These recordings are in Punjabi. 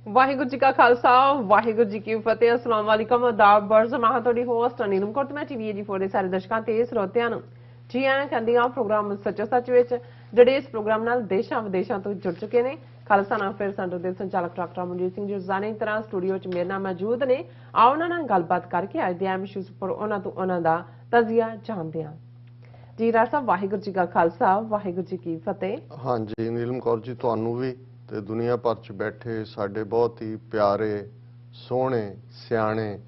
वाहिगुरू जी का खालसा वाहिगुरू जी की फतेह अस्सलाम वालेकुम आदाब बर्ज मैं थोड़ी होस्ट नीलम कौर मैं टीवी 84 ਦੇ ਸਾਰੇ ਦਰਸ਼ਕਾਂ ਤੇ ਸਰੋਤਿਆਂ ਨੂੰ ਜੀ ਆਇਆਂ ਕਹਿੰਦੀ ਆ ਪ੍ਰੋਗਰਾਮ ਸੱਚੋ ਸੱਚ ਵਿੱਚ ਜਿਹੜੇ ਇਸ ਪ੍ਰੋਗਰਾਮ ਨਾਲ ਦੇਸ਼ਾਂ ਵਿਦੇਸ਼ਾਂ ਤੋਂ ਜੁੜ ਚੁੱਕੇ ਨੇ ਖਾਲਸਾ ਨਾਮ ਫਿਰ ਸੈਂਟਰ ਦੇ ਸੰਚਾਲਕ ਡਾਕਟਰ ਮਨਜੀਤ ਸਿੰਘ ਜੀ ਰੋਜ਼ਾਨਾ ਤਰ੍ਹਾਂ ਸਟੂਡੀਓ 'ਚ ਮੇਰੇ ਨਾਲ ਮੌਜੂਦ ਨੇ ਆਓ ਉਹਨਾਂ ਨਾਲ ਗੱਲਬਾਤ ਕਰਕੇ ਅੱਜ ਦੇ ਅਹਿਮ ਇਸ਼ੂਜ਼ ਉੱਪਰ ਉਹਨਾਂ ਤੋਂ ਉਹਨਾਂ ਦਾ ਤਜ਼ੀਆ ਜਾਣਦੇ ਹਾਂ ਜੀ ਰਾਜ ਸਾਹਿਬ ਵਾਹਿਗੁਰੂ ਜੀ का खालसा वाहिगुरू जी की फतेह। हाँ जी नीलम कौर जी ਤੁਹਾਨੂੰ ਵੀ ਤੇ ਦੁਨੀਆ ਭਰ ਚ ਬੈਠੇ ਸਾਡੇ ਬਹੁਤ ਹੀ ਪਿਆਰੇ ਸੋਹਣੇ ਸਿਆਣੇ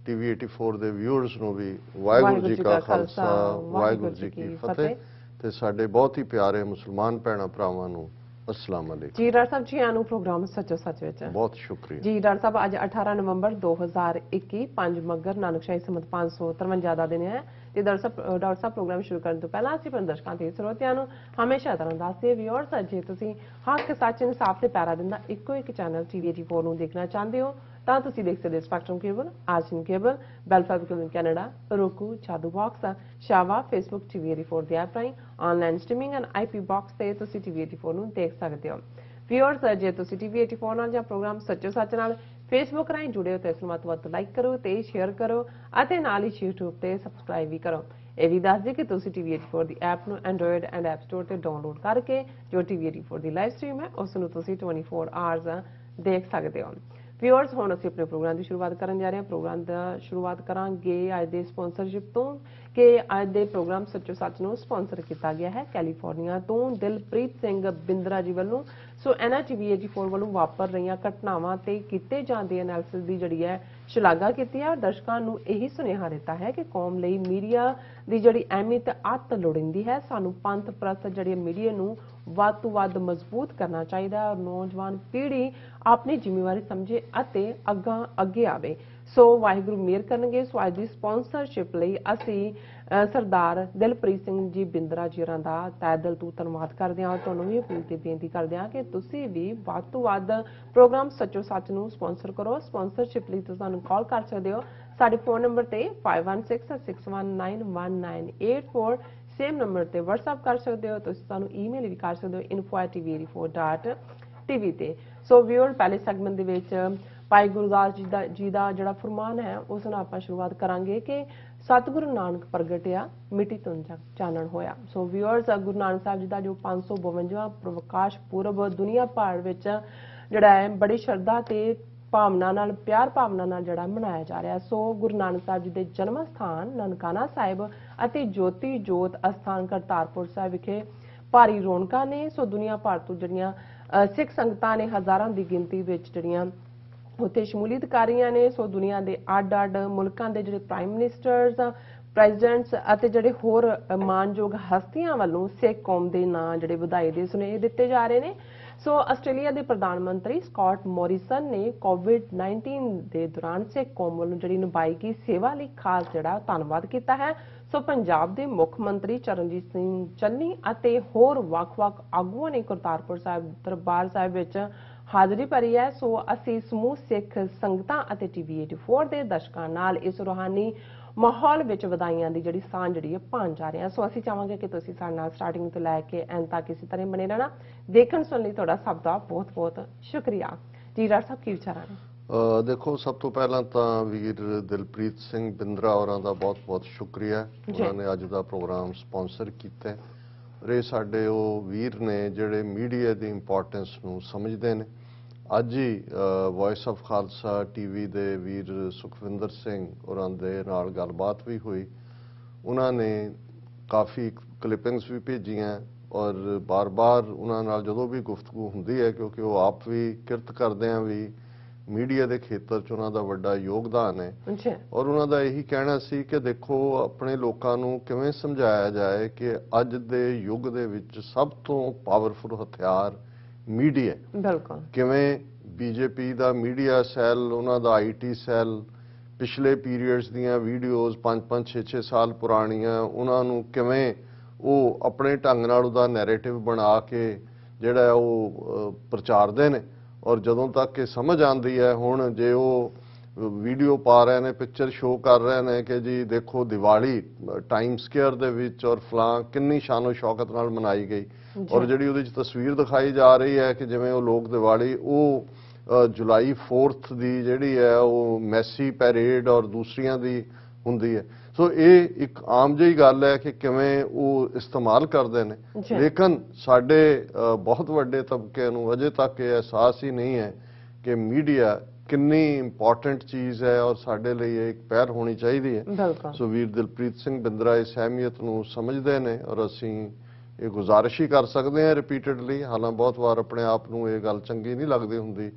ਟੀਵੀ 84 ਦੇ ਵਿਊਅਰਸ ਨੂੰ ਵੀ ਵਾਹਿਗੁਰੂ ਜੀ ਕਾ ਖਾਲਸਾ ਵਾਹਿਗੁਰੂ ਜੀ ਕੀ ਫਤਿਹ ਤੇ ਸਾਡੇ ਬਹੁਤ ਹੀ ਪਿਆਰੇ ਮੁਸਲਮਾਨ ਭੈਣਾਂ ਭਰਾਵਾਂ ਨੂੰ अस्सलाम वालेकुम जी डॉक्टर साहब जी आनू प्रोग्राम सचो सच विच बहुत शुक्रिया जी डॉक्टर साहब आज 18 नवंबर 2021 5 मगर नानकशाही संमत 553 ਦਾ ਦਿਨ ਹੈ ਤੇ ਡਾਕਟਰ ਸਾਹਿਬ ਪ੍ਰੋਗਰਾਮ ਸ਼ੁਰੂ ਕਰਨ ਤੋਂ ਪਹਿਲਾਂ ਅਸੀਂ ਆਪਣੇ ਦਰਸ਼ਕਾਂ ਤੇ ਸਰੋਤਿਆਂ ਨੂੰ ਹਮੇਸ਼ਾ ਤਰ੍ਹਾਂ ਦੱਸਦੇ ਵਿਊਅਰਸ ਜੇ ਤੁਸੀਂ ਹੱਕ ਸੱਚ ਇਨਸਾਫ ਤੇ ਪੈਰਾ ਦਿੰਦਾ ਇੱਕੋ ਇੱਕ ਚੈਨਲ ਟੀਵੀ 84 ਨੂੰ ਦੇਖਣਾ ਚਾਹੁੰਦੇ ਹੋ ਤਾਂ ਤੁਸੀਂ ਦੇਖ ਸਕਦੇ ਸਪੈਕਟਰਮ ਕੇਬਲ ਆਰਜਨ ਕੇਬਲ ਬੈਲਫੈਬਿਕਲ ਕੈਨੇਡਾ roku ਚਾਦੂ ਬਾਕਸ ਸ਼ਾਵਾ ਫੇਸਬੁੱਕ ਟੀਵੀ 84 ਦੇ ਐਪ ਰਾਹੀਂ online streaming and IP box ਤੇ ਤੁਸੀਂ ਟੀਵੀ 84 ਨੂੰ ਦੇਖ ਸਕਦੇ ਹੋ ਵਿਊਅਰਸ ਜੇ ਤੁਸੀਂ ਟੀਵੀ 84 ਨਾਲ ਜਾਂ ਪ੍ਰੋਗਰਾਮ ਸੱਚੋ ਸੱਚ ਨਾਲ ਫੇਸਬੁੱਕ ਰਾਹੀਂ ਜੁੜੇ ਹੋ ਤਾਂ ਇਸ ਨੂੰ ਵੱਧ ਤੋਂ ਵੱਧ ਲਾਈਕ ਕਰੋ ਤੇ ਸ਼ੇਅਰ ਕਰੋ ਅਤੇ ਨਾਲ ਹੀ YouTube ਤੇ ਸਬਸਕ੍ਰਾਈਬ ਵੀ ਕਰੋ ਇਹ ਵੀ ਦੱਸ ਦਿਓ ਕਿ ਤੁਸੀਂ ਟੀਵੀ 84 ਦੀ ਐਪ ਨੂੰ ਐਂਡਰੋਇਡ ਐਂਡ ਐਪ ਸਟੋਰ ਤੇ ਡਾਊਨਲੋਡ ਕਰਕੇ ਜੋ ਟੀਵੀ 84 ਦੀ ਲਾਈਵ ਸਟ੍ਰੀਮ ਹੈ ਉਸ ਨੂੰ ਤੁਸੀਂ 24 ਆਵਰਸ ਦੇਖ ਸਕਦੇ ਹੋ ਵਿਊਅਰਸ ਹੁਣ ਅਸੀਂ ਆਪਣੇ ਪ੍ਰੋਗਰਾਮ ਦੀ ਸ਼ੁਰੂਆਤ ਕਰਨ ਜਾ ਰਹੇ ਹਾਂ ਪ੍ਰੋਗਰਾਮ ਦਾ ਸ਼ੁਰੂਆਤ ਕਰਾਂਗੇ ਅੱਜ ਦੇ ਸਪਾਂਸਰਸ਼ਿਪ ਤੋਂ ਕਿ ਅੱਜ ਦੇ ਪ੍ਰੋਗਰਾਮ ਸੱਚੋ ਸੱਚ ਨੂੰ ਸਪਾਂਸਰ ਕੀਤਾ ਗਿਆ ਹੈ ਕੈਲੀਫੋਰਨੀਆ ਤੋਂ ਦਿਲਪ੍ਰੀਤ ਸਿੰਘ ਬਿੰਦਰਾ ਜੀ ਵੱਲੋਂ ਸੋ ਟੀਵੀ 84 ਵੱਲੋਂ ਵਾਪਰ ਰਹੀਆਂ ਘਟਨਾਵਾਂ ਤੇ ਕੀਤੇ ਜਾਂਦੇ ਐਨਾਲਿਸਿਸ ਦੀ ਜਿਹੜੀ ਹੈ ਸ਼ਲਾਘਾ ਕੀਤੀ ਹੈ ਦਰਸ਼ਕਾਂ ਨੂੰ ਇਹੀ ਸੁਨੇਹਾ ਦਿੱਤਾ ਹੈ ਕਿ ਕੌਮ ਲਈ ਮੀਡੀਆ ਦੀ ਜਿਹੜੀ ਅਹਿਮੀਅਤ ਅੱਤ ਲੋੜੀਂਦੀ ਹੈ ਸਾਨੂੰ ਪੰਥ ਪ੍ਰਸਤ ਜਿਹੜੀ ਮੀਡੀਆ ਨੂੰ ਵੱਧ ਤੋਂ ਵੱਧ ਮਜ਼ਬੂਤ ਕਰਨਾ ਚਾਹੀਦਾ ਹੈ ਔਰ ਨੌਜਵਾਨ ਪੀੜ੍ਹੀ ਆਪਣੀ ਜ਼ਿੰਮੇਵਾਰੀ ਸਮਝੇ ਅਤੇ ਅੱਗੇ ਆਵੇ ਸੋ ਵਾਹਿਗੁਰੂ ਮਿਹਰ ਕਰਨਗੇ ਸੋ ਅੱਜ ਦੀ ਸਪਾਂਸਰਸ਼ਿਪ ਲਈ ਅਸੀਂ ਸਰਦਾਰ ਦਿਲਪ੍ਰੀਤ ਸਿੰਘ ਜੀ ਬਿੰਦਰਾ ਜੀ ਹੋਰਾਂ ਦਾ ਤਹਿ ਦਿਲ ਤੋਂ ਧੰਨਵਾਦ ਕਰਦੇ ਹਾਂ ਤੁਹਾਨੂੰ ਵੀ ਅਪੀਲ ਤੇ ਬੇਨਤੀ ਕਰਦੇ ਹਾਂ ਕਿ ਤੁਸੀਂ ਵੀ ਵੱਧ ਤੋਂ ਵੱਧ ਪ੍ਰੋਗਰਾਮ ਸੱਚੋ ਸੱਚ ਨੂੰ ਸਪਾਂਸਰ ਕਰੋ ਸਪਾਂਸਰਸ਼ਿਪ ਲਈ ਤੁਸੀਂ ਸਾਨੂੰ ਕਾਲ ਕਰ ਸਕਦੇ ਹੋ ਸਾਡੇ ਫੋਨ ਨੰਬਰ ਤੇ 5166191984 ਸੇਮ ਨੰਬਰ ਤੇ WhatsApp ਕਰ ਸਕਦੇ ਹੋ ਤੁਸੀਂ ਸਾਨੂੰ ਈਮੇਲ ਵੀ ਕਰ ਸਕਦੇ ਹੋ info@tv84.tv ਤੇ ਸੋ ਵਿਊਅਰ ਪਹਿਲੇ ਸੈਗਮੈਂਟ ਦੇ ਵਿੱਚ ਭਾਈ ਗੁਰਦਾਸ ਜੀ ਦਾ ਜਿਹੜਾ ਫਰਮਾਨ ਹੈ ਉਸ ਨਾਲ ਆਪਾਂ ਸ਼ੁਰੂਆਤ ਕਰਾਂਗੇ ਕਿ ਸਤਿਗੁਰੂ ਨਾਨਕ ਪ੍ਰਗਟਿਆ ਮਿੱਟੀ ਤੋਂ ਚਾਨਣ ਹੋਇਆ ਸੋ ਵਿਊਅਰਸ ਗੁਰੂ ਨਾਨਕ ਸਾਹਿਬ ਜੀ ਦਾ ਜੋ 552ਵਾਂ ਪ੍ਰਕਾਸ਼ ਪੁਰਬ ਦੁਨੀਆ ਭਰ ਵਿੱਚ ਜਿਹੜਾ ਹੈ ਬੜੀ ਸ਼ਰਧਾ ਤੇ ਭਾਵਨਾ ਨਾਲ ਪਿਆਰ ਭਾਵਨਾ ਨਾਲ ਜਿਹੜਾ ਮਨਾਇਆ ਜਾ ਰਿਹਾ ਸੋ ਗੁਰੂ ਨਾਨਕ ਸਾਹਿਬ ਜੀ ਦੇ ਜਨਮ ਸਥਾਨ ਨਨਕਾਣਾ ਸਾਹਿਬ ਅਤੇ ਜੋਤੀ ਜੋਤ ਅਸਥਾਨ ਕਰਤਾਰਪੁਰ ਸਾਹਿਬ ਵਿਖੇ ਭਾਰੀ ਰੌਣਕਾਂ ਨੇ ਸੋ ਦੁਨੀਆ ਭਰ ਤੋਂ ਜਿਹੜੀਆਂ ਸਿੱਖ ਸੰਗਤਾਂ ਨੇ ਹਜ਼ਾਰਾਂ ਦੀ ਗਿਣਤੀ ਵਿੱਚ ਜਿਹੜੀਆਂ ਉੱਥੇ ਸ਼ਮੂਲੀਅਤ ਕਰ ਰਹੀਆਂ ਨੇ ਸੋ ਦੁਨੀਆ ਦੇ ਅੱਡ-ਅੱਡ ਮੁਲਕਾਂ ਦੇ ਜਿਹੜੇ ਪ੍ਰਾਈਮ ਮਿਨਿਸਟਰਸ ਪ੍ਰੈਜ਼ੀਡੈਂਟਸ ਅਤੇ ਜਿਹੜੇ ਹੋਰ ਮਾਨਯੋਗ ਹਸਤੀਆਂ ਵੱਲੋਂ ਸਿੱਖ ਕੌਮ ਦੇ ਨਾਂ ਜਿਹੜੇ ਵਧਾਈ ਦੇ ਸੁਨੇਹੇ ਦਿੱਤੇ ਜਾ ਰਹੇ ਨੇ ਸੋ ਆਸਟ੍ਰੇਲੀਆ ਦੇ ਪ੍ਰਧਾਨ ਮੰਤਰੀ ਸਕਾਟ ਮੋਰਿਸਨ ਨੇ ਕੋਵਿਡ-19 ਦੇ ਦੌਰਾਨ ਸਿੱਖ ਕੌਮ ਵੱਲੋਂ ਜਿਹੜੀ ਨਿਭਾਈ ਗਈ ਸੇਵਾ ਲਈ ਖਾਸ ਜਿਹੜਾ ਧੰਨਵਾਦ ਕੀਤਾ ਹੈ ਸੋ ਪੰਜਾਬ ਦੇ ਮੁੱਖ ਮੰਤਰੀ ਚਰਨਜੀਤ ਸਿੰਘ ਚੰਨੀ ਅਤੇ ਹੋਰ ਵੱਖ-ਵੱਖ ਆਗੂਆਂ ਨੇ ਕਰਤਾਰਪੁਰ ਸਾਹਿਬ ਦਰਬਾਰ ਸਾਹਿਬ ਵਿੱਚ ਹਾਜ਼ਰੀ ਭਰੀ ਹੈ ਸੋ ਅਸੀਂ ਸਮੂਹ ਸਿੱਖ ਸੰਗਤਾਂ ਅਤੇ ਟੀਵੀ 84 ਦੇ ਦਰਸ਼ਕਾਂ ਨਾਲ ਇਸ ਰੂਹਾਨੀ ਮਾਹੌਲ ਵਿੱਚ ਵਧਾਈਆਂ ਦੀ ਜਿਹੜੀ ਸਾਂਝ ਜਿਹੜੀ ਹੈ ਪਾਉਣ ਜਾ ਰਹੇ ਹਾਂ ਸੋ ਅਸੀਂ ਚਾਹਾਂਗੇ ਕਿ ਤੁਸੀਂ ਸਾਡੇ ਨਾਲ ਸਟਾਰਟਿੰਗ ਤੋਂ ਲੈ ਕੇ ਐਂਡ ਤੱਕ ਇਸੇ ਤਰ੍ਹਾਂ ਬਣੇ ਰਹਿਣਾ ਦੇਖਣ ਸੁਣਨ ਲਈ ਤੁਹਾਡਾ ਸਭ ਦਾ ਬਹੁਤ ਬਹੁਤ ਸ਼ੁਕਰੀਆ ਜੀ ਡਾਕਟਰ ਸਾਹਿਬ ਕੀ ਵਿਚਾਰਾਂ ਨੇ ਦੇਖੋ ਸਭ ਤੋਂ ਪਹਿਲਾਂ ਤਾਂ ਵੀਰ ਦਿਲਪ੍ਰੀਤ ਸਿੰਘ ਬਿੰਦਰਾ ਹੋਰਾਂ ਦਾ ਬਹੁਤ ਬਹੁਤ ਸ਼ੁਕਰੀਆ ਉਹਨਾਂ ਨੇ ਅੱਜ ਦਾ ਪ੍ਰੋਗਰਾਮ ਸਪਾਂਸਰ ਕੀਤਾ ਰੇ ਸਾਡੇ ਉਹ ਵੀਰ ਨੇ ਜਿਹੜੇ ਮੀਡੀਆ ਦੀ ਇੰਪੋਰਟੈਂਸ ਨੂੰ ਸਮਝਦੇ ਨੇ ਅੱਜ ਹੀ ਵੌਇਸ ਆਫ ਖਾਲਸਾ ਟੀਵੀ ਦੇ ਵੀਰ ਸੁਖਵਿੰਦਰ ਸਿੰਘ ਹੋਰਾਂ ਦੇ ਨਾਲ ਗੱਲਬਾਤ ਵੀ ਹੋਈ ਉਹਨਾਂ ਨੇ ਕਾਫੀ ਕਲਿੱਪਿੰਗਸ ਵੀ ਭੇਜੀਆਂ ਔਰ ਬਾਰ-ਬਾਰ ਉਹਨਾਂ ਨਾਲ ਜਦੋਂ ਵੀ ਗੁਫ਼ਤਗੂ ਹੁੰਦੀ ਹੈ ਕਿਉਂਕਿ ਉਹ ਆਪ ਵੀ ਕਿਰਤ ਕਰਦੇ ਆ ਵੀ ਮੀਡੀਆ ਦੇ ਖੇਤਰ 'ਚ ਉਹਨਾਂ ਦਾ ਵੱਡਾ ਯੋਗਦਾਨ ਹੈ ਔਰ ਉਹਨਾਂ ਦਾ ਇਹੀ ਕਹਿਣਾ ਸੀ ਕਿ ਦੇਖੋ ਆਪਣੇ ਲੋਕਾਂ ਨੂੰ ਕਿਵੇਂ ਸਮਝਾਇਆ ਜਾਏ ਕਿ ਅੱਜ ਦੇ ਯੁੱਗ ਦੇ ਵਿੱਚ ਸਭ ਤੋਂ ਪਾਵਰਫੁਲ ਹਥਿਆਰ ਮੀਡੀਆ ਬਿਲਕੁਲ ਕਿਵੇਂ ਬੀਜੇਪੀ ਦਾ ਮੀਡੀਆ ਸੈੱਲ ਉਹਨਾਂ ਦਾ ਆਈਟੀ ਸੈੱਲ ਪਿਛਲੇ ਪੀਰੀਅਡਸ ਦੀਆਂ ਵੀਡੀਓਜ਼ 5-5 6-6 ਸਾਲ ਪੁਰਾਣੀਆਂ ਉਹਨਾਂ ਨੂੰ ਕਿਵੇਂ ਉਹ ਆਪਣੇ ਢੰਗ ਨਾਲ ਉਹਦਾ ਨੈਰੇਟਿਵ ਬਣਾ ਕੇ ਜਿਹੜਾ ਉਹ ਪ੍ਰਚਾਰਦੇ ਨੇ ਔਰ ਜਦੋਂ ਤੱਕ ਇਹ ਸਮਝ ਆਉਂਦੀ ਹੈ ਹੁਣ ਜੇ ਉਹ ਵੀਡੀਓ ਪਾ ਰਹੇ ਨੇ ਪਿਕਚਰ ਸ਼ੋਅ ਕਰ ਰਹੇ ਨੇ ਕਿ ਜੀ ਦੇਖੋ ਦੀਵਾਲੀ ਟਾਈਮ ਸਕੁਏਅਰ ਦੇ ਵਿੱਚ ਔਰ ਫਲਾਂ ਕਿੰਨੀ ਸ਼ਾਨੋ ਸ਼ੌਕਤ ਨਾਲ ਮਨਾਈ ਗਈ ਔਰ ਜਿਹੜੀ ਉਹਦੇ 'ਚ ਤਸਵੀਰ ਦਿਖਾਈ ਜਾ ਰਹੀ ਹੈ ਕਿ ਜਿਵੇਂ ਉਹ ਲੋਕ ਦੀਵਾਲੀ ਉਹ ਜੁਲਾਈ 4th ਦੀ ਜਿਹੜੀ ਹੈ ਉਹ ਮੈਸੀ ਪੈਰੇਡ ਔਰ ਦੂਸਰੀਆਂ ਦੀ ਹੁੰਦੀ ਹੈ। ਸੋ ਇਹ ਇੱਕ ਆਮ ਜਿਹੀ ਗੱਲ ਹੈ ਕਿ ਕਿਵੇਂ ਉਹ ਇਸਤੇਮਾਲ ਕਰਦੇ ਨੇ, ਲੇਕਿਨ ਸਾਡੇ ਬਹੁਤ ਵੱਡੇ ਤਬਕੇ ਨੂੰ ਅਜੇ ਤੱਕ ਇਹ ਅਹਿਸਾਸ ਹੀ ਨਹੀਂ ਹੈ ਕਿ ਮੀਡੀਆ ਕਿੰਨੀ ਇੰਪੋਰਟੈਂਟ ਚੀਜ਼ ਹੈ ਔਰ ਸਾਡੇ ਲਈ ਇਹ ਇੱਕ ਪਹਿਲ ਹੋਣੀ ਚਾਹੀਦੀ ਹੈ। ਸੋ ਵੀਰ ਦਿਲਪ੍ਰੀਤ ਸਿੰਘ ਬਿੰਦਰਾ ਇਸ ਅਹਿਮੀਅਤ ਨੂੰ ਸਮਝਦੇ ਨੇ ਔਰ ਅਸੀਂ ਇਹ ਗੁਜ਼ਾਰਿਸ਼ ਹੀ ਕਰ ਸਕਦੇ ਹਾਂ ਰਿਪੀਟਡਲੀ। ਹਾਲਾਂਕਿ ਬਹੁਤ ਵਾਰ ਆਪਣੇ ਆਪ ਨੂੰ ਇਹ ਗੱਲ ਚੰਗੀ ਨਹੀਂ ਲੱਗਦੀ ਹੁੰਦੀ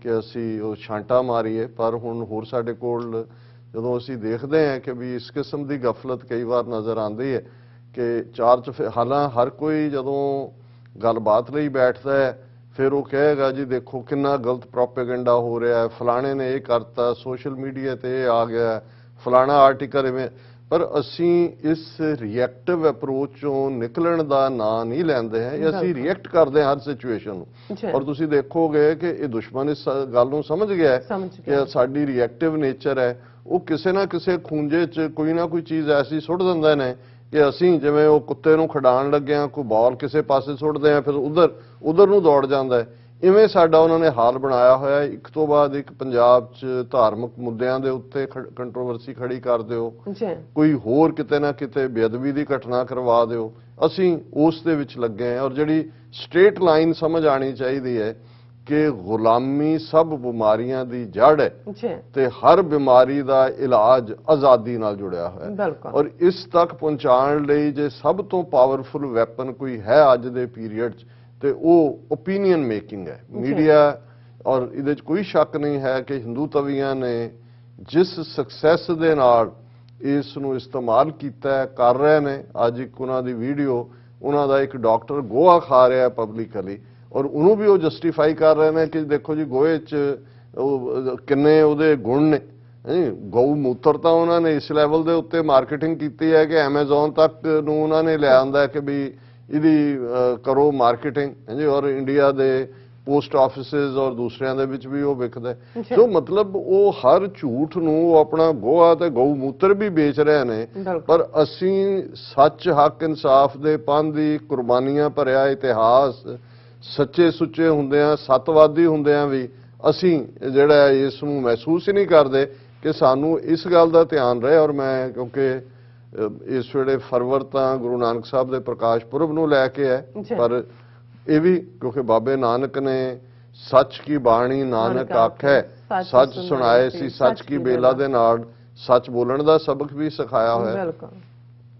ਕਿ ਅਸੀਂ ਉਹ ਛਾਂਟਾ ਮਾਰੀਏ, ਪਰ ਹੁਣ ਹੋਰ ਸਾਡੇ ਕੋਲ ਜਦੋਂ ਅਸੀਂ ਦੇਖਦੇ ਹਾਂ ਕਿ ਵੀ ਇਸ ਕਿਸਮ ਦੀ ਗਫਲਤ ਕਈ ਵਾਰ ਨਜ਼ਰ ਆਉਂਦੀ ਹੈ ਕਿ ਹਾਲਾਂਕਿ ਹਰ ਕੋਈ ਜਦੋਂ ਗੱਲਬਾਤ ਲਈ ਬੈਠਦਾ ਹੈ ਫਿਰ ਉਹ ਕਹੇਗਾ ਜੀ ਦੇਖੋ ਕਿੰਨਾ ਗਲਤ ਪ੍ਰੋਪੇਗੈਂਡਾ ਹੋ ਰਿਹਾ ਹੈ, ਫਲਾਣੇ ਨੇ ਇਹ ਕਰਤਾ, ਸੋਸ਼ਲ ਮੀਡੀਆ ਤੇ ਇਹ ਆ ਗਿਆ, ਫਲਾਣਾ ਆਰਟੀਕਲ ਇਵੇਂ। ਪਰ ਅਸੀਂ ਇਸ ਰਿਐਕਟਿਵ ਅਪਰੋਚ ਚੋਂ ਨਿਕਲਣ ਦਾ ਨਾਂ ਨਹੀਂ ਲੈਂਦੇ ਹਾਂ, ਅਸੀਂ ਰਿਐਕਟ ਕਰਦੇ ਹਾਂ ਹਰ ਸਿਚੁਏਸ਼ਨ ਨੂੰ। ਔਰ ਤੁਸੀਂ ਦੇਖੋਗੇ ਕਿ ਇਹ ਦੁਸ਼ਮਣ ਇਸ ਗੱਲ ਨੂੰ ਸਮਝ ਗਿਆ ਹੈ ਕਿ ਸਾਡੀ ਰਿਐਕਟਿਵ ਨੇਚਰ ਹੈ। ਉਹ ਕਿਸੇ ਨਾ ਕਿਸੇ ਖੂੰਜੇ 'ਚ ਕੋਈ ਨਾ ਕੋਈ ਚੀਜ਼ ਐਸੀ ਸੁੱਟ ਦਿੰਦੇ ਨੇ ਕਿ ਅਸੀਂ ਜਿਵੇਂ ਉਹ ਕੁੱਤੇ ਨੂੰ ਖਿਡਾਉਣ ਲੱਗਿਆਂ ਕੋਈ ਬਾਲ ਕਿਸੇ ਪਾਸੇ ਸੁੱਟਦੇ ਆ ਫਿਰ ਉਧਰ ਨੂੰ ਦੌੜ ਜਾਂਦਾ ਹੈ। ਇਵੇਂ ਸਾਡਾ ਉਹਨਾਂ ਨੇ ਹਾਲ ਬਣਾਇਆ ਹੋਇਆ, ਇੱਕ ਤੋਂ ਬਾਅਦ ਇੱਕ ਪੰਜਾਬ 'ਚ ਧਾਰਮਿਕ ਮੁੱਦਿਆਂ ਦੇ ਉੱਤੇ ਕੰਟਰੋਵਰਸੀ ਖੜੀ ਕਰ ਦਿਓ, ਕੋਈ ਹੋਰ ਕਿਤੇ ਨਾ ਕਿਤੇ ਬੇਅਦਬੀ ਦੀ ਘਟਨਾ ਕਰਵਾ ਦਿਓ, ਅਸੀਂ ਉਸ ਦੇ ਵਿੱਚ ਲੱਗੇ ਹਾਂ। ਔਰ ਜਿਹੜੀ ਸਟ੍ਰੇਟ ਲਾਈਨ ਸਮਝ ਆਣੀ ਚਾਹੀਦੀ ਹੈ ਕਿ ਗੁਲਾਮੀ ਸਭ ਬਿਮਾਰੀਆਂ ਦੀ ਜੜ ਹੈ ਤੇ ਹਰ ਬਿਮਾਰੀ ਦਾ ਇਲਾਜ ਆਜ਼ਾਦੀ ਨਾਲ ਜੁੜਿਆ ਹੋਇਆ ਹੈ। ਔਰ ਇਸ ਤੱਕ ਪਹੁੰਚਾਉਣ ਲਈ ਜੇ ਸਭ ਤੋਂ ਪਾਵਰਫੁਲ ਵੈਪਨ ਕੋਈ ਹੈ ਅੱਜ ਦੇ ਪੀਰੀਅਡ 'ਚ ਤੇ ਉਹ ਓਪੀਨੀਅਨ ਮੇਕਿੰਗ ਹੈ, ਮੀਡੀਆ। ਔਰ ਇਹਦੇ 'ਚ ਕੋਈ ਸ਼ੱਕ ਨਹੀਂ ਹੈ ਕਿ ਹਿੰਦੂ ਤਵੀਆਂ ਨੇ ਜਿਸ ਸਕਸੈਸ ਦੇ ਨਾਲ ਇਸ ਨੂੰ ਇਸਤੇਮਾਲ ਕੀਤਾ ਕਰ ਰਹੇ ਨੇ। ਅੱਜ ਇੱਕ ਉਹਨਾਂ ਦੀ ਵੀਡੀਓ, ਉਹਨਾਂ ਦਾ ਇੱਕ ਡਾਕਟਰ ਗੋਹਾ ਖਾ ਰਿਹਾ ਪਬਲਿਕਲੀ ਔਰ ਉਹਨੂੰ ਵੀ ਉਹ ਜਸਟੀਫਾਈ ਕਰ ਰਹੇ ਨੇ ਕਿ ਦੇਖੋ ਜੀ ਗੋਹੇ 'ਚ ਉਹ ਕਿੰਨੇ ਉਹਦੇ ਗੁਣ ਨੇ। ਗਊ ਮੂਤਰ ਤਾਂ ਉਹਨਾਂ ਨੇ ਇਸ ਲੈਵਲ ਦੇ ਉੱਤੇ ਮਾਰਕੀਟਿੰਗ ਕੀਤੀ ਹੈ ਕਿ ਐਮਾਜ਼ੋਨ ਤੱਕ ਨੂੰ ਉਹਨਾਂ ਨੇ ਲਿਆ ਆਂਦਾ ਕਿ ਵੀ ਇਹਦੀ ਕਰੋ ਮਾਰਕੀਟਿੰਗ ਹਾਂਜੀ। ਔਰ ਇੰਡੀਆ ਦੇ ਪੋਸਟ ਆਫਿਸਿਸ ਔਰ ਦੂਸਰਿਆਂ ਦੇ ਵਿੱਚ ਵੀ ਉਹ ਵਿਕਦਾ। ਸੋ ਮਤਲਬ ਉਹ ਹਰ ਝੂਠ ਨੂੰ ਉਹ ਆਪਣਾ ਗੋਹਾ ਤੇ ਗਊ ਮੂਤਰ ਵੀ ਵੇਚ ਰਹੇ ਨੇ। ਪਰ ਅਸੀਂ ਸੱਚ, ਹੱਕ, ਇਨਸਾਫ ਦੇ ਪੰਥ ਦੀ ਕੁਰਬਾਨੀਆਂ ਭਰਿਆ ਇਤਿਹਾਸ, ਸੱਚੇ ਸੁੱਚੇ ਹੁੰਦਿਆਂ, ਸੱਤਵਾਦੀ ਹੁੰਦਿਆਂ ਵੀ ਅਸੀਂ ਜਿਹੜਾ ਇਸ ਨੂੰ ਮਹਿਸੂਸ ਹੀ ਨਹੀਂ ਕਰਦੇ ਕਿ ਸਾਨੂੰ ਇਸ ਗੱਲ ਦਾ ਧਿਆਨ ਰਹੇ। ਔਰ ਮੈਂ ਕਿਉਂਕਿ ਇਸ ਵੇਲੇ ਫਰਵਰ ਤਾਂ ਗੁਰੂ ਨਾਨਕ ਸਾਹਿਬ ਦੇ ਪ੍ਰਕਾਸ਼ ਪੁਰਬ ਨੂੰ ਲੈ ਕੇ ਹੈ, ਪਰ ਇਹ ਵੀ ਕਿਉਂਕਿ ਬਾਬੇ ਨਾਨਕ ਨੇ ਸੱਚ ਕੀ ਬਾਣੀ ਨਾਨਕ ਆਖੈ, ਸੱਚ ਸੁਣਾਏ ਸੀ ਸੱਚ ਕੀ ਬੇਲਾ ਦੇ ਨਾਲ ਸੱਚ ਬੋਲਣ ਦਾ ਸਬਕ ਵੀ ਸਿਖਾਇਆ ਹੋਇਆ।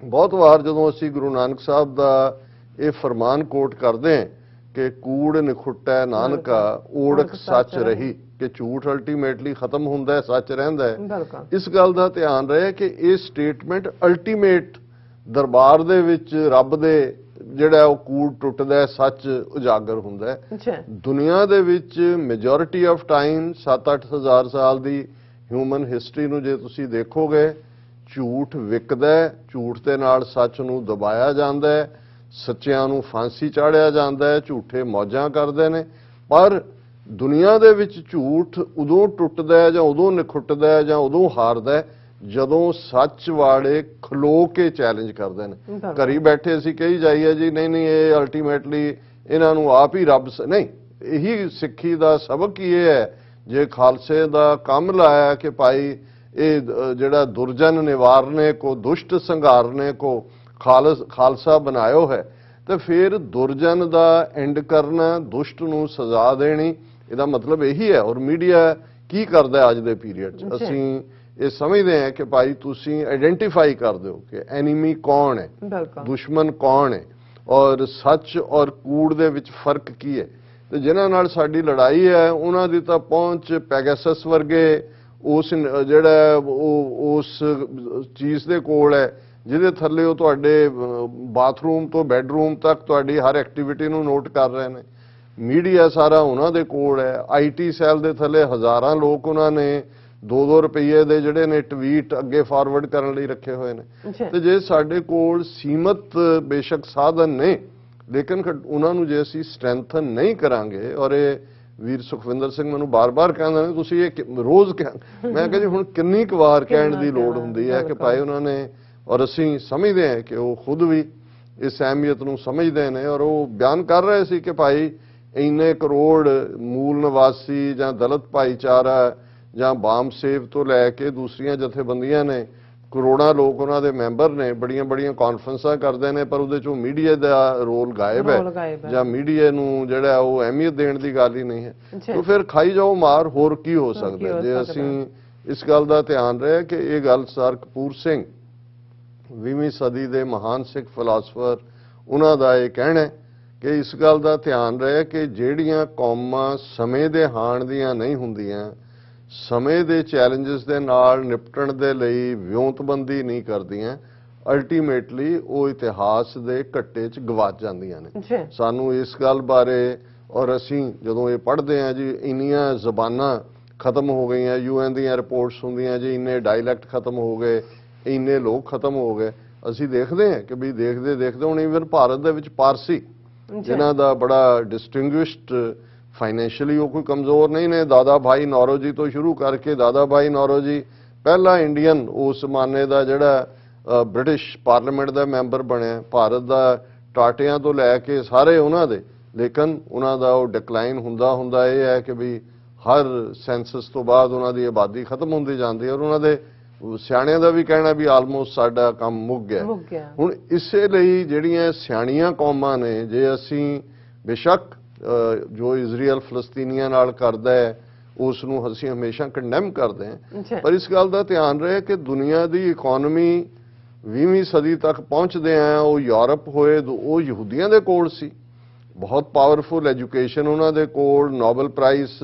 ਬਹੁਤ ਵਾਰ ਜਦੋਂ ਅਸੀਂ ਗੁਰੂ ਨਾਨਕ ਸਾਹਿਬ ਦਾ ਇਹ ਫਰਮਾਨ ਕੋਟ ਕਰਦੇ ਹਾਂ ਕਿ ਕੂੜ ਨਿਖੁੱਟੈ ਨਾਨਕਾ ਓੜਕ ਸੱਚ ਰਹੀ, ਕਿ ਝੂਠ ਅਲਟੀਮੇਟਲੀ ਖਤਮ ਹੁੰਦਾ ਹੈ, ਸੱਚ ਰਹਿੰਦਾ ਹੈ। ਇਸ ਗੱਲ ਦਾ ਧਿਆਨ ਰਹੇ ਕਿ ਇਹ ਸਟੇਟਮੈਂਟ ਅਲਟੀਮੇਟ ਦਰਬਾਰ ਦੇ ਵਿੱਚ ਰੱਬ ਦੇ ਜਿਹੜਾ ਉਹ ਕੂੜ ਟੁੱਟਦਾ, ਸੱਚ ਉਜਾਗਰ ਹੁੰਦਾ ਹੈ। ਦੁਨੀਆ ਦੇ ਵਿੱਚ ਮੈਜੋਰਿਟੀ ਆਫ ਟਾਈਮ 7-8 ਹਜ਼ਾਰ ਸਾਲ ਦੀ ਹਿਊਮਨ ਹਿਸਟਰੀ ਨੂੰ ਜੇ ਤੁਸੀਂ ਦੇਖੋਗੇ, ਝੂਠ ਵਿਕਦਾ, ਝੂਠ ਦੇ ਨਾਲ ਸੱਚ ਨੂੰ ਦਬਾਇਆ ਜਾਂਦਾ ਹੈ, ਸੱਚਿਆਂ ਨੂੰ ਫਾਂਸੀ ਚਾੜਿਆ ਜਾਂਦਾ ਹੈ, ਝੂਠੇ ਮੌਜਾਂ ਕਰਦੇ ਨੇ। ਪਰ ਦੁਨੀਆ ਦੇ ਵਿੱਚ ਝੂਠ ਉਦੋਂ ਟੁੱਟਦਾ ਜਾਂ ਉਦੋਂ ਨਿਖੁੱਟਦਾ ਜਾਂ ਉਦੋਂ ਹਾਰਦਾ ਜਦੋਂ ਸੱਚ ਵਾਲੇ ਖਲੋ ਕੇ ਚੈਲੰਜ ਕਰਦੇ ਨੇ। ਘਰੀ ਬੈਠੇ ਅਸੀਂ ਕਹੀ ਜਾਈਏ ਜੀ ਨਹੀਂ ਇਹ ਅਲਟੀਮੇਟਲੀ ਇਹਨਾਂ ਨੂੰ ਆਪ ਹੀ ਰੱਬ ਨਹੀਂ। ਇਹੀ ਸਿੱਖੀ ਦਾ ਸਬਕ ਹੀ ਇਹ ਹੈ, ਜੇ ਖਾਲਸੇ ਦਾ ਕੰਮ ਲਾਇਆ ਕਿ ਭਾਈ ਇਹ ਜਿਹੜਾ ਦੁਰਜਨ ਨਿਵਾਰਨੇ ਕੋ ਦੁਸ਼ਟ ਸੰਘਾਰਨੇ ਕੋ ਖਾਲਸਾ ਬਣਾਇਓ ਹੈ, ਤੇ ਫਿਰ ਦੁਰਜਨ ਦਾ ਐਂਡ ਕਰਨਾ, ਦੁਸ਼ਟ ਨੂੰ ਸਜ਼ਾ ਦੇਣੀ, ਇਹਦਾ ਮਤਲਬ ਇਹੀ ਹੈ। ਔਰ ਮੀਡੀਆ ਕੀ ਕਰਦਾ ਅੱਜ ਦੇ ਪੀਰੀਅਡ 'ਚ, ਅਸੀਂ ਇਹ ਸਮਝਦੇ ਹਾਂ ਕਿ ਭਾਈ ਤੁਸੀਂ ਆਈਡੈਂਟੀਫਾਈ ਕਰ ਦਿਓ ਕਿ ਐਨੀਮੀ ਕੌਣ ਹੈ, ਦੁਸ਼ਮਣ ਕੌਣ ਹੈ, ਔਰ ਸੱਚ ਔਰ ਕੂੜ ਦੇ ਵਿੱਚ ਫਰਕ ਕੀ ਹੈ। ਤੇ ਜਿਨ੍ਹਾਂ ਨਾਲ ਸਾਡੀ ਲੜਾਈ ਹੈ ਉਹਨਾਂ ਦੀ ਤਾਂ ਪਹੁੰਚ ਪੈਗਾਸਸ ਵਰਗੇ ਉਸ ਜਿਹੜਾ ਉਸ ਚੀਜ਼ ਦੇ ਕੋਲ ਹੈ ਜਿਹਦੇ ਥੱਲੇ ਉਹ ਤੁਹਾਡੇ ਬਾਥਰੂਮ ਤੋਂ ਬੈੱਡਰੂਮ ਤੱਕ ਤੁਹਾਡੀ ਹਰ ਐਕਟੀਵਿਟੀ ਨੂੰ ਨੋਟ ਕਰ ਰਹੇ ਨੇ। ਮੀਡੀਆ ਸਾਰਾ ਉਹਨਾਂ ਦੇ ਕੋਲ ਹੈ। ਆਈਟੀ ਸੈੱਲ ਦੇ ਥੱਲੇ ਹਜ਼ਾਰਾਂ ਲੋਕ ਉਹਨਾਂ ਨੇ 2-2 ਰੁਪਏ ਦੇ ਜਿਹੜੇ ਨੇ ਟਵੀਟ ਅੱਗੇ ਫਾਰਵਰਡ ਕਰਨ ਲਈ ਰੱਖੇ ਹੋਏ ਨੇ। ਤੇ ਜੇ ਸਾਡੇ ਕੋਲ ਸੀਮਤ ਬੇਸ਼ੱਕ ਸਾਧਨ ਨੇ, ਲੇਕਿਨ ਉਹਨਾਂ ਨੂੰ ਜੇ ਅਸੀਂ ਸਟਰੈਂਥਨ ਨਹੀਂ ਕਰਾਂਗੇ, ਔਰ ਇਹ ਵੀਰ ਸੁਖਵਿੰਦਰ ਸਿੰਘ ਮੈਨੂੰ ਬਾਰ-ਬਾਰ ਕਹਿੰਦੇ ਨੇ ਤੁਸੀਂ ਇਹ ਰੋਜ਼ ਮੈਂ ਕਿਹਾ ਜੀ ਹੁਣ ਕਿੰਨੀ ਕੁ ਵਾਰ ਕਹਿਣ ਦੀ ਲੋੜ ਹੁੰਦੀ ਹੈ ਕਿ ਭਾਈ ਉਹਨਾਂ ਨੇ, ਔਰ ਅਸੀਂ ਸਮਝਦੇ ਹਾਂ ਕਿ ਉਹ ਖੁਦ ਵੀ ਇਸ ਅਹਿਮੀਅਤ ਨੂੰ ਸਮਝਦੇ ਨੇ। ਔਰ ਉਹ ਬਿਆਨ ਕਰ ਰਹੇ ਸੀ ਕਿ ਭਾਈ ਇੰਨੇ ਕਰੋੜ ਮੂਲ ਨਿਵਾਸੀ ਜਾਂ ਦਲਿਤ ਭਾਈਚਾਰਾ ਜਾਂ ਬਾਮ ਸੇਵ ਤੋਂ ਲੈ ਕੇ ਦੂਸਰੀਆਂ ਜਥੇਬੰਦੀਆਂ ਨੇ, ਕਰੋੜਾਂ ਲੋਕ ਉਹਨਾਂ ਦੇ ਮੈਂਬਰ ਨੇ, ਬੜੀਆਂ ਬੜੀਆਂ ਕਾਨਫਰੰਸਾਂ ਕਰਦੇ ਨੇ, ਪਰ ਉਹਦੇ ਚੋਂ ਮੀਡੀਆ ਦਾ ਰੋਲ ਗਾਇਬ ਹੈ ਜਾਂ ਮੀਡੀਆ ਨੂੰ ਜਿਹੜਾ ਉਹ ਅਹਿਮੀਅਤ ਦੇਣ ਦੀ ਗੱਲ ਹੀ ਨਹੀਂ ਹੈ। ਤਾਂ ਫਿਰ ਖਾਈ ਜਾਓ ਮਾਰ, ਹੋਰ ਕੀ ਹੋ ਸਕਦਾ ਜੇ ਅਸੀਂ ਇਸ ਗੱਲ ਦਾ ਧਿਆਨ ਰਹੇ ਕਿ ਇਹ ਗੱਲ ਸਰ ਕਪੂਰ ਸਿੰਘ 20ਵੀਂ ਸਦੀ ਦੇ ਮਹਾਨ ਸਿੱਖ ਫਿਲਾਸਫਰ ਉਹਨਾਂ ਦਾ ਇਹ ਕਹਿਣਾ ਕਿ ਇਸ ਗੱਲ ਦਾ ਧਿਆਨ ਰਹੇ ਕਿ ਜਿਹੜੀਆਂ ਕੌਮਾਂ ਸਮੇਂ ਦੇ ਹਾਣ ਦੀਆਂ ਨਹੀਂ ਹੁੰਦੀਆਂ, ਸਮੇਂ ਦੇ ਚੈਲੰਜਸ ਦੇ ਨਾਲ ਨਿਪਟਣ ਦੇ ਲਈ ਵਿਉਂਤਬੰਦੀ ਨਹੀਂ ਕਰਦੀਆਂ, ਅਲਟੀਮੇਟਲੀ ਉਹ ਇਤਿਹਾਸ ਦੇ ਘੱਟੇ 'ਚ ਗਵਾਚ ਜਾਂਦੀਆਂ ਨੇ। ਸਾਨੂੰ ਇਸ ਗੱਲ ਬਾਰੇ, ਔਰ ਅਸੀਂ ਜਦੋਂ ਇਹ ਪੜ੍ਹਦੇ ਹਾਂ ਜੀ ਇੰਨੀਆਂ ਜ਼ਬਾਨਾਂ ਖਤਮ ਹੋ ਗਈਆਂ, UN ਦੀਆਂ ਰਿਪੋਰਟਸ ਹੁੰਦੀਆਂ ਜੀ ਇੰਨੇ ਡਾਇਲੈਕਟ ਖਤਮ ਹੋ ਗਏ, ਇੰਨੇ ਲੋਕ ਖਤਮ ਹੋ ਗਏ, ਅਸੀਂ ਦੇਖਦੇ ਹਾਂ ਕਿ ਵੀ ਦੇਖਦੇ ਦੇਖਦੇ ਹੁਣ ਇਵਨ ਭਾਰਤ ਦੇ ਵਿੱਚ ਪਾਰਸੀ ਜਿਨ੍ਹਾਂ ਦਾ ਬੜਾ ਡਿਸਟਿੰਗੁਇਸ਼ਡ ਫਾਈਨੈਂਸ਼ੀਅਲੀ ਉਹ ਕੋਈ ਕਮਜ਼ੋਰ ਨਹੀਂ ਨੇ, ਦਾਦਾ ਭਾਈ ਨੌਰੋਜੀ ਤੋਂ ਸ਼ੁਰੂ ਕਰਕੇ ਦਾਦਾ ਭਾਈ ਨੌਰੋਜੀ ਪਹਿਲਾ ਇੰਡੀਅਨ ਉਸ ਜ਼ਮਾਨੇ ਦਾ ਜਿਹੜਾ ਬ੍ਰਿਟਿਸ਼ ਪਾਰਲੀਮੈਂਟ ਦਾ ਮੈਂਬਰ ਬਣਿਆ, ਭਾਰਤ ਦਾ ਟਾਟਿਆਂ ਤੋਂ ਲੈ ਕੇ ਸਾਰੇ ਉਹਨਾਂ ਦੇ, ਲੇਕਿਨ ਉਹਨਾਂ ਦਾ ਉਹ ਡਿਕਲਾਈਨ ਹੁੰਦਾ ਇਹ ਹੈ ਕਿ ਵੀ ਹਰ ਸੈਂਸਸ ਤੋਂ ਬਾਅਦ ਉਹਨਾਂ ਦੀ ਆਬਾਦੀ ਖਤਮ ਹੁੰਦੀ ਜਾਂਦੀ ਹੈ, ਔਰ ਉਹਨਾਂ ਦੇ ਸਿਆਣਿਆਂ ਦਾ ਵੀ ਕਹਿਣਾ ਵੀ ਆਲਮੋਸਟ ਸਾਡਾ ਕੰਮ ਮੁੱਕ ਗਿਆ। ਹੁਣ ਇਸੇ ਲਈ ਜਿਹੜੀਆਂ ਸਿਆਣੀਆਂ ਕੌਮਾਂ ਨੇ, ਜੇ ਅਸੀਂ ਬੇਸ਼ੱਕ ਜੋ ਇਜ਼ਰਾਈਲ ਫਲਸਤੀਨੀਆਂ ਨਾਲ ਕਰਦਾ ਹੈ ਉਸ ਨੂੰ ਅਸੀਂ ਹਮੇਸ਼ਾ ਕੰਡੈਮ ਕਰਦੇ ਹਾਂ, ਪਰ ਇਸ ਗੱਲ ਦਾ ਧਿਆਨ ਰਹੇ ਕਿ ਦੁਨੀਆ ਦੀ ਇਕਨੋਮੀ 20ਵੀਂ ਸਦੀ ਤੱਕ ਪਹੁੰਚਦੇ ਆ ਉਹ ਯੂਰਪ ਹੋਏ, ਉਹ ਯਹੂਦੀਆਂ ਦੇ ਕੋਲ ਸੀ, ਬਹੁਤ ਪਾਵਰਫੁਲ ਐਜੂਕੇਸ਼ਨ ਉਹਨਾਂ ਦੇ ਕੋਲ, ਨੋਬਲ ਪ੍ਰਾਈਜ਼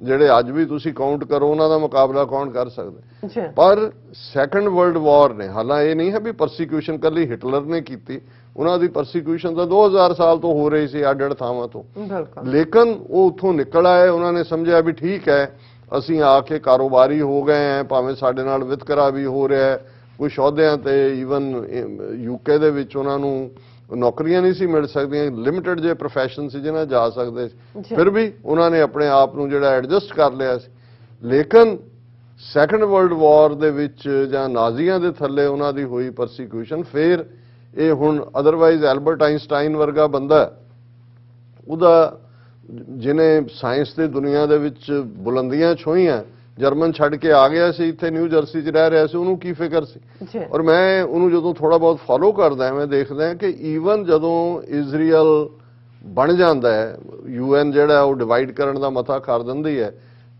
ਜਿਹੜੇ ਅੱਜ ਵੀ ਤੁਸੀਂ ਕਾਊਂਟ ਕਰੋ ਉਹਨਾਂ ਦਾ ਮੁਕਾਬਲਾ ਕੌਣ ਕਰ ਸਕਦਾ। ਪਰ ਸੈਕੰਡ ਵਰਲਡ ਵਾਰ ਨੇ, ਹਾਲਾਂ ਇਹ ਨਹੀਂ ਹੈ ਵੀ ਪਰਸੀਕਿਊਸ਼ਨ ਕੱਲੀ ਹਿਟਲਰ ਨੇ ਕੀਤੀ, ਉਹਨਾਂ ਦੀ ਪਰਸੀਕਿਊਸ਼ਨ ਤਾਂ 2000 ਸਾਲ ਤੋਂ ਹੋ ਰਹੀ ਸੀ ਅੱਡ-ਅੱਡ ਥਾਵਾਂ ਤੋਂ, ਲੇਕਿਨ ਉਹ ਉੱਥੋਂ ਨਿਕਲ ਆਏ, ਉਹਨਾਂ ਨੇ ਸਮਝਿਆ ਵੀ ਠੀਕ ਹੈ ਅਸੀਂ ਆ ਕੇ ਕਾਰੋਬਾਰੀ ਹੋ ਗਏ ਹਾਂ, ਭਾਵੇਂ ਸਾਡੇ ਨਾਲ ਵਿਤਕਰਾ ਵੀ ਹੋ ਰਿਹਾ ਹੈ, ਕੁਝ ਅਹੁਦਿਆਂ ਤੇ ਈਵਨ UK ਦੇ ਵਿੱਚ ਉਹਨਾਂ ਨੂੰ ਨੌਕਰੀਆਂ ਨਹੀਂ ਸੀ ਮਿਲ ਸਕਦੀਆਂ, ਲਿਮਿਟਡ ਜੇ ਪ੍ਰੋਫੈਸ਼ਨ ਸੀ ਜਿਹਨਾਂ ਜਾ ਸਕਦੇ, ਫਿਰ ਵੀ ਉਹਨਾਂ ਨੇ ਆਪਣੇ ਆਪ ਨੂੰ ਜਿਹੜਾ ਐਡਜਸਟ ਕਰ ਲਿਆ ਸੀ। ਲੇਕਿਨ ਸੈਕੰਡ ਵਰਲਡ ਵਾਰ ਦੇ ਵਿੱਚ ਜਾਂ ਨਾਜ਼ੀਆਂ ਦੇ ਥੱਲੇ ਉਹਨਾਂ ਦੀ ਹੋਈ ਪਰਸੀਕਿਊਸ਼ਨ, ਫਿਰ ਇਹ ਹੁਣ ਅਦਰਵਾਈਜ਼ ਐਲਬਰਟ ਆਇਨਸਟਾਈਨ ਵਰਗਾ ਬੰਦਾ, ਉਹਦਾ ਜਿਹਨੇ ਸਾਇੰਸ ਦੀ ਦੁਨੀਆ ਦੇ ਵਿੱਚ ਬੁਲੰਦੀਆਂ ਛੋਹੀਆਂ, ਜਰਮਨ ਛੱਡ ਕੇ ਆ ਗਿਆ ਸੀ, ਇੱਥੇ ਨਿਊ ਜਰਸੀ 'ਚ ਰਹਿ ਰਿਹਾ ਸੀ, ਉਹਨੂੰ ਕੀ ਫਿਕਰ ਸੀ। ਔਰ ਮੈਂ ਉਹਨੂੰ ਜਦੋਂ ਥੋੜਾ ਬਹੁਤ ਫੋਲੋ ਕਰਦਾ ਮੈਂ ਦੇਖਦਾ ਕਿ ਈਵਨ ਜਦੋਂ ਇਜ਼ਰਾਈਲ ਬਣ ਜਾਂਦਾ ਹੈ, UN ਜਿਹੜਾ ਉਹ ਡਿਵਾਈਡ ਕਰਨ ਦਾ ਮਤਾ ਕਰ ਦਿੰਦੀ ਹੈ,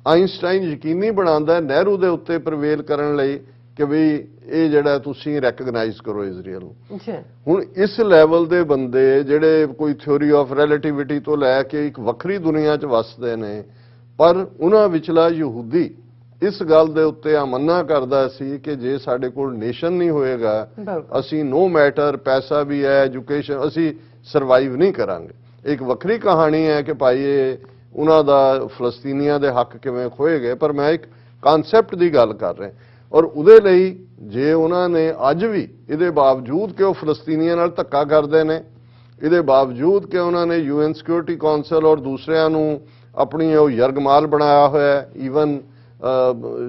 ਆਇਨਸਟਾਈਨ ਯਕੀਨੀ ਬਣਾਉਂਦਾ ਨਹਿਰੂ ਦੇ ਉੱਤੇ ਪ੍ਰਵੇਲ ਕਰਨ ਲਈ ਕਿ ਵੀ ਇਹ ਜਿਹੜਾ ਤੁਸੀਂ ਰੈਕਗਨਾਈਜ਼ ਕਰੋ ਇਜ਼ਰਾਈਲ ਨੂੰ। ਹੁਣ ਇਸ ਲੈਵਲ ਦੇ ਬੰਦੇ ਜਿਹੜੇ ਕੋਈ ਥਿਉਰੀ ਆਫ ਰਿਲੇਟਿਵਿਟੀ ਤੋਂ ਲੈ ਕੇ ਇੱਕ ਵੱਖਰੀ ਦੁਨੀਆ 'ਚ ਵਸਦੇ ਨੇ, ਪਰ ਉਹਨਾਂ ਵਿਚਲਾ ਯਹੂਦੀ ਇਸ ਗੱਲ ਦੇ ਉੱਤੇ ਆਮੰਨਾ ਕਰਦਾ ਸੀ ਕਿ ਜੇ ਸਾਡੇ ਕੋਲ ਨੇਸ਼ਨ ਨਹੀਂ ਹੋਏਗਾ, ਅਸੀਂ ਨੋ ਮੈਟਰ ਪੈਸਾ ਵੀ ਹੈ, ਐਜੂਕੇਸ਼ਨ, ਅਸੀਂ ਸਰਵਾਈਵ ਨਹੀਂ ਕਰਾਂਗੇ। ਇੱਕ ਵੱਖਰੀ ਕਹਾਣੀ ਹੈ ਕਿ ਭਾਈ ਇਹ ਉਹਨਾਂ ਦਾ ਫਲਸਤੀਨੀਆਂ ਦੇ ਹੱਕ ਕਿਵੇਂ ਖੋਏ ਗਏ, ਪਰ ਮੈਂ ਇੱਕ ਕਨਸੈਪਟ ਦੀ ਗੱਲ ਕਰ ਰਿਹਾ। ਔਰ ਉਹਦੇ ਲਈ ਜੇ ਉਹਨਾਂ ਨੇ ਅੱਜ ਵੀ ਇਹਦੇ ਬਾਵਜੂਦ ਕਿ ਉਹ ਫਲਸਤੀਨੀਆਂ ਨਾਲ ਧੱਕਾ ਕਰਦੇ ਨੇ, ਇਹਦੇ ਬਾਵਜੂਦ ਕਿ ਉਹਨਾਂ ਨੇ UN ਸਿਕਿਉਰਿਟੀ ਕੌਂਸਲ ਔਰ ਦੂਸਰਿਆਂ ਨੂੰ ਆਪਣੀ ਉਹ ਯਰਗਮਾਲ ਬਣਾਇਆ ਹੋਇਆ, ਈਵਨ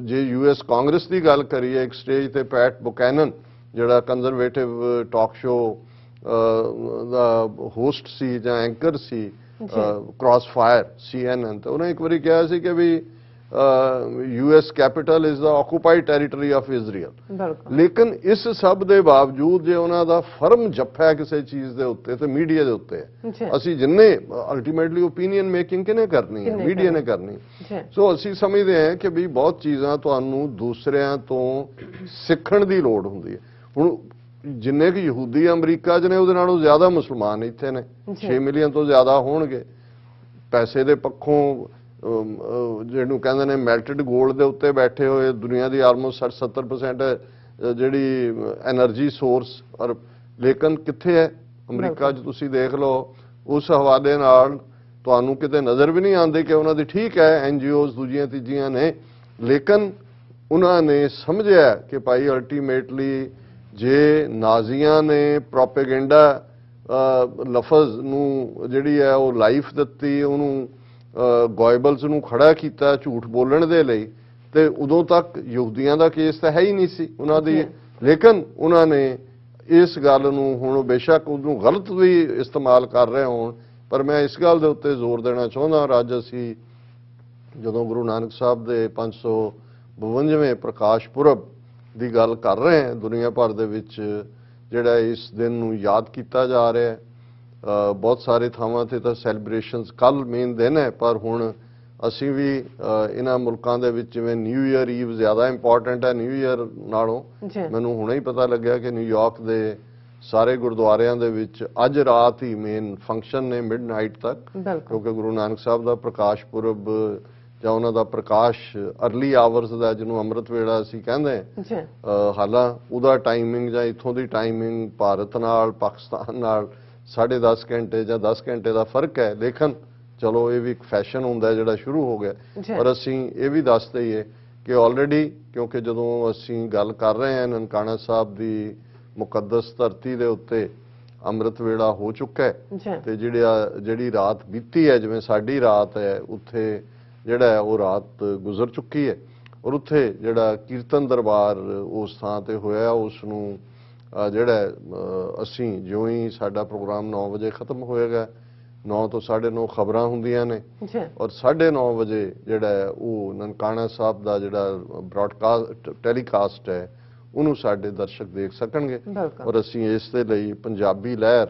ਜੇ US ਕਾਂਗਰਸ ਦੀ ਗੱਲ ਕਰੀਏ, ਇੱਕ ਸਟੇਜ ਤੇ ਪੈਟ ਬੁਕੈਨਨ ਜਿਹੜਾ ਕੰਜ਼ਰਵੇਟਿਵ ਟਾਕ ਸ਼ੋ ਦਾ ਹੋਸਟ ਸੀ ਜਾਂ ਐਂਕਰ ਸੀ ਕ੍ਰਾਸਫਾਇਰ CNN, ਤੇ ਉਹਨੇ ਇੱਕ ਵਾਰੀ ਕਿਹਾ ਸੀ ਕਿ ਵੀ US capital is the occupied territory of Israel. ਲੇਕਿਨ ਇਸ ਸਭ ਦੇ ਬਾਵਜੂਦ ਜੇ ਉਹਨਾਂ ਦਾ ਫਰਮ ਜੱਫਾ ਕਿਸੇ ਚੀਜ਼ ਦੇ ਉੱਤੇ ਤੇ ਮੀਡੀਆ ਦੇ ਉੱਤੇ ਹੈ, ਅਸੀਂ ਜਿੰਨੇ ਅਲਟੀਮੇਟਲੀ ਓਪੀਨੀਅਨ ਮੇਕਿੰਗ ਕਿਹਨੇ ਕਰਨੀ ਹੈ, ਮੀਡੀਆ ਨੇ ਕਰਨੀ। ਸੋ ਅਸੀਂ ਸਮਝਦੇ ਹਾਂ ਕਿ ਵੀ ਬਹੁਤ ਚੀਜ਼ਾਂ ਤੁਹਾਨੂੰ ਦੂਸਰਿਆਂ ਤੋਂ ਸਿੱਖਣ ਦੀ ਲੋੜ ਹੁੰਦੀ ਹੈ। ਹੁਣ ਜਿੰਨੇ ਕਿ ਯਹੂਦੀ ਅਮਰੀਕਾ 'ਚ ਨੇ ਉਹਦੇ ਨਾਲੋਂ ਜ਼ਿਆਦਾ ਮੁਸਲਮਾਨ ਇੱਥੇ ਨੇ, 6 ਮਿਲੀਅਨ ਤੋਂ ਜ਼ਿਆਦਾ ਹੋਣਗੇ। ਪੈਸੇ ਦੇ ਪੱਖੋਂ ਜਿਹਨੂੰ ਕਹਿੰਦੇ ਨੇ ਮੈਲਟਡ ਗੋਲਡ ਦੇ ਉੱਤੇ ਬੈਠੇ ਹੋਏ, ਦੁਨੀਆ ਦੀ ਆਲਮੋਸਟ 60-70% ਜਿਹੜੀ એનર્ਜੀ ਸੋਰਸ, ਔਰ ਲੇਕਿਨ ਕਿੱਥੇ ਹੈ ਅਮਰੀਕਾ 'ਚ ਤੁਸੀਂ ਦੇਖ ਲਓ। ਉਸ ਹਵਾਲੇ ਨਾਲ ਤੁਹਾਨੂੰ ਕਿਤੇ ਨਜ਼ਰ ਵੀ ਨਹੀਂ ਆਉਂਦੀ ਕਿ ਉਹਨਾਂ ਦੀ ਠੀਕ ਹੈ NGOs ਦੂਜੀਆਂ ਤੀਜੀਆਂ ਨੇ, ਲੇਕਿਨ ਉਹਨਾਂ ਨੇ ਸਮਝਿਆ ਕਿ ਭਾਈ ਅਲਟੀਮੇਟਲੀ ਜੇ ਨਾਜ਼ੀਆਂ ਨੇ ਪ੍ਰੋਪੇਗੈਂਡਾ ਲਫ਼ਜ਼ ਨੂੰ ਜਿਹੜੀ ਹੈ ਉਹ ਲਾਈਫ ਦਿੱਤੀ, ਉਹਨੂੰ ਗੋਇਬਲਸ ਨੂੰ ਖੜਾ ਕੀਤਾ ਝੂਠ ਬੋਲਣ ਦੇ ਲਈ, ਤੇ ਉਦੋਂ ਤੱਕ ਯਹੂਦੀਆਂ ਦਾ ਕੇਸ ਤਾਂ ਹੈ ਹੀ ਨਹੀਂ ਸੀ ਉਹਨਾਂ ਦੀ, ਲੇਕਿਨ ਉਹਨਾਂ ਨੇ ਇਸ ਗੱਲ ਨੂੰ ਹੁਣ ਬੇਸ਼ੱਕ ਉਹਨੂੰ ਗਲਤ ਵੀ ਇਸਤੇਮਾਲ ਕਰ ਰਹੇ ਹੋਣ, ਪਰ ਮੈਂ ਇਸ ਗੱਲ ਦੇ ਉੱਤੇ ਜ਼ੋਰ ਦੇਣਾ ਚਾਹੁੰਦਾ, ਅੱਜ ਅਸੀਂ ਜਦੋਂ ਗੁਰੂ ਨਾਨਕ ਸਾਹਿਬ ਦੇ 552ਵੇਂ ਪ੍ਰਕਾਸ਼ ਪੁਰਬ ਦੀ ਗੱਲ ਕਰ ਰਹੇ ਹਾਂ, ਦੁਨੀਆ ਭਰ ਦੇ ਵਿੱਚ ਜਿਹੜਾ ਇਸ ਦਿਨ ਨੂੰ ਯਾਦ ਕੀਤਾ ਜਾ ਰਿਹਾ ਹੈ। ਬਹੁਤ ਸਾਰੇ ਥਾਵਾਂ ਤੇ ਤਾਂ ਸੈਲੀਬ੍ਰੇਸ਼ਨਸ ਕੱਲ ਮੇਨ ਦਿਨ ਹੈ, ਪਰ ਹੁਣ ਅਸੀਂ ਵੀ ਇਹਨਾਂ ਮੁਲਕਾਂ ਦੇ ਵਿੱਚ ਜਿਵੇਂ ਨਿਊ ਈਅਰ ਈਵ ਜ਼ਿਆਦਾ ਇੰਪੋਰਟੈਂਟ ਹੈ ਨਿਊ ਈਅਰ ਨਾਲੋਂ। ਮੈਨੂੰ ਹੁਣੇ ਹੀ ਪਤਾ ਲੱਗਿਆ ਕਿ ਨਿਊਯਾਰਕ ਦੇ ਸਾਰੇ ਗੁਰਦੁਆਰਿਆਂ ਦੇ ਵਿੱਚ ਅੱਜ ਰਾਤ ਹੀ ਮੇਨ ਫੰਕਸ਼ਨ ਨੇ ਮਿਡਨਾਈਟ ਤੱਕ, ਕਿਉਂਕਿ ਗੁਰੂ ਨਾਨਕ ਸਾਹਿਬ ਦਾ ਪ੍ਰਕਾਸ਼ ਪੁਰਬ ਜਾਂ ਉਹਨਾਂ ਦਾ ਪ੍ਰਕਾਸ਼ ਅਰਲੀ ਆਵਰਸ ਦਾ, ਜਿਹਨੂੰ ਅੰਮ੍ਰਿਤ ਵੇਲਾ ਅਸੀਂ ਕਹਿੰਦੇ ਹਾਂ, ਹਾਲਾਂ ਉਹਦਾ ਟਾਈਮਿੰਗ ਜਾਂ ਇੱਥੋਂ ਦੀ ਟਾਈਮਿੰਗ ਭਾਰਤ ਨਾਲ ਪਾਕਿਸਤਾਨ ਨਾਲ 10.5 ਘੰਟੇ ਜਾਂ 10 ਘੰਟੇ ਦਾ ਫਰਕ ਹੈ। ਲੇਕਿਨ ਚਲੋ ਇਹ ਵੀ ਇੱਕ ਫੈਸ਼ਨ ਹੁੰਦਾ ਜਿਹੜਾ ਸ਼ੁਰੂ ਹੋ ਗਿਆ। ਪਰ ਅਸੀਂ ਇਹ ਵੀ ਦੱਸ ਦਈਏ ਕਿ ਆਲਰੇਡੀ, ਕਿਉਂਕਿ ਜਦੋਂ ਅਸੀਂ ਗੱਲ ਕਰ ਰਹੇ ਹਾਂ ਨਨਕਾਣਾ ਸਾਹਿਬ ਦੀ ਮੁਕੱਦਸ ਧਰਤੀ ਦੇ ਉੱਤੇ ਅੰਮ੍ਰਿਤ ਵੇਲਾ ਹੋ ਚੁੱਕਾ ਹੈ, ਤੇ ਜਿਹੜੀ ਰਾਤ ਬੀਤੀ ਹੈ, ਜਿਵੇਂ ਸਾਡੀ ਰਾਤ ਹੈ, ਉੱਥੇ ਜਿਹੜਾ ਹੈ ਉਹ ਰਾਤ ਗੁਜ਼ਰ ਚੁੱਕੀ ਹੈ। ਔਰ ਉੱਥੇ ਜਿਹੜਾ ਕੀਰਤਨ ਦਰਬਾਰ ਉਸ ਥਾਂ ਤੇ ਹੋਇਆ, ਉਸ ਨੂੰ ਜਿਹੜਾ ਅਸੀਂ ਜਿਉਂ ਹੀ ਸਾਡਾ ਪ੍ਰੋਗਰਾਮ 9 ਵਜੇ ਖਤਮ ਹੋਏਗਾ, 9 ਤੋਂ 9:30 ਖਬਰਾਂ ਹੁੰਦੀਆਂ ਨੇ, ਔਰ 9:30 ਵਜੇ ਜਿਹੜਾ ਉਹ ਨਨਕਾਣਾ ਸਾਹਿਬ ਦਾ ਜਿਹੜਾ ਬ੍ਰਾਡਕਾਸਟ ਟੈਲੀਕਾਸਟ ਹੈ ਉਹਨੂੰ ਸਾਡੇ ਦਰਸ਼ਕ ਦੇਖ ਸਕਣਗੇ। ਔਰ ਅਸੀਂ ਇਸ ਦੇ ਲਈ ਪੰਜਾਬੀ ਲਹਿਰ,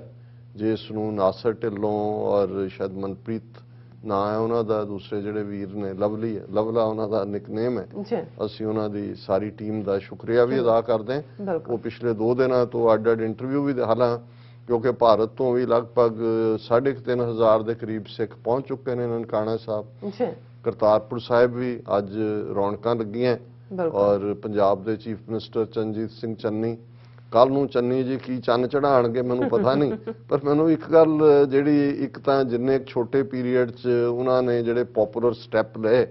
ਜਿਸ ਨੂੰ ਨਾਸਰ ਢਿੱਲੋਂ ਔਰ ਸ਼ਾਇਦ ਮਨਪ੍ਰੀਤ ਨਾਂ ਹੈ ਉਹਨਾਂ ਦਾ, ਦੂਸਰੇ ਜਿਹੜੇ ਵੀਰ ਨੇ ਲਵਲੀ ਹੈ, ਲਵਲਾ ਉਹਨਾਂ ਦਾ ਨਿਕਨੇਮ ਹੈ, ਅਸੀਂ ਉਹਨਾਂ ਦੀ ਸਾਰੀ ਟੀਮ ਦਾ ਸ਼ੁਕਰੀਆ ਵੀ ਅਦਾ ਕਰਦੇ ਹਾਂ। ਉਹ ਪਿਛਲੇ 2 ਦਿਨਾਂ ਤੋਂ ਅੱਡ ਇੰਟਰਵਿਊ ਵੀ, ਹਾਲਾਂ ਕਿਉਂਕਿ ਭਾਰਤ ਤੋਂ ਵੀ ਲਗਭਗ 3,500 ਦੇ ਕਰੀਬ ਸਿੱਖ ਪਹੁੰਚ ਚੁੱਕੇ ਨੇ ਨਨਕਾਣਾ ਸਾਹਿਬ। ਕਰਤਾਰਪੁਰ ਸਾਹਿਬ ਵੀ ਅੱਜ ਰੌਣਕਾਂ ਲੱਗੀਆਂ, ਔਰ ਪੰਜਾਬ ਦੇ ਚੀਫ ਮਿਨਿਸਟਰ ਚਰਨਜੀਤ ਸਿੰਘ ਚੰਨੀ, ਕੱਲ ਨੂੰ ਚੰਨੀ ਜੀ ਕੀ ਚੰਨ ਚੜਾਉਣਗੇ ਮੈਨੂੰ ਪਤਾ ਨਹੀਂ, ਪਰ ਮੈਨੂੰ ਇੱਕ ਗੱਲ ਜਿਹੜੀ, ਇੱਕ ਤਾਂ ਜਿੰਨੇ ਛੋਟੇ ਪੀਰੀਅਡ 'ਚ ਉਹਨਾਂ ਨੇ ਜਿਹੜੇ ਪੋਪੂਲਰ ਸਟੈਪ ਲਏ,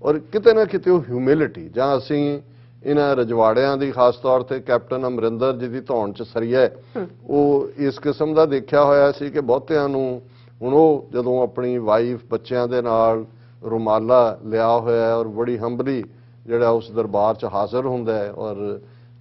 ਔਰ ਕਿਤੇ ਨਾ ਕਿਤੇ ਉਹ ਹਿਊਮਿਲਿਟੀ, ਜਾਂ ਅਸੀਂ ਇਹਨਾਂ ਰਜਵਾੜਿਆਂ ਦੀ ਖਾਸ ਤੌਰ ਤੇ ਕੈਪਟਨ ਅਮਰਿੰਦਰ ਜੀ ਦੀ ਧੌਣ 'ਚ ਸਰੀਆ, ਉਹ ਇਸ ਕਿਸਮ ਦਾ ਦੇਖਿਆ ਹੋਇਆ ਸੀ ਕਿ ਬਹੁਤਿਆਂ ਨੂੰ ਹੁਣ ਉਹ ਜਦੋਂ ਆਪਣੀ ਵਾਈਫ ਬੱਚਿਆਂ ਦੇ ਨਾਲ ਰੁਮਾਲਾ ਲਿਆ ਹੋਇਆ ਔਰ ਬੜੀ ਹੰਬਲੀ ਜਿਹੜਾ ਉਸ ਦਰਬਾਰ 'ਚ ਹਾਜ਼ਰ ਹੁੰਦਾ ਹੈ ਔਰ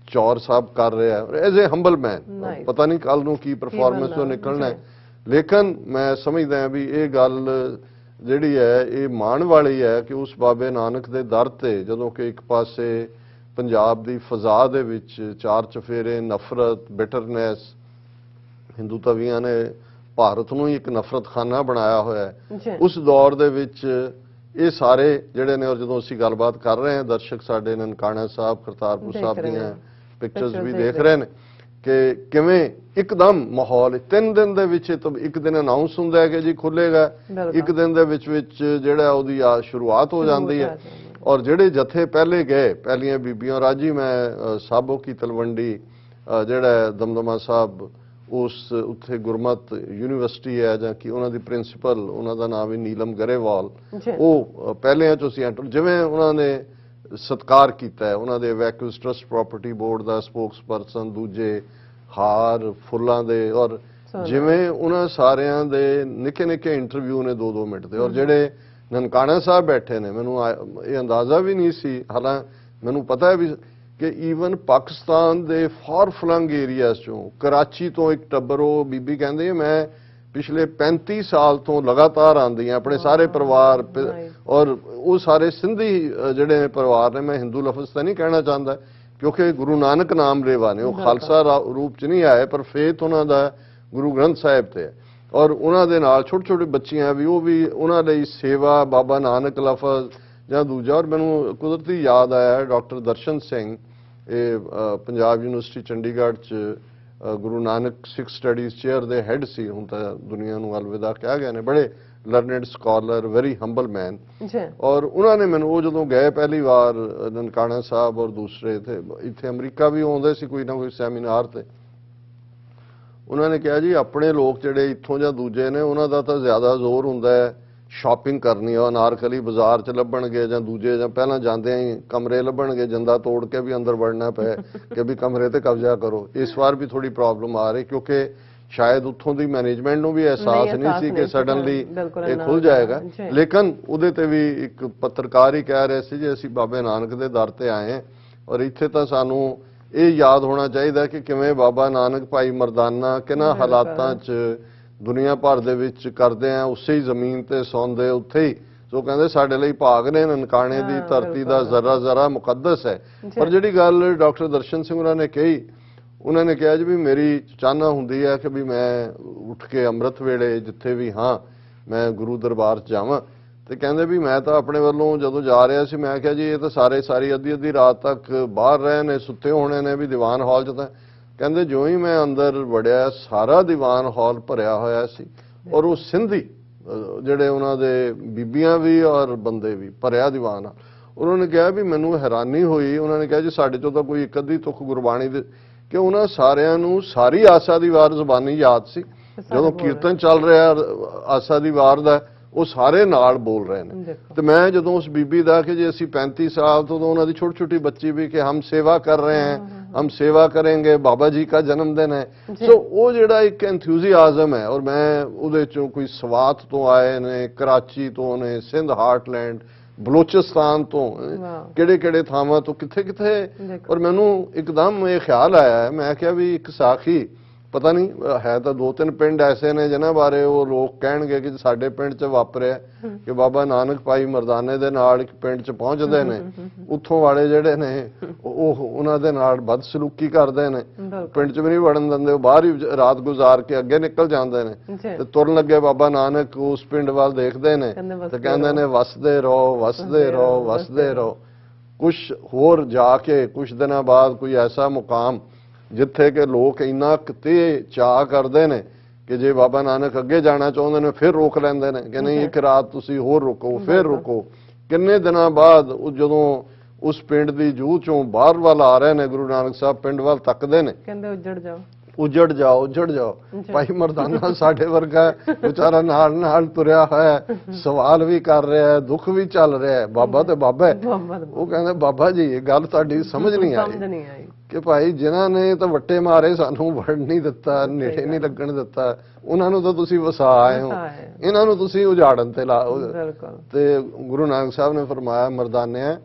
ਚੌਰ ਸਾਹਿਬ ਕਰ ਰਿਹਾ ਹੈ ਐਜ਼ ਏ ਹੰਬਲ ਮੈਨ, ਪਤਾ ਨਹੀਂ ਕੱਲ ਨੂੰ ਕੀ ਪਰਫਾਰਮੈਂਸ ਤੋਂ ਨਿਕਲਣਾ ਹੈ। ਲੇਕਿਨ ਮੈਂ ਸਮਝਦਾ ਹਾਂ ਵੀ ਇਹ ਗੱਲ ਜਿਹੜੀ ਹੈ ਇਹ ਮਾਣ ਵਾਲੀ ਹੈ ਕਿ ਉਸ ਬਾਬੇ ਨਾਨਕ ਦੇ ਦਰ ਤੇ, ਜਦੋਂ ਕਿ ਇੱਕ ਪਾਸੇ ਪੰਜਾਬ ਦੀ ਫਜ਼ਾ ਦੇ ਵਿੱਚ ਚਾਰ ਚਫੇਰੇ, ਨਫ਼ਰਤ, ਬਿਟਰਨੈਸ, ਹਿੰਦੂ ਤਵੀਆਂ ਨੇ ਭਾਰਤ ਨੂੰ ਹੀ ਇੱਕ ਨਫ਼ਰਤਖਾਨਾ ਬਣਾਇਆ ਹੋਇਆ ਹੈ, ਉਸ ਦੌਰ ਦੇ ਵਿੱਚ ਇਹ ਸਾਰੇ ਜਿਹੜੇ ਨੇ, ਔਰ ਜਦੋਂ ਅਸੀਂ ਗੱਲਬਾਤ ਕਰ ਰਹੇ ਹਾਂ, ਦਰਸ਼ਕ ਸਾਡੇ ਨਨਕਾਣਾ ਸਾਹਿਬ, ਕਰਤਾਰਪੁਰ ਸਾਹਿਬ ਦੀਆਂ ਪਿਕਚਰਸ ਵੀ ਦੇਖ ਰਹੇ ਨੇ ਕਿ ਕਿਵੇਂ ਇੱਕਦਮ ਮਾਹੌਲ 3 ਦਿਨ ਦੇ ਵਿੱਚ, ਇੱਕ ਦਿਨ ਅਨਾਉਂਸ ਹੁੰਦਾ ਹੈ ਕਿ ਜੀ ਖੁੱਲੇਗਾ, ਇੱਕ ਦਿਨ ਦੇ ਵਿੱਚ ਜਿਹੜਾ ਉਹਦੀ ਸ਼ੁਰੂਆਤ ਹੋ ਜਾਂਦੀ ਹੈ। ਔਰ ਜਿਹੜੇ ਜਥੇ ਪਹਿਲੇ ਗਏ, ਪਹਿਲੀਆਂ ਬੀਬੀਆਂ, ਰਾਜੀ ਮੈਂ ਸਾਬੋ ਕੀ ਤਲਵੰਡੀ ਜਿਹੜਾ ਦਮਦਮਾ ਸਾਹਿਬ, ਉਸ ਉੱਥੇ ਗੁਰਮਤ ਯੂਨੀਵਰਸਿਟੀ ਹੈ ਜਾਂ ਕਿ ਉਹਨਾਂ ਦੀ ਪ੍ਰਿੰਸੀਪਲ, ਉਹਨਾਂ ਦਾ ਨਾਮ ਹੈ ਨੀਲਮ ਗਰੇਵਾਲ, ਉਹ ਪਹਿਲਿਆਂ ਚੋਂ ਸੀ ਐਂਟਰ, ਜਿਵੇਂ ਉਹਨਾਂ ਨੇ ਸਤਿਕਾਰ ਕੀਤਾ ਹੈ ਉਹਨਾਂ ਦੇ ਵੈਕਿਊਸ ਟਰਸਟ ਪ੍ਰਾਪਰਟੀ ਬੋਰਡ ਦਾ ਸਪੋਕਸਪਰਸਨ, ਦੂਜੇ ਹਾਰ ਫੁੱਲਾਂ ਦੇ, ਔਰ ਜਿਵੇਂ ਉਹਨਾਂ ਸਾਰਿਆਂ ਦੇ ਨਿੱਕੇ ਨਿੱਕੇ ਇੰਟਰਵਿਊ ਨੇ 2-2 ਮਿੰਟ ਦੇ। ਔਰ ਜਿਹੜੇ ਨਨਕਾਣਾ ਸਾਹਿਬ ਬੈਠੇ ਨੇ, ਮੈਨੂੰ ਇਹ ਅੰਦਾਜ਼ਾ ਵੀ ਨਹੀਂ ਸੀ, ਹਾਲਾਂ ਮੈਨੂੰ ਪਤਾ ਹੈ ਵੀ ਕਿ ਈਵਨ ਪਾਕਿਸਤਾਨ ਦੇ ਫਾਰ ਫਲੰਗ ਏਰੀਆਜ਼ ਚੋਂ, ਕਰਾਚੀ ਤੋਂ ਇੱਕ ਟੱਬਰ, ਉਹ ਬੀਬੀ ਕਹਿੰਦੇ ਮੈਂ ਪਿਛਲੇ 35 ਸਾਲ ਤੋਂ ਲਗਾਤਾਰ ਆਉਂਦੀ ਹਾਂ, ਆਪਣੇ ਸਾਰੇ ਪਰਿਵਾਰ, ਔਰ ਉਹ ਸਾਰੇ ਸਿੰਧੀ ਜਿਹੜੇ ਪਰਿਵਾਰ ਨੇ, ਮੈਂ ਹਿੰਦੂ ਲਫ਼ਜ਼ ਤਾਂ ਨਹੀਂ ਕਹਿਣਾ ਚਾਹੁੰਦਾ ਕਿਉਂਕਿ ਗੁਰੂ ਨਾਨਕ ਨਾਮ ਰੇਵਾ ਨੇ, ਉਹ ਖਾਲਸਾ ਰੂਪ 'ਚ ਨਹੀਂ ਆਏ, ਪਰ ਫੇਥ ਉਹਨਾਂ ਦਾ ਗੁਰੂ ਗ੍ਰੰਥ ਸਾਹਿਬ ਤੇ ਹੈ। ਔਰ ਉਹਨਾਂ ਦੇ ਨਾਲ ਛੋਟੇ ਛੋਟੇ ਬੱਚੀਆਂ ਵੀ, ਉਹ ਵੀ ਉਹਨਾਂ ਲਈ ਸੇਵਾ, ਬਾਬਾ ਨਾਨਕ ਲਫ਼ਜ਼ ਜਾਂ ਦੂਜਾ। ਔਰ ਮੈਨੂੰ ਕੁਦਰਤੀ ਯਾਦ ਆਇਆ ਡਾਕਟਰ ਦਰਸ਼ਨ ਸਿੰਘ, ਇਹ ਪੰਜਾਬ ਯੂਨੀਵਰਸਿਟੀ ਚੰਡੀਗੜ੍ਹ 'ਚ ਗੁਰੂ ਨਾਨਕ ਸਿੱਖ ਸਟੱਡੀਜ਼ ਚੇਅਰ ਦੇ ਹੈੱਡ ਸੀ, ਹੁਣ ਤਾਂ ਦੁਨੀਆ ਨੂੰ ਅਲਵਿਦਾ ਕਿਹਾ ਗਿਆ ਨੇ, ਬੜੇ ਲਰਨਡ ਸਕਾਲਰ, ਵੈਰੀ ਹੰਬਲ ਮੈਨ। ਔਰ ਉਹਨਾਂ ਨੇ ਮੈਨੂੰ, ਉਹ ਜਦੋਂ ਗਏ ਪਹਿਲੀ ਵਾਰ ਨਨਕਾਣਾ ਸਾਹਿਬ ਔਰ ਦੂਸਰੇ ਇੱਥੇ ਅਮਰੀਕਾ ਵੀ ਆਉਂਦੇ ਸੀ ਕੋਈ ਨਾ ਕੋਈ ਸੈਮੀਨਾਰ ਤੇ, ਉਹਨਾਂ ਨੇ ਕਿਹਾ ਜੀ ਆਪਣੇ ਲੋਕ ਜਿਹੜੇ ਇੱਥੋਂ ਜਾਂ ਦੂਜੇ ਨੇ, ਉਹਨਾਂ ਦਾ ਤਾਂ ਜ਼ਿਆਦਾ ਜ਼ੋਰ ਹੁੰਦਾ ਹੈ ਸ਼ਾਪਿੰਗ ਕਰਨੀ, ਉਹ ਅਨਾਰਕਲੀ ਬਾਜ਼ਾਰ 'ਚ ਲੱਭਣਗੇ, ਜਾਂ ਦੂਜੇ ਜਾਂ ਪਹਿਲਾਂ ਜਾਂਦਿਆਂ ਹੀ ਕਮਰੇ ਲੱਭਣਗੇ, ਜੰਦਾ ਤੋੜ ਕੇ ਵੀ ਅੰਦਰ ਵੜਨਾ ਪਏ ਕਿ ਵੀ ਕਮਰੇ ਤੇ ਕਬਜ਼ਾ ਕਰੋ। ਇਸ ਵਾਰ ਵੀ ਥੋੜੀ ਪ੍ਰੋਬਲਮ ਆ ਰਹੀ ਕਿਉਂਕਿ ਸ਼ਾਇਦ ਉੱਥੋਂ ਦੀ ਮੈਨੇਜਮੈਂਟ ਨੂੰ ਵੀ ਅਹਿਸਾਸ ਨਹੀਂ ਸੀ ਕਿ ਸਡਨਲੀ ਇਹ ਖੁੱਲ ਜਾਏਗਾ। ਲੇਕਿਨ ਉਹਦੇ ਤੇ ਵੀ ਇੱਕ ਪੱਤਰਕਾਰ ਹੀ ਕਹਿ ਰਹੇ ਸੀ ਜੀ ਅਸੀਂ ਬਾਬੇ ਨਾਨਕ ਦੇ ਦਰ ਤੇ ਆਏ ਹਾਂ, ਔਰ ਇੱਥੇ ਤਾਂ ਸਾਨੂੰ ਇਹ ਯਾਦ ਹੋਣਾ ਚਾਹੀਦਾ ਕਿ ਕਿਵੇਂ ਬਾਬਾ ਨਾਨਕ, ਭਾਈ ਮਰਦਾਨਾ ਕਿਹਨਾਂ ਹਾਲਾਤਾਂ 'ਚ ਦੁਨੀਆ ਭਰ ਦੇ ਵਿੱਚ ਕਰਦੇ ਆ ਉਸੇ ਹੀ ਜ਼ਮੀਨ ਤੇ ਸੌਂਦੇ ਉੱਥੇ ਹੀ। ਸੋ ਕਹਿੰਦੇ ਸਾਡੇ ਲਈ ਭਾਗ ਨੇ, ਨਨਕਾਣੇ ਦੀ ਧਰਤੀ ਦਾ ਜ਼ਰਾ ਜ਼ਰਾ ਮੁਕੱਦਸ ਹੈ। ਪਰ ਜਿਹੜੀ ਗੱਲ ਡਾਕਟਰ ਦਰਸ਼ਨ ਸਿੰਘ ਉਹਨਾਂ ਨੇ ਕਹੀ, ਉਹਨਾਂ ਨੇ ਕਿਹਾ ਜੀ ਵੀ ਮੇਰੀ ਚਾਹਨਾ ਹੁੰਦੀ ਹੈ ਕਿ ਵੀ ਮੈਂ ਉੱਠ ਕੇ ਅੰਮ੍ਰਿਤ ਵੇਲੇ ਜਿੱਥੇ ਵੀ ਹਾਂ ਮੈਂ ਗੁਰੂ ਦਰਬਾਰ 'ਚ ਜਾਵਾਂ। ਤੇ ਕਹਿੰਦੇ ਵੀ ਮੈਂ ਤਾਂ ਆਪਣੇ ਵੱਲੋਂ ਜਦੋਂ ਜਾ ਰਿਹਾ ਸੀ ਮੈਂ ਕਿਹਾ ਜੀ ਇਹ ਤਾਂ ਸਾਰੀ ਅੱਧੀ ਰਾਤ ਤੱਕ ਬਾਹਰ ਰਹੇ ਨੇ, ਸੁੱਤੇ ਹੋਣੇ ਨੇ ਵੀ ਦੀਵਾਨ ਹਾਲ 'ਚ। ਤਾਂ ਕਹਿੰਦੇ ਜਿਉਂ ਹੀ ਮੈਂ ਅੰਦਰ ਵੜਿਆ ਸਾਰਾ ਦੀਵਾਨ ਹਾਲ ਭਰਿਆ ਹੋਇਆ ਸੀ, ਔਰ ਉਹ ਸਿੰਧੀ ਜਿਹੜੇ ਉਹਨਾਂ ਦੇ ਬੀਬੀਆਂ ਵੀ ਔਰ ਬੰਦੇ ਵੀ, ਭਰਿਆ ਦੀਵਾਨ ਹਾਲ। ਉਹਨਾਂ ਨੇ ਕਿਹਾ ਵੀ ਮੈਨੂੰ ਹੈਰਾਨੀ ਹੋਈ, ਉਹਨਾਂ ਨੇ ਕਿਹਾ ਜੀ ਸਾਡੇ ਚੋਂ ਤਾਂ ਕੋਈ ਇੱਕ ਅੱਧੀ ਤੁਕ ਗੁਰਬਾਣੀ ਦੇ, ਕਿ ਉਹਨਾਂ ਸਾਰਿਆਂ ਨੂੰ ਸਾਰੀ ਆਸਾ ਦੀ ਵਾਰ ਜ਼ੁਬਾਨੀ ਯਾਦ ਸੀ। ਜਦੋਂ ਕੀਰਤਨ ਚੱਲ ਰਿਹਾ ਆਸਾ ਦੀ ਵਾਰ ਦਾ, ਉਹ ਸਾਰੇ ਨਾਲ ਬੋਲ ਰਹੇ ਨੇ। ਤੇ ਮੈਂ ਜਦੋਂ ਉਸ ਬੀਬੀ ਦਾ ਕਿ ਜੇ ਅਸੀਂ 35 ਸਾਲ ਤੋਂ ਉਹਨਾਂ ਦੀ ਛੋਟੀ ਛੋਟੀ ਬੱਚੀ ਵੀ ਕਿ ਹਮ ਸੇਵਾ ਕਰ ਰਹੇ हैं, हम सेवा करेंगे, बाबा जी का जन्मदिन है। सो वो ਜਿਹੜਾ ਇੱਕ ਐਂਥੂਸੀਆਜ਼ਮ ਹੈ, ਔਰ ਮੈਂ ਉਹਦੇ ਚੋਂ ਕੋਈ ਸਵਾਤ ਤੋਂ ਆਏ ਨੇ, ਕਰਾਚੀ ਤੋਂ ਨੇ, ਸਿੰਧ ਹਾਰਟਲੈਂਡ, ਬਲੋਚਿਸਤਾਨ ਤੋਂ, ਕਿਹੜੇ ਥਾਵਾਂ ਤੋਂ, ਕਿੱਥੇ। ਔਰ ਮੈਨੂੰ ਇੱਕਦਮ ਇਹ ਖਿਆਲ ਆਇਆ, ਮੈਂ ਕਿਹਾ ਵੀ ਇੱਕ ਸਾਖੀ ਪਤਾ ਨਹੀਂ ਹੈ ਤਾਂ 2-3 ਪਿੰਡ ਐਸੇ ਨੇ ਜਿਨ੍ਹਾਂ ਬਾਰੇ ਉਹ ਲੋਕ ਕਹਿਣਗੇ ਕਿ ਸਾਡੇ ਪਿੰਡ 'ਚ ਵਾਪਰਿਆ ਕਿ ਬਾਬਾ ਨਾਨਕ ਭਾਈ ਮਰਦਾਨੇ ਦੇ ਨਾਲ ਇੱਕ ਪਿੰਡ 'ਚ ਪਹੁੰਚਦੇ ਨੇ, ਉੱਥੋਂ ਵਾਲੇ ਜਿਹੜੇ ਨੇ ਉਹ ਉਹਨਾਂ ਦੇ ਨਾਲ ਬਦਸਲੂਕੀ ਕਰਦੇ ਨੇ, ਪਿੰਡ 'ਚ ਵੀ ਨਹੀਂ ਵੜਨ ਦਿੰਦੇ, ਉਹ ਬਾਹਰ ਹੀ ਰਾਤ ਗੁਜ਼ਾਰ ਕੇ ਅੱਗੇ ਨਿਕਲ ਜਾਂਦੇ ਨੇ। ਤੇ ਤੁਰਨ ਲੱਗੇ ਬਾਬਾ ਨਾਨਕ ਉਸ ਪਿੰਡ ਵੱਲ ਦੇਖਦੇ ਨੇ ਤੇ ਕਹਿੰਦੇ ਨੇ ਵਸਦੇ ਰਹੋ, ਵਸਦੇ ਰਹੋ, ਵਸਦੇ ਰਹੋ। ਕੁਛ ਹੋਰ ਜਾ ਕੇ ਕੁਛ ਦਿਨਾਂ ਬਾਅਦ ਕੋਈ ਐਸਾ ਮੁਕਾਮ ਜਿੱਥੇ ਕਿ ਲੋਕ ਇੰਨਾ ਕਿਤੇ ਚਾਅ ਕਰਦੇ ਨੇ ਕਿ ਜੇ ਬਾਬਾ ਨਾਨਕ ਅੱਗੇ ਜਾਣਾ ਚਾਹੁੰਦੇ ਨੇ ਫਿਰ ਰੋਕ ਲੈਂਦੇ ਨੇ ਕਿ ਨਹੀਂ ਇੱਕ ਰਾਤ ਤੁਸੀਂ ਹੋਰ ਰੁਕੋ, ਫਿਰ ਰੁਕੋ। ਕਿੰਨੇ ਦਿਨਾਂ ਬਾਅਦ ਉਹ ਜਦੋਂ ਉਸ ਪਿੰਡ ਦੀ ਜੂਹ ਚੋਂ ਬਾਹਰ ਵੱਲ ਆ ਰਹੇ ਨੇ, ਗੁਰੂ ਨਾਨਕ ਸਾਹਿਬ ਪਿੰਡ ਵੱਲ ਤੱਕਦੇ ਨੇ, ਕਹਿੰਦੇ ਉੱਜੜ ਜਾਓ। ਭਾਈ ਮਰਦਾਨਾ ਸਾਡੇ ਵਰਗਾ ਵਿਚਾਰਾ ਨਾਲ ਤੁਰਿਆ ਹੋਇਆ, ਸਵਾਲ ਵੀ ਕਰ ਰਿਹਾ, ਦੁੱਖ ਵੀ ਚੱਲ ਰਿਹਾ, ਬਾਬਾ ਤੇ ਬਾਬਾ ਹੈ। ਉਹ ਕਹਿੰਦੇ ਬਾਬਾ ਜੀ ਇਹ ਗੱਲ ਤੁਹਾਡੀ ਸਮਝ ਨਹੀਂ ਆਈ ਕਿ ਭਾਈ ਜਿਨ੍ਹਾਂ ਨੇ ਤਾਂ ਵੱਟੇ ਮਾਰੇ ਸਾਨੂੰ ਵੜ ਨਹੀਂ ਦਿੱਤਾ, ਨੇੜੇ ਨਹੀਂ ਲੱਗਣ ਦਿੱਤਾ, ਉਹਨਾਂ ਨੂੰ ਤਾਂ ਤੁਸੀਂ ਵਸਾ ਆਏ ਹੋ, ਇਹਨਾਂ ਨੂੰ ਤੁਸੀਂ ਉਜਾੜਨ ਤੇ ਲਾਓ। ਤੇ ਗੁਰੂ ਨਾਨਕ ਸਾਹਿਬ ਨੇ ਫਰਮਾਇਆ ਮਰਦਾਨਿਆ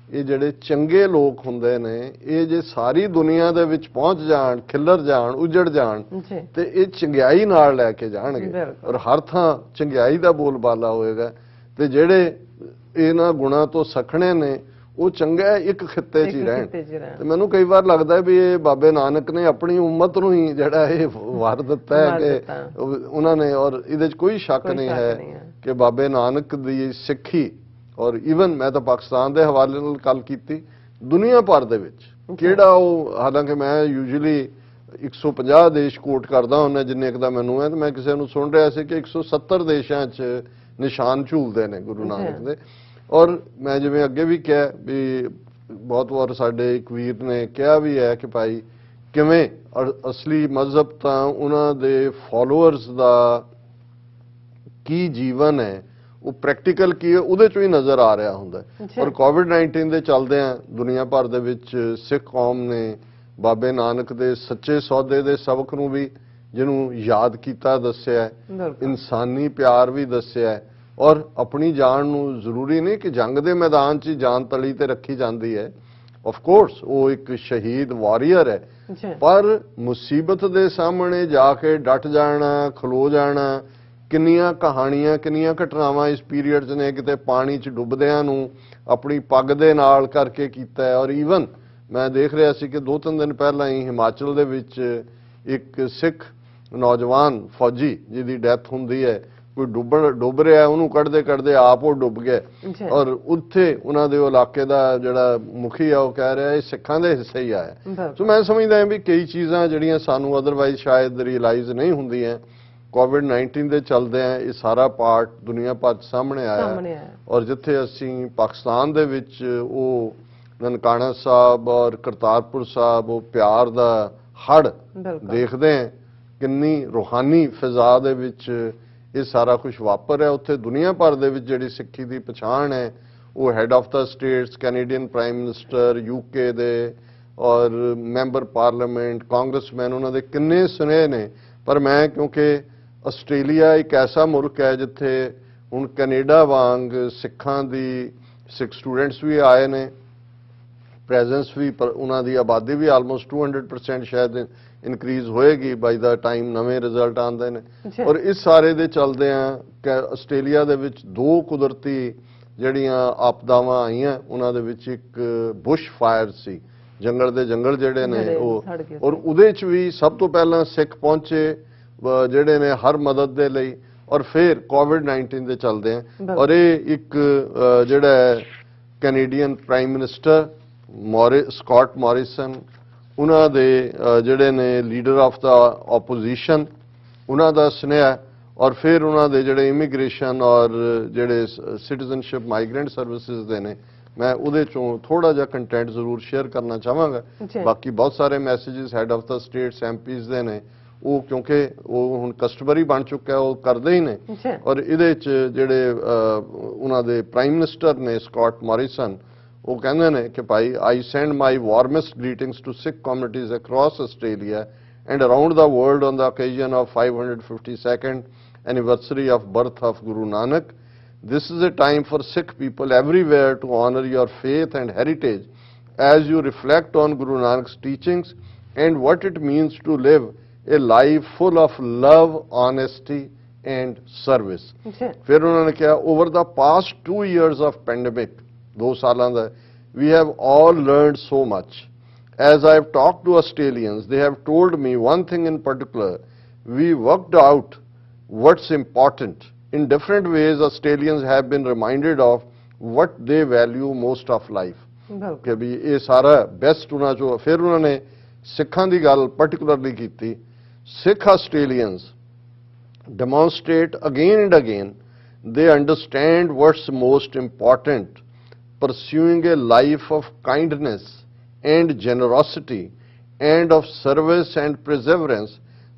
ਇਹ ਜਿਹੜੇ ਚੰਗੇ ਲੋਕ ਹੁੰਦੇ ਨੇ ਇਹ ਜੇ ਸਾਰੀ ਦੁਨੀਆ ਦੇ ਵਿੱਚ ਪਹੁੰਚ ਜਾਣ, ਖਿੱਲਰ ਜਾਣ, ਉਜੜ ਜਾਣ ਤੇ ਇਹ ਚੰਗਿਆਈ ਨਾਲ ਲੈ ਕੇ ਜਾਣਗੇ, ਔਰ ਹਰ ਥਾਂ ਚੰਗਿਆਈ ਦਾ ਬੋਲਬਾਲਾ ਹੋਏਗਾ। ਤੇ ਜਿਹੜੇ ਇਹਨਾਂ ਗੁਣਾਂ ਤੋਂ ਸਖਣੇ ਨੇ ਉਹ ਚੰਗਾ ਇੱਕ ਖਿੱਤੇ 'ਚ ਹੀ ਰਹਿਣ। ਤੇ ਮੈਨੂੰ ਕਈ ਵਾਰ ਲੱਗਦਾ ਵੀ ਇਹ ਬਾਬੇ ਨਾਨਕ ਨੇ ਆਪਣੀ ਉਮਤ ਨੂੰ ਹੀ ਜਿਹੜਾ ਇਹ ਵਾਰ ਦਿੱਤਾ ਹੈ ਕਿ ਉਹਨਾਂ ਨੇ, ਔਰ ਇਹਦੇ 'ਚ ਕੋਈ ਸ਼ੱਕ ਨਹੀਂ ਹੈ ਕਿ ਬਾਬੇ ਨਾਨਕ ਦੀ ਸਿੱਖੀ, ਔਰ ਈਵਨ ਮੈਂ ਤਾਂ ਪਾਕਿਸਤਾਨ ਦੇ ਹਵਾਲੇ ਨਾਲ ਗੱਲ ਕੀਤੀ, ਦੁਨੀਆ ਭਰ ਦੇ ਵਿੱਚ ਕਿਹੜਾ ਉਹ, ਹਾਲਾਂਕਿ ਮੈਂ ਯੂਜੂਅਲੀ 150 ਦੇਸ਼ ਕੋਟ ਕਰਦਾ ਹੁੰਦਾ ਜਿੰਨੇ ਇੱਕ ਦਾ ਮੈਨੂੰ ਹੈ, ਤੇ ਮੈਂ ਕਿਸੇ ਨੂੰ ਸੁਣ ਰਿਹਾ ਸੀ ਕਿ 170 ਦੇਸ਼ਾਂ 'ਚ ਨਿਸ਼ਾਨ ਝੂਲਦੇ ਨੇ ਗੁਰੂ ਨਾਨਕ ਦੇ। ਔਰ ਮੈਂ ਜਿਵੇਂ ਅੱਗੇ ਵੀ ਕਿਹਾ ਵੀ ਬਹੁਤ ਵਾਰ ਸਾਡੇ ਇੱਕ ਵੀਰ ਨੇ ਕਿਹਾ ਵੀ ਹੈ ਕਿ ਭਾਈ ਕਿਵੇਂ ਅਸਲੀ ਮਜ਼ਹਬ ਤਾਂ ਉਹਨਾਂ ਦੇ ਫਾਲੋਅਰਸ ਦਾ ਕੀ ਜੀਵਨ ਹੈ, ਉਹ ਪ੍ਰੈਕਟੀਕਲ ਕੀ ਹੈ, ਉਹਦੇ ਚੋਂ ਹੀ ਨਜ਼ਰ ਆ ਰਿਹਾ ਹੁੰਦਾ। ਔਰ ਕੋਵਿਡ-19 ਦੇ ਚੱਲਦੇ ਆ ਦੁਨੀਆ ਭਰ ਦੇ ਵਿੱਚ ਸਿੱਖ ਕੌਮ ਨੇ ਬਾਬੇ ਨਾਨਕ ਦੇ ਸੱਚੇ ਸੌਦੇ ਦੇ ਸਬਕ ਨੂੰ ਵੀ ਜਿਹਨੂੰ ਯਾਦ ਕੀਤਾ, ਦੱਸਿਆ, ਇਨਸਾਨੀ ਪਿਆਰ ਵੀ ਦੱਸਿਆ, ਔਰ ਆਪਣੀ ਜਾਨ ਨੂੰ ਜ਼ਰੂਰੀ ਨਹੀਂ ਕਿ ਜੰਗ ਦੇ ਮੈਦਾਨ 'ਚ ਹੀ ਜਾਨ ਤਲੀ ਤੇ ਰੱਖੀ ਜਾਂਦੀ ਹੈ। ਆਫ ਕੋਰਸ ਉਹ ਇੱਕ ਸ਼ਹੀਦ ਵਾਰੀਅਰ ਹੈ, ਪਰ ਮੁਸੀਬਤ ਦੇ ਸਾਹਮਣੇ ਜਾ ਕੇ ਡਟ ਜਾਣਾ, ਖਲੋ ਜਾਣਾ। ਕਿੰਨੀਆਂ ਕਹਾਣੀਆਂ, ਕਿੰਨੀਆਂ ਘਟਨਾਵਾਂ ਇਸ ਪੀਰੀਅਡ 'ਚ ਨੇ, ਕਿਤੇ ਪਾਣੀ 'ਚ ਡੁੱਬਦਿਆਂ ਨੂੰ ਆਪਣੀ ਪੱਗ ਦੇ ਨਾਲ ਕਰਕੇ ਕੀਤਾ ਹੈ। ਔਰ ਈਵਨ ਮੈਂ ਦੇਖ ਰਿਹਾ ਸੀ ਕਿ 2-3 ਦਿਨ ਪਹਿਲਾਂ ਹੀ ਹਿਮਾਚਲ ਦੇ ਵਿੱਚ ਇੱਕ ਸਿੱਖ ਨੌਜਵਾਨ ਫੌਜੀ ਜਿਹਦੀ ਡੈਥ ਹੁੰਦੀ ਹੈ, ਕੋਈ ਡੁੱਬ ਰਿਹਾ, ਉਹਨੂੰ ਕੱਢਦੇ ਆਪ ਉਹ ਡੁੱਬ ਗਿਆ। ਔਰ ਉੱਥੇ ਉਹਨਾਂ ਦੇ ਇਲਾਕੇ ਦਾ ਜਿਹੜਾ ਮੁਖੀ ਆ ਉਹ ਕਹਿ ਰਿਹਾ ਇਹ ਸਿੱਖਾਂ ਦੇ ਹਿੱਸੇ ਹੀ ਆਇਆ। ਸੋ ਮੈਂ ਸਮਝਦਾ ਵੀ ਕਈ ਚੀਜ਼ਾਂ ਜਿਹੜੀਆਂ ਸਾਨੂੰ ਅਦਰਵਾਈਜ਼ ਸ਼ਾਇਦ ਰਿਅਲਾਈਜ਼ ਨਹੀਂ ਹੁੰਦੀਆਂ, ਕੋਵਿਡ-19 ਦੇ ਚੱਲਦੇ ਆ ਇਹ ਸਾਰਾ ਪਾਰਟ ਦੁਨੀਆ ਭਰ 'ਚ ਸਾਹਮਣੇ ਆਇਆ। ਔਰ ਜਿੱਥੇ ਅਸੀਂ ਪਾਕਿਸਤਾਨ ਦੇ ਵਿੱਚ ਉਹ ਨਨਕਾਣਾ ਸਾਹਿਬ ਔਰ ਕਰਤਾਰਪੁਰ ਸਾਹਿਬ ਉਹ ਪਿਆਰ ਦਾ ਹੜ ਦੇਖਦੇ ਆ, ਕਿੰਨੀ ਰੂਹਾਨੀ ਫਿਜ਼ਾ ਦੇ ਵਿੱਚ ਇਹ ਸਾਰਾ ਕੁਝ ਵਾਪਰ ਰਿਹਾ। ਉੱਥੇ ਦੁਨੀਆ ਭਰ ਦੇ ਵਿੱਚ ਜਿਹੜੀ ਸਿੱਖੀ ਦੀ ਪਛਾਣ ਹੈ ਉਹ head of the states, Canadian prime minister, UK ਦੇ ਔਰ ਮੈਂਬਰ ਪਾਰਲੀਮੈਂਟ, ਕਾਂਗਰਸਮੈਨ, ਉਹਨਾਂ ਦੇ ਕਿੰਨੇ ਸੁਨੇਹੇ ਨੇ। ਪਰ ਮੈਂ ਕਿਉਂਕਿ ਆਸਟ੍ਰੇਲੀਆ ਇੱਕ ਐਸਾ ਮੁਲਕ ਹੈ ਜਿੱਥੇ ਹੁਣ ਕੈਨੇਡਾ ਵਾਂਗ ਸਿੱਖਾਂ ਦੀ ਸਿੱਖ ਸਟੂਡੈਂਟਸ ਵੀ ਆਏ ਨੇ, ਪ੍ਰੈਜ਼ੈਂਸ ਵੀ, ਪਰ ਉਹਨਾਂ ਦੀ ਆਬਾਦੀ ਵੀ ਆਲਮੋਸਟ 200% ਸ਼ਾਇਦ ਇਨਕਰੀਜ਼ ਹੋਏਗੀ ਬਾਈ ਦਾ ਟਾਈਮ ਨਵੇਂ ਰਿਜ਼ਲਟ ਆਉਂਦੇ ਨੇ। ਜੀ। ਔਰ ਇਸ ਸਾਰੇ ਦੇ ਚੱਲਦੇ ਆ ਕਿ ਆਸਟ੍ਰੇਲੀਆ ਦੇ ਵਿੱਚ ਦੋ ਕੁਦਰਤੀ ਜਿਹੜੀਆਂ ਆਪਦਾਵਾਂ ਆਈਆਂ, ਉਹਨਾਂ ਦੇ ਵਿੱਚ ਇੱਕ ਬੁਸ਼ ਫਾਇਰ ਸੀ, ਜੰਗਲ ਦੇ ਜੰਗਲ ਜਿਹੜੇ ਨੇ ਜਿਹੜੇ ਉਹ, ਸੜ ਗਏ ਔਰ ਸੀ। ਉਹਦੇ 'ਚ ਵੀ ਸਭ ਤੋਂ ਪਹਿਲਾਂ ਸਿੱਖ ਪਹੁੰਚੇ ਜਿਹੜੇ ਨੇ ਹਰ ਮਦਦ ਦੇ ਲਈ, ਔਰ ਫਿਰ ਕੋਵਿਡ-19 ਦੇ ਚੱਲਦੇ ਆ। ਬਿਲਕੁਲ। ਔਰ ਇਹ ਇੱਕ ਜਿਹੜਾ ਹੈ Canadian prime minister Scott Morrison, ਉਹਨਾਂ ਦੇ ਜਿਹੜੇ ਨੇ ਲੀਡਰ ਆਫ ਦਾ ਆਪੋਜੀਸ਼ਨ, ਉਹਨਾਂ ਦਾ ਸੁਨੇਹਾ, ਔਰ ਫਿਰ ਉਹਨਾਂ ਦੇ ਜਿਹੜੇ ਇਮੀਗ੍ਰੇਸ਼ਨ ਔਰ ਜਿਹੜੇ ਸਿਟੀਜ਼ਨਸ਼ਿਪ ਮਾਈਗ੍ਰੈਂਟ ਸਰਵਿਸਿਜ਼ ਦੇ ਨੇ, ਮੈਂ ਉਹਦੇ ਚੋਂ ਥੋੜਾ ਜਿਹਾ ਕੰਟੈਂਟ ਜ਼ਰੂਰ ਸ਼ੇਅਰ ਕਰਨਾ ਚਾਹਾਂਗਾ। ਜੀ। ਬਾਕੀ ਬਹੁਤ ਸਾਰੇ messages head of the states MPs ਦੇ ਨੇ, ਉਹ ਕਿਉਂਕਿ ਉਹ ਹੁਣ ਕਸਟਮਰੀ ਬਣ ਚੁੱਕਾ, ਉਹ ਕਰਦੇ ਹੀ ਨੇ। ਜੀ। ਔਰ ਇਹਦੇ 'ਚ ਜਿਹੜੇ ਉਹਨਾਂ ਦੇ ਪ੍ਰਾਈਮ ਮਿਨਿਸਟਰ ਨੇ ਸਕਾਟ ਮੋਰਿਸਨ, ਉਹ ਕਹਿੰਦੇ ਨੇ ਕਿ ਭਾਈ I send my warmest greetings to Sikh communities across Australia and around the world on the occasion of 552nd anniversary of birth of Guru Nanak. This is a time for Sikh people everywhere to honor your faith and heritage as you reflect on Guru Nanak's teachings and what it means to live a life full of love, honesty and service. जी। ਫਿਰ ਉਹਨਾਂ ਨੇ ਕਿਹਾ over the past 2 years of pandemic, 2 ਸਾਲਾਂ ਦਾ, we have all learned so much. As I have talked to Australians, they have told me one thing in particular: we worked out what's important. In different ways, Australians have been reminded of what they value most of life. ਬਿਲਕੁਲ। ਕਿ ਵੀ ਇਹ ਸਾਰਾ ਬੈਸਟ ਉਹਨਾਂ ਚੋਂ। ਫਿਰ ਉਹਨਾਂ ਨੇ ਸਿੱਖਾਂ ਦੀ ਗੱਲ ਪਾਰਟਿਕੂਲਰਲੀ ਕੀਤੀ। ਸਿੱਖ Australians demonstrate again and again they understand what's most important: pursuing a life of kindness and generosity and of service and perseverance,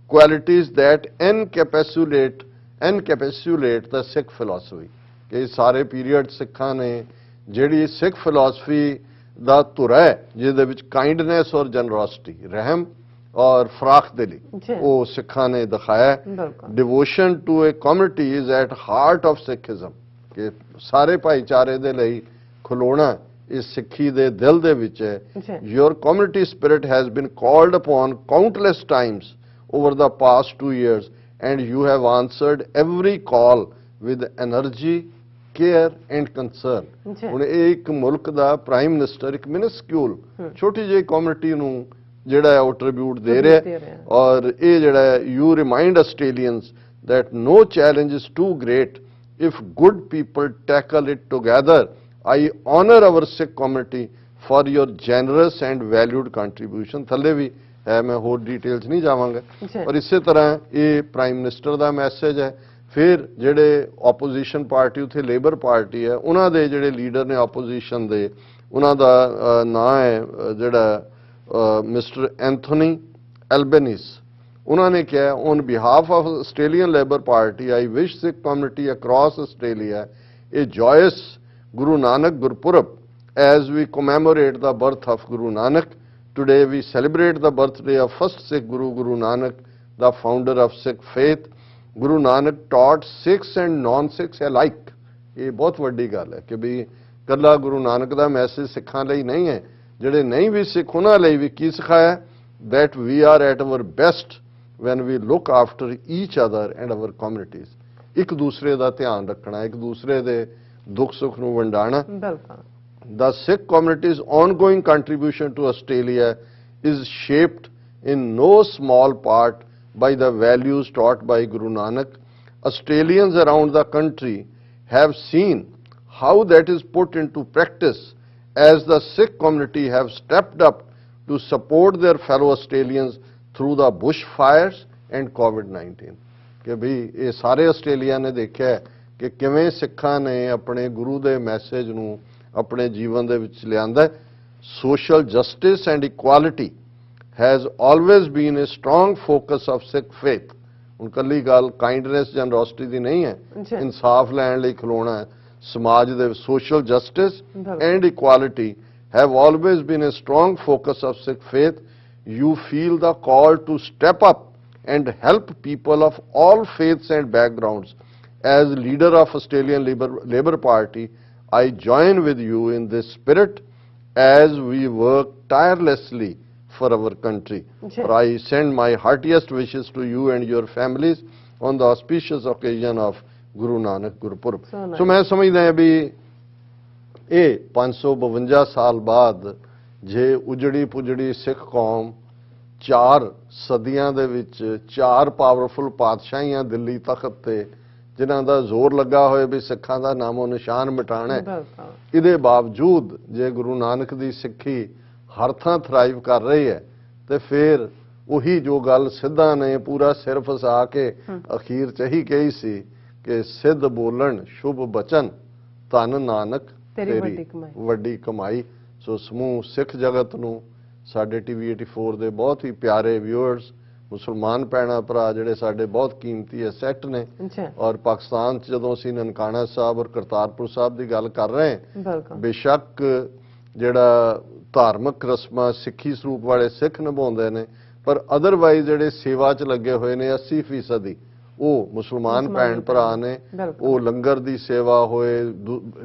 qualities that encapsulate the Sikh philosophy. ਕਿ ਸਾਰੇ ਪੀਰੀਅਡ ਸਿੱਖਾਂ ਨੇ ਜਿਹੜੀ ਸਿੱਖ ਫਿਲਾਸਫੀ ਦਾ ਧੁਰਾ ਹੈ, ਜਿਹਦੇ ਵਿੱਚ ਕਾਈਂਡਨੈਸ ਔਰ ਜਨਰੋਸਿਟੀ, ਰਹਿਮ ਔਰ ਫਰਾਖ ਦਿਲੀ, ਜੀ। ਉਹ ਸਿੱਖਾਂ ਨੇ ਦਿਖਾਇਆ। ਬਿਲਕੁਲ। Devotion to a community is at heart of Sikhism, ਕਿ ਸਾਰੇ ਭਾਈਚਾਰੇ ਦੇ ਲਈ ਖਲੋਣਾ ਇਸ ਸਿੱਖੀ ਦੇ ਦਿਲ ਦੇ ਵਿੱਚ ਹੈ। ਜੀ। Your community spirit has been called upon countless times over the past 2 years and you have answered every call with energy, care and concern. ਜੀ। ਹੁਣ ਇਹ ਇੱਕ ਮੁਲਕ ਦਾ ਪ੍ਰਾਈਮ ਮਿਨਿਸਟਰ ਇੱਕ ਮਿਨਿਸਕਿਊਲ ਛੋਟੀ ਜਿਹੀ ਕਮਿਊਨਿਟੀ ਨੂੰ ਜਿਹੜਾ ਹੈ ਉਹ ਟ੍ਰਿਬਿਊਟ ਦੇ ਰਿਹਾ ਹੈ। ਔਰ ਇਹ ਜਿਹੜਾ ਹੈ you remind Australians that no challenge is too great if good people tackle it together. I honor our Sikh community for your generous and valued contribution. ਥੱਲੇ ਵੀ ਹੈ, ਮੈਂ ਹੋਰ ਡਿਟੇਲਸ ਨਹੀਂ ਜਾਵਾਂਗਾ। ਔਰ ਇਸੇ ਤਰ੍ਹਾਂ ਇਹ ਪ੍ਰਾਈਮ ਮਿਨਿਸਟਰ ਦਾ ਮੈਸੇਜ ਹੈ। ਫਿਰ ਜਿਹੜੇ ਆਪੋਜੀਸ਼ਨ ਪਾਰਟੀ, ਉੱਥੇ ਲੇਬਰ ਪਾਰਟੀ ਹੈ, ਉਹਨਾਂ ਦੇ ਜਿਹੜੇ ਲੀਡਰ ਨੇ ਆਪੋਜੀਸ਼ਨ ਦੇ, ਉਹਨਾਂ ਦਾ ਨਾਂ ਹੈ ਜਿਹੜਾ ਮਿਸਟਰ ਐਂਥੋਨੀ ਐਲਬਨੀਸ। ਉਹਨਾਂ ਨੇ ਕਿਹਾ on behalf of Australian labour party I wish Sikh community across Australia A ਜੋਇਸ Guru Nanak Gurpurab as we commemorate the birth of Guru Nanak. Today we celebrate the birthday of first Sikh Guru, Guru Nanak, the founder of Sikh faith. Guru Nanak taught Sikhs and non-Sikhs alike. ਇਹ ਬਹੁਤ ਵੱਡੀ ਗੱਲ ਹੈ ਕਿ ਵੀ ਕੱਲਾ ਗੁਰੂ ਨਾਨਕ ਦਾ ਮੈਸੇਜ ਸਿੱਖਾਂ ਲਈ ਨਹੀਂ ਹੈ, ਜਿਹੜੇ ਨਹੀਂ ਵੀ ਸਿੱਖ ਉਹਨਾਂ ਲਈ ਵੀ ਕੀ ਸਿਖਾਇਆ? That we are at our best when we look after each other and our communities. ਇੱਕ ਦੂਸਰੇ ਦਾ ਧਿਆਨ ਰੱਖਣਾ, ਇੱਕ ਦੂਸਰੇ ਦੇ ਦੁੱਖ ਸੁੱਖ ਨੂੰ ਵੰਡਾਣਾ। ਬਿਲਕੁਲ। The Sikh community's ongoing contribution to Australia is shaped in no small part by the values taught by Guru Nanak. Australians around the country have seen how that is put into practice as the Sikh community have stepped up to support their fellow Australians through the bushfires and COVID-19. ਕਿ ਵੀ ਇਹ ਸਾਰੇ ਆਸਟ੍ਰੇਲੀਆ ਨੇ ਦੇਖਿਆ ਕਿ ਕਿਵੇਂ ਸਿੱਖਾਂ ਨੇ ਆਪਣੇ ਗੁਰੂ ਦੇ ਮੈਸੇਜ ਨੂੰ ਆਪਣੇ ਜੀਵਨ ਦੇ ਵਿੱਚ ਲਿਆਂਦਾ। Social justice and equality has always been a strong focus of Sikh faith. ਹੁਣ ਕੱਲੀ ਗੱਲ ਕਾਈਂਡਨੈਸ ਜਨਰੋਸਿਟੀ ਦੀ ਨਹੀਂ ਹੈ, ਇਨਸਾਫ ਲੈਣ ਲਈ ਖਲੋਣਾ ਹੈ ਸਮਾਜ ਦੇ। Social justice and equality have always been a strong focus of Sikh faith. You feel the call to step up and help people of all faiths and backgrounds. As leader of Australian Labour Party, I join with you in this spirit as we work tirelessly for our country. जी। For I send my heartiest wishes to you and your families on the auspicious occasion of Guru Nanak Gurpurab. So nice. So मैं समझदा ਹਾਂ भी ਇਹ 552 ਸਾਲ ਬਾਅਦ ਜੇ ਉਜੜੀ ਪੁਜੜੀ ਸਿੱਖ ਕੌਮ 4 ਸਦੀਆਂ ਦੇ ਵਿੱਚ 4 ਪਾਵਰਫੁਲ ਪਾਤਸ਼ਾਹੀਆਂ ਦਿੱਲੀ ਤਖਤ ਤੇ ਜਿਨ੍ਹਾਂ ਦਾ ਜ਼ੋਰ ਲੱਗਾ ਹੋਇਆ ਵੀ ਸਿੱਖਾਂ ਦਾ ਨਾਮੋ ਨਿਸ਼ਾਨ ਮਿਟਾਣਾ ਹੈ, ਬਿਲਕੁਲ ਇਹਦੇ ਬਾਵਜੂਦ ਜੇ ਗੁਰੂ ਨਾਨਕ ਦੀ ਸਿੱਖੀ ਹਰ ਥਾਂ ਥਰਾਈਵ ਕਰ ਰਹੀ ਹੈ ਤੇ ਫਿਰ ਉਹੀ ਜੋ ਗੱਲ ਸਿੱਧਾਂ ਨੇ ਪੂਰਾ ਸਿਰ ਫਸਾ ਕੇ ਅਖੀਰ ਚ ਹੀ ਕਹੀ ਸੀ ਕਿ ਸਿੱਧ ਬੋਲਣ ਸ਼ੁਭ ਬਚਨ ਧਨ ਨਾਨਕ ਤੇਰੀ ਵੱਡੀ ਕਮਾਈ। ਵੱਡੀ ਕਮਾਈ। ਸੋ ਸਮੂਹ ਸਿੱਖ ਜਗਤ ਨੂੰ ਸਾਡੇ ਟੀਵੀ 84 ਦੇ ਬਹੁਤ ਹੀ ਪਿਆਰੇ ਵਿਊਅਰਸ ਮੁਸਲਮਾਨ ਭੈਣਾਂ ਭਰਾ ਜਿਹੜੇ ਸਾਡੇ ਬਹੁਤ ਕੀਮਤੀ ਐਸੈਟ ਨੇ ਅੱਛਾ ਔਰ ਪਾਕਿਸਤਾਨ 'ਚ ਜਦੋਂ ਅਸੀਂ ਨਨਕਾਣਾ ਸਾਹਿਬ ਔਰ ਕਰਤਾਰਪੁਰ ਸਾਹਿਬ ਦੀ ਗੱਲ ਕਰ ਰਹੇ ਹਾਂ, ਬਿਲਕੁਲ ਬੇਸ਼ੱਕ ਜਿਹੜਾ ਧਾਰਮਿਕ ਰਸਮਾਂ ਸਿੱਖੀ ਸਰੂਪ ਵਾਲੇ ਸਿੱਖ ਨਿਭਾਉਂਦੇ ਨੇ, ਪਰ ਅਦਰਵਾਈਜ਼ ਜਿਹੜੇ ਸੇਵਾ 'ਚ ਲੱਗੇ ਹੋਏ ਨੇ 80% ਉਹ ਮੁਸਲਮਾਨ ਭੈਣ ਭਰਾ ਨੇ। ਬਿਲਕੁਲ। ਉਹ ਲੰਗਰ ਦੀ ਸੇਵਾ ਹੋਏ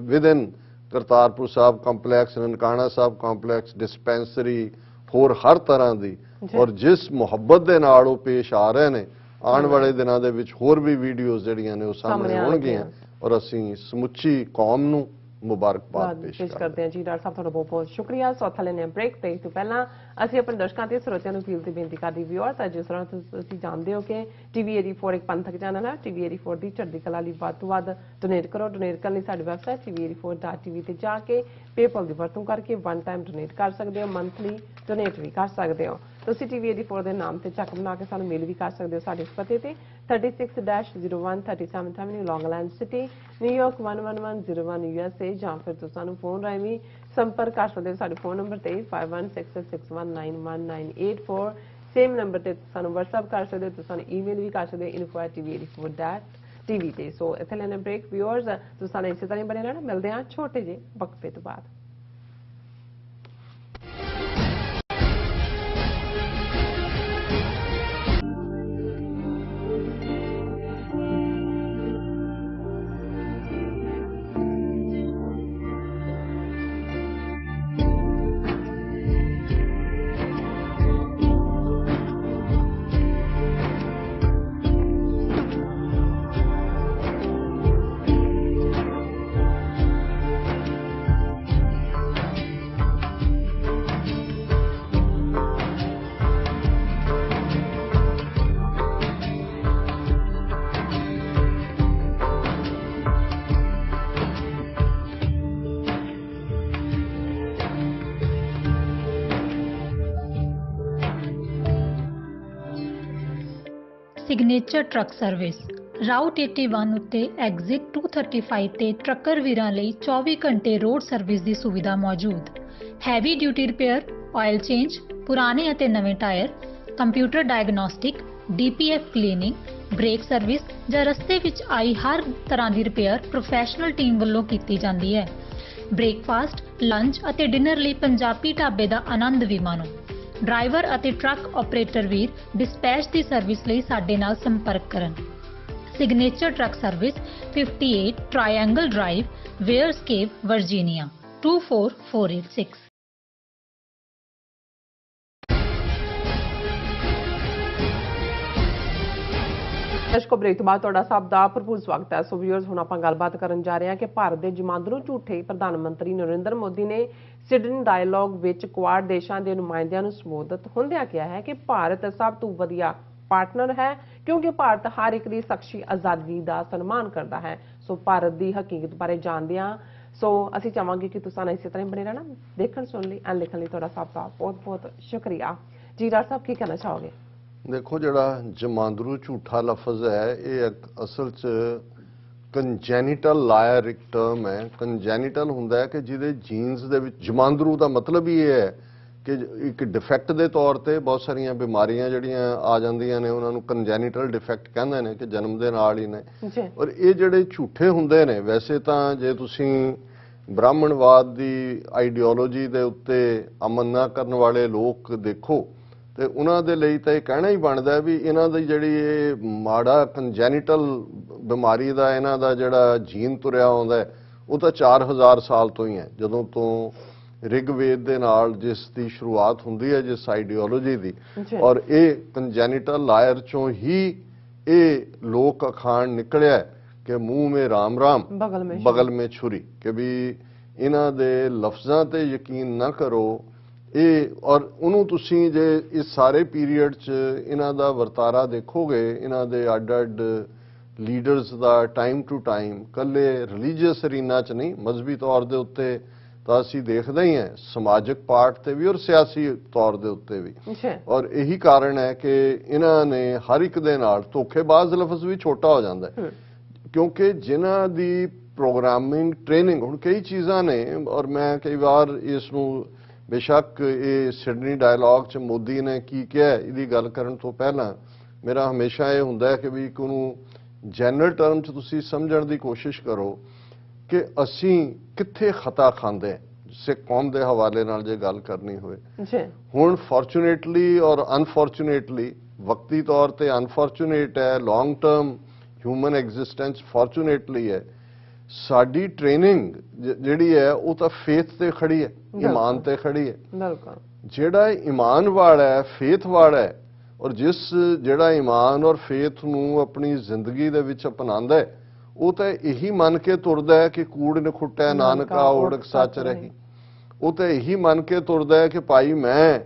within Kartarpur Sahib complex, Nankana Sahib complex, dispensary, ਹੋਰ ਹਰ ਤਰ੍ਹਾਂ ਦੀ, ਔਰ ਜਿਸ ਮੁਹੱਬਤ ਦੇ ਨਾਲ ਉਹ ਪੇਸ਼ ਆ ਰਹੇ ਨੇ, ਆਉਣ ਵਾਲੇ ਦਿਨਾਂ ਦੇ ਵਿੱਚ ਹੋਰ ਵੀ ਵੀਡੀਓਜ਼ ਜਿਹੜੀਆਂ ਨੇ ਉਹ ਸਾਹਮਣੇ ਆਉਣਗੀਆਂ ਔਰ ਅਸੀਂ ਸਮੁੱਚੀ ਕੌਮ ਨੂੰ ਮੁਬਾਰਕਬਾਦ ਪੇਸ਼ ਕਰਦੇ ਹਾਂ ਜੀ। ਡਾਕਟਰ ਸਾਹਿਬ ਤੁਹਾਡਾ ਬਹੁਤ ਬਹੁਤ ਸ਼ੁਕਰੀਆ। ਚੌਥਾ ਲੈਣੇ ਬ੍ਰੇਕ ਤੇ ਇਸ ਤੋਂ ਪਹਿਲਾਂ ਅਸੀਂ ਆਪਣੇ ਦਰਸ਼ਕਾਂ ਤੇ ਸਰੋਤਿਆਂ ਨੂੰ ਅਪੀਲ ਤੇ ਬੇਨਤੀ ਕਰਦੀ ਵਿਊਅਰਸ, ਜਿਸ ਤਰ੍ਹਾਂ ਤੁਸੀਂ ਜਾਣਦੇ ਹੋ ਕਿ ਟੀਵੀ 84 ਇੱਕ ਪੰਥਕ ਚੈਨਲ ਹੈ। ਟੀਵੀ 84 ਦੀ ਚੜ੍ਹਦੀ ਕਲਾ ਲਈ ਵੱਧ ਤੋਂ ਵੱਧ ਡੋਨੇਟ ਕਰੋ। ਡੋਨੇਟ ਕਰਨ ਲਈ ਸਾਡੀ ਵੈਬਸਾਈਟ tv84.tv ਤੇ ਜਾ ਕੇ ਪੇਪਲ ਦੀ ਵਰਤੋਂ ਕਰਕੇ ਵਨ ਟਾਈਮ ਡੋਨੇਟ ਕਰ ਸਕਦੇ ਹੋ, ਮੰਥਲੀ ਡੋਨੇਟ ਵੀ ਕਰ ਸਕਦੇ ਹੋ। ਤੁਸੀਂ ਟੀਵੀ 84 ਦੇ ਨਾਮ ਤੇ ਚੱਕ ਬਣਾ ਕੇ ਸਾਨੂੰ ਮੇਲ ਵੀ ਕਰ ਸਕਦੇ ਹੋ ਸਾਡੇ ਇਸ ਪਤੇ ਤੇ 36-01 37th Avenue, Long Island City, New York 11101 USA, ਜਾਂ ਫਿਰ ਤੁਸੀਂ ਸਾਨੂੰ ਫੋਨ ਰਾਹੀਂ ਵੀ ਸੰਪਰਕ ਕਰ ਸਕਦੇ ਹੋ। ਸਾਡੇ ਫੋਨ ਨੰਬਰ 235166619184 ਸੇਮ ਨੰਬਰ ਤੇ ਸਾਨੂੰ WhatsApp ਕਰ ਸਕਦੇ ਹੋ। ਤੁਸੀਂ ਸਾਨੂੰ ਈਮੇਲ ਵੀ ਕਰ ਸਕਦੇ ਹੋ info@tv84.tv ਤੇ। ਸੋ ਇੱਥੇ ਲੈਣੇ ਬ੍ਰੇਕ ਵਿਊਅਰਸ, ਤੁਸੀਂ ਸਾਨੂੰ ਇਸੇ ਤਰ੍ਹਾਂ ਹੀ ਬਣੇ ਰਹਿਣਾ। ਮਿਲਦੇ ਹਾਂ ਛੋਟੇ ਜਿਹੇ ਵਕਫੇ ਤੋਂ ਬਾਅਦ। ਸਿਗਨੇਚਰ ਟਰੱਕ ਸਰਵਿਸ ਰਾਊਟ 81 ਉੱਤੇ ਐਗਜ਼ਿਟ 235 ਤੇ ਟਰੱਕਰ ਵੀਰਾਂ ਲਈ 24 ਘੰਟੇ ਰੋਡ ਸਰਵਿਸ ਦੀ ਸੁਵਿਧਾ ਮੌਜੂਦ। Heavy duty repair, oil change, ਪੁਰਾਣੇ ਅਤੇ ਨਵੇਂ tyre, computer diagnostic, DPF cleaning, brake service ਜਾਂ ਰਸਤੇ ਵਿੱਚ ਆਈ ਹਰ ਤਰ੍ਹਾਂ ਦੀ ਰਿਪੇਅਰ ਪ੍ਰੋਫੈਸ਼ਨਲ ਟੀਮ ਵੱਲੋਂ ਕੀਤੀ ਜਾਂਦੀ ਹੈ। ਬ੍ਰੇਕਫਾਸਟ, ਲੰਚ ਅਤੇ ਡਿਨਰ ਲਈ ਪੰਜਾਬੀ ਢਾਬੇ ਦਾ ਆਨੰਦ ਵੀ ਮਾਣੋ। ਡਰਾਈਵਰ ਅਤੇ ਟਰੱਕ ਆਪਰੇਟਰ ਵੀਰ ਡਿਸਪੈਚ ਦੀ ਸਰਵਿਸ ਲਈ ਸਾਡੇ ਨਾਲ ਸੰਪਰਕ ਕਰਨ। Signature truck service 58 triangle drive, ਵੇਅਰਸਕੇਪ, ਵਰਜੀਨੀਆ 24486। ਦਰਸ਼ਕੋ ਬ੍ਰੇਕ ਤੋਂ ਬਾਅਦ ਤੁਹਾਡਾ ਸਭ ਦਾ ਭਰਪੂਰ ਸਵਾਗਤ ਹੈ। ਸੋ ਵੀਅਰਸ, ਹੁਣ ਆਪਾਂ ਗੱਲਬਾਤ ਕਰਨ ਜਾ ਰਹੇ ਹਾਂ ਕਿ ਭਾਰਤ ਦੇ ਜਮਾਂਦਰੂ ਝੂਠੇ ਪ੍ਰਧਾਨ ਮੰਤਰੀ ਨਰਿੰਦਰ ਮੋਦੀ ਨੇ ਸਿਡਨੀ ਡਾਇਲੋਗ ਵਿੱਚ ਕੁਆਡ ਦੇਸ਼ਾਂ ਦੇ ਨੁਮਾਇੰਦਿਆਂ ਨੂੰ ਸੰਬੋਧਿਤ ਹੁੰਦਿਆਂ ਕਿਹਾ ਹੈ ਕਿ ਭਾਰਤ ਸਭ ਤੋਂ ਵਧੀਆ ਪਾਰਟਨਰ ਹੈ ਕਿਉਂਕਿ ਭਾਰਤ ਹਰ ਇੱਕ ਦੀ ਸ਼ਖਸੀ ਆਜ਼ਾਦੀ ਦਾ ਸਨਮਾਨ ਕਰਦਾ ਹੈ। ਸੋ ਭਾਰਤ ਦੀ ਹਕੀਕਤ ਬਾਰੇ ਜਾਣਦੇ ਹਾਂ। ਸੋ ਅਸੀਂ ਚਾਹਾਂਗੇ ਕਿ ਤੁਸੀਂ ਇਸੇ ਤਰ੍ਹਾਂ ਬਣੇ ਰਹਿਣਾ। ਦੇਖਣ ਸੁਣਨ ਲਈ ਐਂਡ ਲਿਖਣ ਲਈ ਤੁਹਾਡਾ ਸਭ ਦਾ ਬਹੁਤ ਬਹੁਤ ਸ਼ੁਕਰੀਆ ਜੀ। ਡਾਕਟਰ ਸਾਹਿਬ ਕੀ ਕਹਿਣਾ ਚਾਹੋਗੇ? ਦੇਖੋ, ਜਿਹੜਾ ਜਮਾਂਦਰੂ ਝੂਠਾ ਲਫ਼ਜ਼ ਹੈ ਇਹ ਅਸਲ 'ਚ ਕੰਜੈਨੀਟਲ ਲਾਇਰ ਇੱਕ ਟਰਮ ਹੈ। ਕੰਜੈਨੀਟਲ ਹੁੰਦਾ ਹੈ ਕਿ ਜਿਹਦੇ ਜੀਨਸ ਦੇ ਵਿੱਚ, ਜਮਾਂਦਰੂ ਦਾ ਮਤਲਬ ਹੀ ਇਹ ਹੈ ਕਿ ਇੱਕ ਡਿਫੈਕਟ ਦੇ ਤੌਰ ਤੇ ਬਹੁਤ ਸਾਰੀਆਂ ਬਿਮਾਰੀਆਂ ਜਿਹੜੀਆਂ ਆ ਜਾਂਦੀਆਂ ਨੇ ਉਹਨਾਂ ਨੂੰ ਕੰਜੈਨੀਟਲ ਡਿਫੈਕਟ ਕਹਿੰਦੇ ਨੇ ਕਿ ਜਨਮ ਦੇ ਨਾਲ ਹੀ ਨੇ। ਔਰ ਇਹ ਜਿਹੜੇ ਝੂਠੇ ਹੁੰਦੇ ਨੇ, ਵੈਸੇ ਤਾਂ ਜੇ ਤੁਸੀਂ ਬ੍ਰਾਹਮਣਵਾਦ ਦੀ ਆਈਡੀਓਲੋਜੀ ਦੇ ਉੱਤੇ ਅਮਨ ਨਾ ਕਰਨ ਵਾਲੇ ਲੋਕ ਦੇਖੋ ਤੇ ਉਹਨਾਂ ਦੇ ਲਈ ਤਾਂ ਇਹ ਕਹਿਣਾ ਹੀ ਬਣਦਾ ਵੀ ਇਹਨਾਂ ਦੀ ਜਿਹੜੀ ਇਹ ਮਾੜਾ ਕੰਜੈਨੀਟਲ ਬਿਮਾਰੀ ਦਾ ਇਹਨਾਂ ਦਾ ਜਿਹੜਾ ਜੀਨ ਤੁਰਿਆ ਆਉਂਦਾ ਉਹ ਤਾਂ 4000 ਸਾਲ ਤੋਂ ਹੀ ਹੈ। ਜਦੋਂ ਤੋਂ ਰਿਗਵੇਦ ਦੇ ਨਾਲ ਜਿਸ ਦੀ ਸ਼ੁਰੂਆਤ ਹੁੰਦੀ ਹੈ ਜਿਸ ਆਈਡੀਓਲੋਜੀ ਦੀ, ਜੀ। ਔਰ ਇਹ ਕੰਜੈਨੀਟਲ ਲਾਇਰ ਚੋਂ ਹੀ ਇਹ ਲੋਕ ਅਖਾਣ ਨਿਕਲਿਆ ਕਿ ਮੂੰਹ ਮੇ ਰਾਮ ਰਾਮ ਬਗਲ ਮੇ ਛੁਰੀ, ਕਿ ਵੀ ਇਹਨਾਂ ਦੇ ਲਫ਼ਜ਼ਾਂ ਤੇ ਯਕੀਨ ਨਾ ਕਰੋ। ਇਹ ਔਰ ਉਹਨੂੰ ਤੁਸੀਂ ਜੇ ਇਸ ਸਾਰੇ ਪੀਰੀਅਡ 'ਚ ਇਹਨਾਂ ਦਾ ਵਰਤਾਰਾ ਦੇਖੋਗੇ, ਇਹਨਾਂ ਦੇ ਅੱਡ-ਅੱਡ ਲੀਡਰਸ ਦਾ ਟਾਈਮ ਟੂ ਟਾਈਮ, ਕੱਲੇ ਰਿਲੀਜੀਅਸ ਅਰੀਨਾ 'ਚ ਨਹੀਂ, ਮਜ਼ਹਬੀ ਤੌਰ ਦੇ ਉੱਤੇ ਤਾਂ ਅਸੀਂ ਦੇਖਦੇ ਹੀ ਹਾਂ, ਸਮਾਜਿਕ ਪਾਰਟ ਤੇ ਵੀ ਔਰ ਸਿਆਸੀ ਤੌਰ ਦੇ ਉੱਤੇ ਵੀ। ਔਰ ਇਹੀ ਕਾਰਨ ਹੈ ਕਿ ਇਹਨਾਂ ਨੇ ਹਰ ਇੱਕ ਦੇ ਨਾਲ ਧੋਖੇਬਾਜ਼ ਲਫ਼ਜ਼ ਵੀ ਛੋਟਾ ਹੋ ਜਾਂਦਾ ਹੈ, ਕਿਉਂਕਿ ਜਿਨ੍ਹਾਂ ਦੀ ਪ੍ਰੋਗਰਾਮਿੰਗ ਟ੍ਰੇਨਿੰਗ, ਹੁਣ ਕਈ ਚੀਜ਼ਾਂ ਨੇ, ਔਰ ਮੈਂ ਕਈ ਵਾਰ ਇਸ ਨੂੰ ਬੇਸ਼ੱਕ ਇਹ ਸਿਡਨੀ ਡਾਇਲੌਗ 'ਚ ਮੋਦੀ ਨੇ ਕੀ ਕਿਹਾ ਇਹਦੀ ਗੱਲ ਕਰਨ ਤੋਂ ਪਹਿਲਾਂ ਮੇਰਾ ਹਮੇਸ਼ਾ ਇਹ ਹੁੰਦਾ ਹੈ ਕਿ ਵੀ ਉਹਨੂੰ ਜਨਰਲ ਟਰਮ 'ਚ ਤੁਸੀਂ ਸਮਝਣ ਦੀ ਕੋਸ਼ਿਸ਼ ਕਰੋ ਕਿ ਅਸੀਂ ਕਿੱਥੇ ਖਤਾ ਖਾਂਦੇ ਹਾਂ ਸਿੱਖ ਕੌਮ ਦੇ ਹਵਾਲੇ ਨਾਲ ਜੇ ਗੱਲ ਕਰਨੀ ਹੋਵੇ। ਹੁਣ ਫੋਰਚੂਨੇਟਲੀ ਔਰ ਅਨਫੋਰਚੂਨੇਟਲੀ, ਵਕਤੀ ਤੌਰ ਤੇ ਅਨਫੋਰਚੂਨੇਟ ਹੈ, long term human existence fortunately ਹੈ। ਸਾਡੀ ਟ੍ਰੇਨਿੰਗ ਜਿਹੜੀ ਹੈ ਉਹ ਤਾਂ ਫੇਥ ਤੇ ਖੜੀ ਹੈ, ਈਮਾਨ ਤੇ ਖੜੀ ਹੈ। ਜਿਹੜਾ ਈਮਾਨ ਵਾਲਾ ਹੈ, ਫੇਥ ਵਾਲਾ ਹੈ, ਔਰ ਜਿਹੜਾ ਈਮਾਨ ਔਰ ਫੇਥ ਨੂੰ ਆਪਣੀ ਜ਼ਿੰਦਗੀ ਦੇ ਵਿੱਚ ਅਪਣਾਉਂਦਾ ਹੈ, ਉਹ ਤਾਂ ਇਹੀ ਮੰਨ ਕੇ ਤੁਰਦਾ ਹੈ ਕਿ ਕੂੜ ਨਖੁੱਟੈ ਨਾਨਕਾ ਓੜਕ ਸੱਚ ਰਹੀ। ਉਹ ਤਾਂ ਇਹੀ ਮੰਨ ਕੇ ਤੁਰਦਾ ਹੈ ਕਿ ਭਾਈ ਮੈਂ